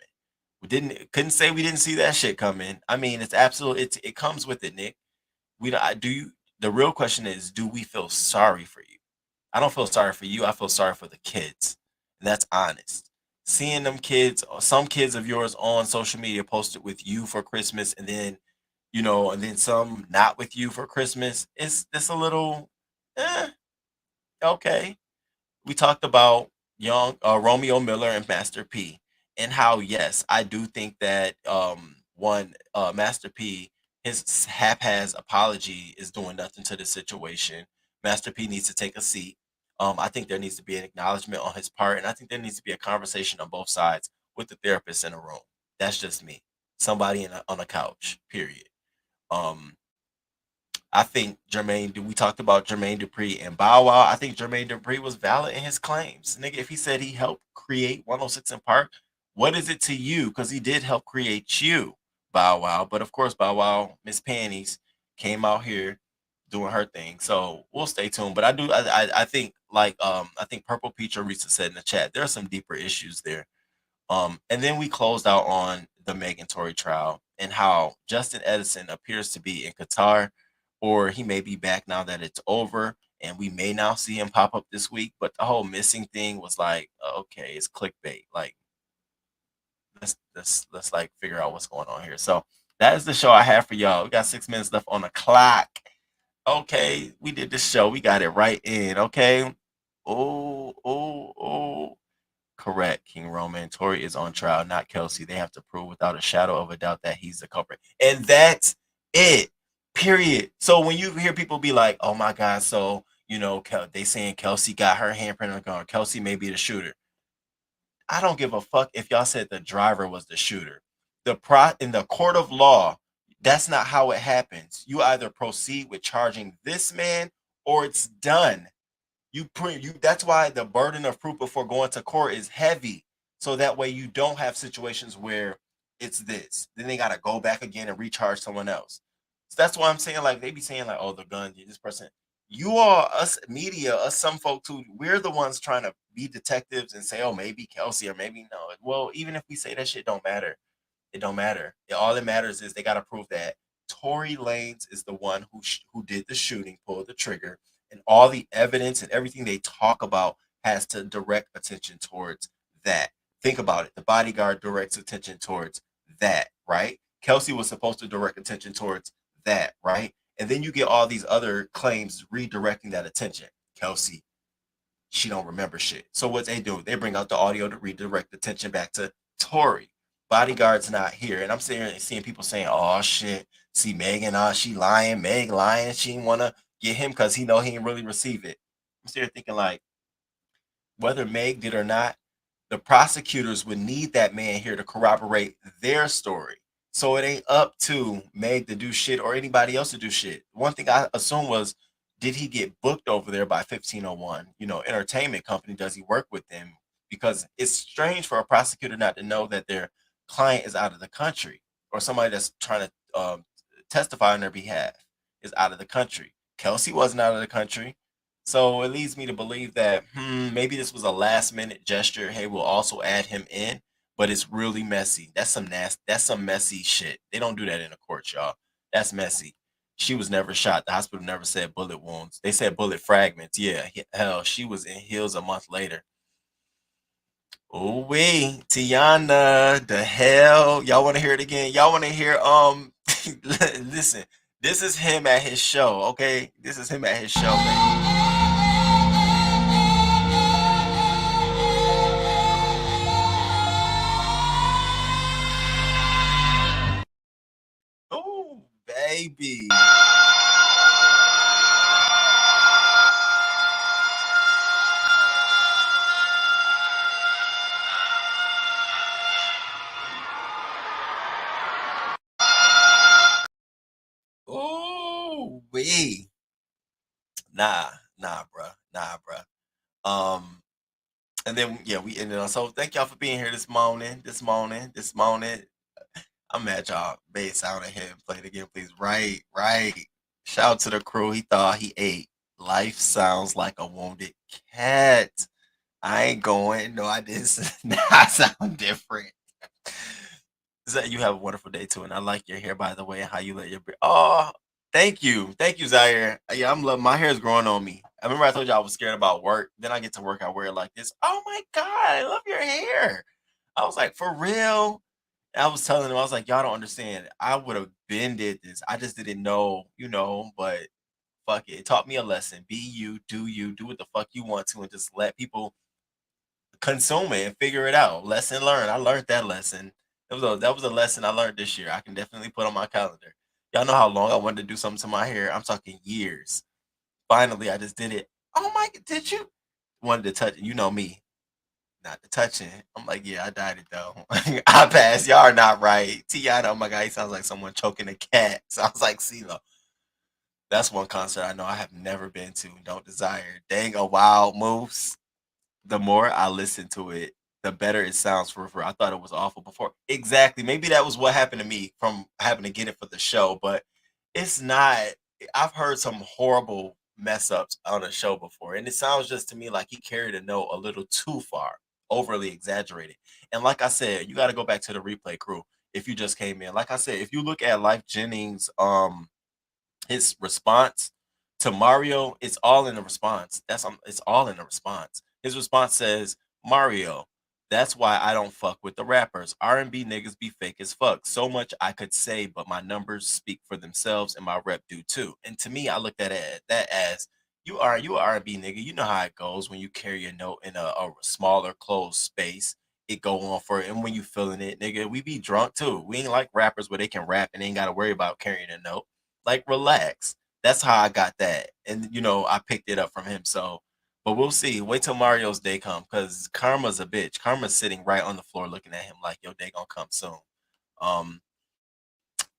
We couldn't say we didn't see that shit coming. I mean, it comes with it, Nick. We don't- I- do you The real question is, do we feel sorry for you? I don't feel sorry for you. I feel sorry for the kids. And that's honest. Seeing them kids, some kids of yours on social media posted with you for Christmas, and then and then some not with you for Christmas. It's a little okay. We talked about young Romeo Miller and Master P, and how yes, I do think that one Master P, his haphazard apology is doing nothing to the situation. Master P needs to take a seat. I think there needs to be an acknowledgement on his part, and I think there needs to be a conversation on both sides with the therapist in a room. That's just me. Somebody on a couch. Period. Um, I think we talked about Jermaine Dupri and Bow Wow. I think Jermaine Dupri was valid in his claims. Nigga, if he said he helped create 106 in Park, what is it to you? Because he did help create you, Bow Wow. But of course, Bow Wow, Miss Panties, came out here doing her thing. So we'll stay tuned. But I think I think Purple Peach or Risa said in the chat, there are some deeper issues there. And then we closed out on the Megan Tory trial and how Justin Edison appears to be in Qatar, or he may be back now that it's over. and we may now see him pop up this week. But the whole missing thing was like, okay, it's clickbait. Like, let's like figure out what's going on here. So that is the show I have for y'all. We got 6 minutes left on the clock. Okay, we did the show. We got it right in. Okay. Oh. Correct, King Roman. Tori is on trial, not Kelsey. They have to prove without a shadow of a doubt that he's the culprit. And that's it. Period. So when you hear people be like, oh my God, so, they saying Kelsey got her handprint on the gun, Kelsey may be the shooter. I don't give a fuck if y'all said the driver was the shooter. In the court of law, that's not how it happens. You either proceed with charging this man or it's done. That's why the burden of proof before going to court is heavy. So that way you don't have situations where it's this. Then they gotta go back again and recharge someone else. So that's why I'm saying, like, they be saying like, oh, the gun, this person. You all, us media, us some folks who we're the ones trying to be detectives and say, oh, maybe Kelsey or maybe no. Well, even if we say that shit don't matter, it don't matter. All that matters is they got to prove that Tory Lanez is the one who did the shooting, pulled the trigger, and all the evidence and everything they talk about has to direct attention towards that. Think about it. The bodyguard directs attention towards that, right? Kelsey was supposed to direct attention towards that, right? And then you get all these other claims redirecting that attention. Kelsey, she don't remember shit. So what they do, they bring out the audio to redirect attention back to Tory. Bodyguard's not here. And I'm seeing people saying, oh shit, see Megan, she lying, Meg lying, she didn't want to get him because he know he didn't really receive it. I'm sitting there thinking like, whether Meg did or not, the prosecutors would need that man here to corroborate their story. So it ain't up to Meg to do shit or anybody else to do shit. One thing I assume was, did he get booked over there by 1501? Entertainment company, does he work with them? Because it's strange for a prosecutor not to know that their client is out of the country, or somebody that's trying to testify on their behalf is out of the country. Kelsey wasn't out of the country. So it leads me to believe that maybe this was a last minute gesture. Hey, we'll also add him in, but it's really messy. That's some nasty. That's some messy shit. They don't do that in a court, y'all. That's messy. She was never shot. The hospital never said bullet wounds. They said bullet fragments. Yeah, hell, she was in heels a month later. Oh wait, Tiana, the hell, y'all want to hear it again? Y'all want to hear? Listen, this is him at his show. Okay, this is him at his show, man. Oh, baby. Oh, wee. Nah, bruh. Nah, bruh. And then yeah, we ended on. So thank y'all for being here this morning. I'm mad y'all made sound ahead and play it again, please. Right. Shout out to the crew. He thought he ate. Life sounds like a wounded cat. I ain't going. No, I didn't. I sound different. You have a wonderful day too, and I like your hair, by the way, and how you let your beard. Oh, thank you, Zaire. Yeah, I'm loving. My hair is growing on me. I remember I told you I was scared about work. Then I get to work, I wear it like this. Oh my god, I love your hair. I was like, for real. And I was telling them, I was like, y'all don't understand. I would have been did this. I just didn't know, But fuck it. It taught me a lesson. Be you, do what the fuck you want to, and just let people consume it and figure it out. Lesson learned. I learned that lesson. That was a lesson I learned this year. I can definitely put on my calendar. Y'all know how long I wanted to do something to my hair. I'm talking years. Finally, I just did it. Oh my! Did you? Wanted to touch it. You know me, not the touching. I'm like, yeah, I dyed it though. I passed. Y'all are not right. Tiana, oh my god, he sounds like someone choking a cat. Sounds like CeeLo. That's one concert I know I have never been to. Don't desire. Dang a wild moose. The more I listen to it, the better it sounds for real. I thought it was awful before. Exactly. Maybe that was what happened to me from having to get it for the show, but it's not. I've heard some horrible mess ups on a show before, and it sounds just to me like he carried a note a little too far, overly exaggerated. And like I said, you got to go back to the replay crew if you just came in. Like I said, if you look at Lyfe Jennings, his response To Mario, it's all in the response. It's all in the response. His response says, Mario, that's why I don't fuck with the rappers. R&B niggas be fake as fuck. So much I could say, but my numbers speak for themselves and my rep do too. And to me, I looked at that as you a R&B nigga. You know how it goes when you carry a note in a smaller closed space. It go on for it. And when you feeling it, nigga, we be drunk too. We ain't like rappers where they can rap and they ain't gotta worry about carrying a note. Like relax. That's how I got that. And I picked it up from him. So but we'll see. Wait till Mario's day come because Karma's a bitch. Karma's sitting right on the floor looking at him like your day gonna come soon. Um,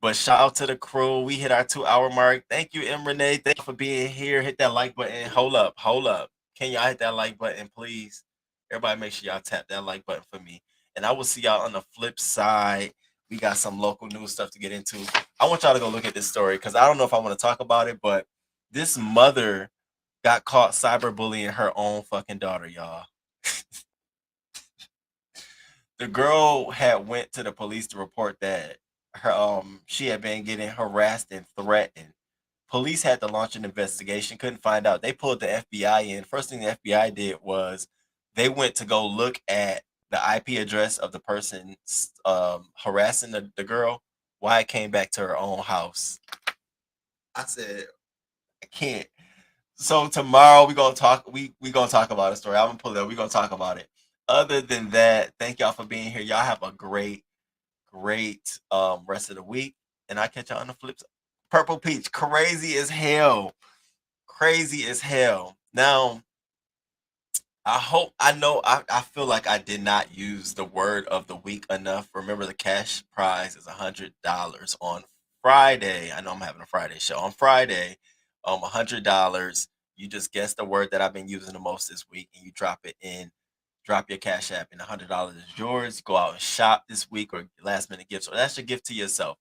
but shout out to the crew. We hit our 2 hour mark. Thank you, M. Renee. Thank you for being here. Hit that like button. Hold up, hold up. Can y'all hit that like button, please? Everybody make sure y'all tap that like button for me. And I will see y'all on the flip side. We got some local news stuff to get into. I want y'all to go look at this story because I don't know if I want to talk about it, but this mother got caught cyberbullying her own fucking daughter, y'all. The girl had went to the police to report that she had been getting harassed and threatened. Police had to launch an investigation, couldn't find out. They pulled the FBI in. First thing the FBI did was they went to go look at the IP address of the person harassing the girl. Why it came back to her own house. I said, I can't. So tomorrow we're gonna talk. We gonna talk about a story. I'm gonna pull it up. We're gonna talk about it. Other than that, thank y'all for being here. Y'all have a great rest of the week, and I catch y'all on the flip side. Purple Peach, crazy as hell, crazy as hell. Now, I feel like I did not use the word of the week enough. Remember, the cash prize is $100 on Friday. I know I'm having a Friday show on Friday. $100. You just guess the word that I've been using the most this week, and you drop your cash app, and $100 is yours. Go out and shop this week or last minute gifts. So that's your gift to yourself.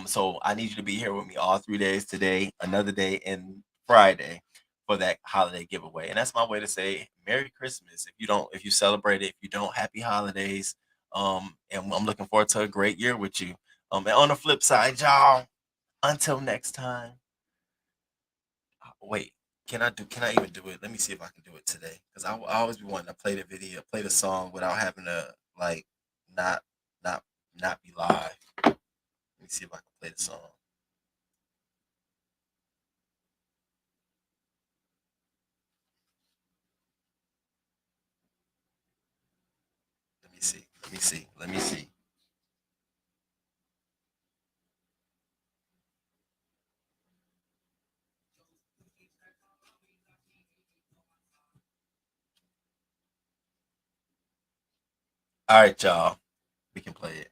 So I need you to be here with me all 3 days today, another day, and Friday for that holiday giveaway. And that's my way to say Merry Christmas. If you celebrate it, if you don't, happy holidays. And I'm looking forward to a great year with you. And on the flip side, y'all, until next time. Wait, can I even do it? Let me see if I can do it today. Because I always be wanting to play the song without having to like not be live. Let me see if I can play the song. Let me see. All right, y'all. We can play it.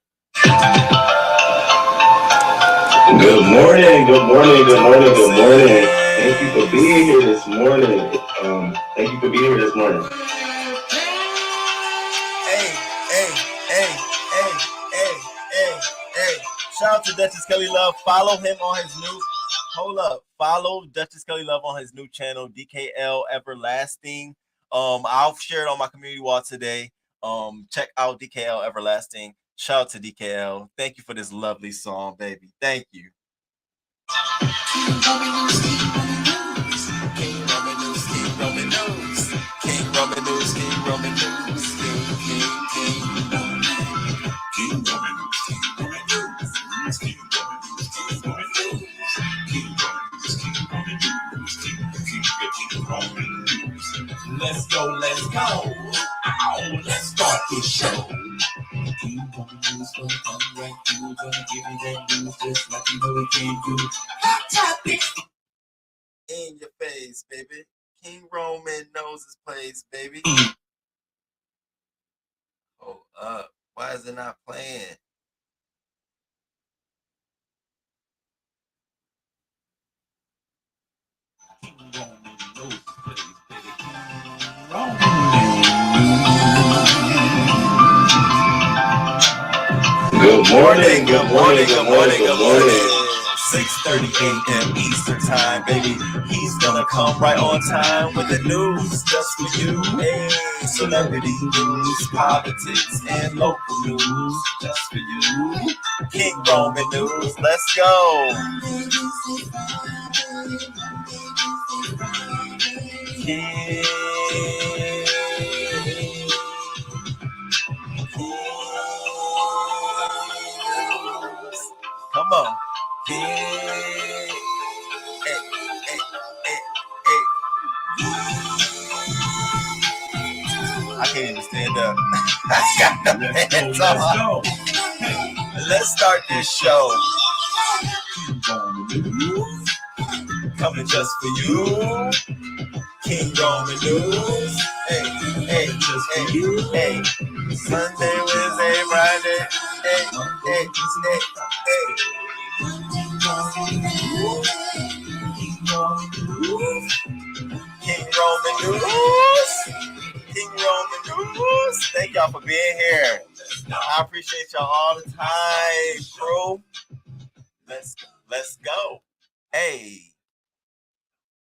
Good morning, good morning, good morning, good morning. Thank you for being here this morning. Thank you for being here this morning. Hey. Shout out to Duchess Kelly Love. Follow him on his new. Hold up. Follow Duchess Kelly Love on his new channel, DKL Everlasting. I'll share it on my community wall today. Check out DKL Everlasting. Shout out to DKL. Thank you for this lovely song, baby. Thank you. King Roman News. King Roman News. King Roman News. King Roman News. Let's go. Let's start this show. King Roman News gonna come right through, gonna give you that news just like you know it can do. Hot topics in your face, baby. King Roman knows his place, baby. Hold up. Why is it not playing? King Roman knows his place, baby. King Roman. Good morning, good morning, good morning, good morning. 6:30 a.m. Eastern time, baby. He's gonna come right on time with the news just for you. Hey, celebrity news, politics, and local news just for you. King Roman News, let's go. Come on. Hey, hey, hey, hey. I can't even stand up. I got no hands on. Let's start this show. Coming just for you. King Roman News. Hey, hey, hey, hey. Sunday, Wednesday, Friday. Hey, hey, hey, hey. King Roman News. King Roman News. Thank y'all for being here. I appreciate y'all all the time, crew. Let's go. Hey.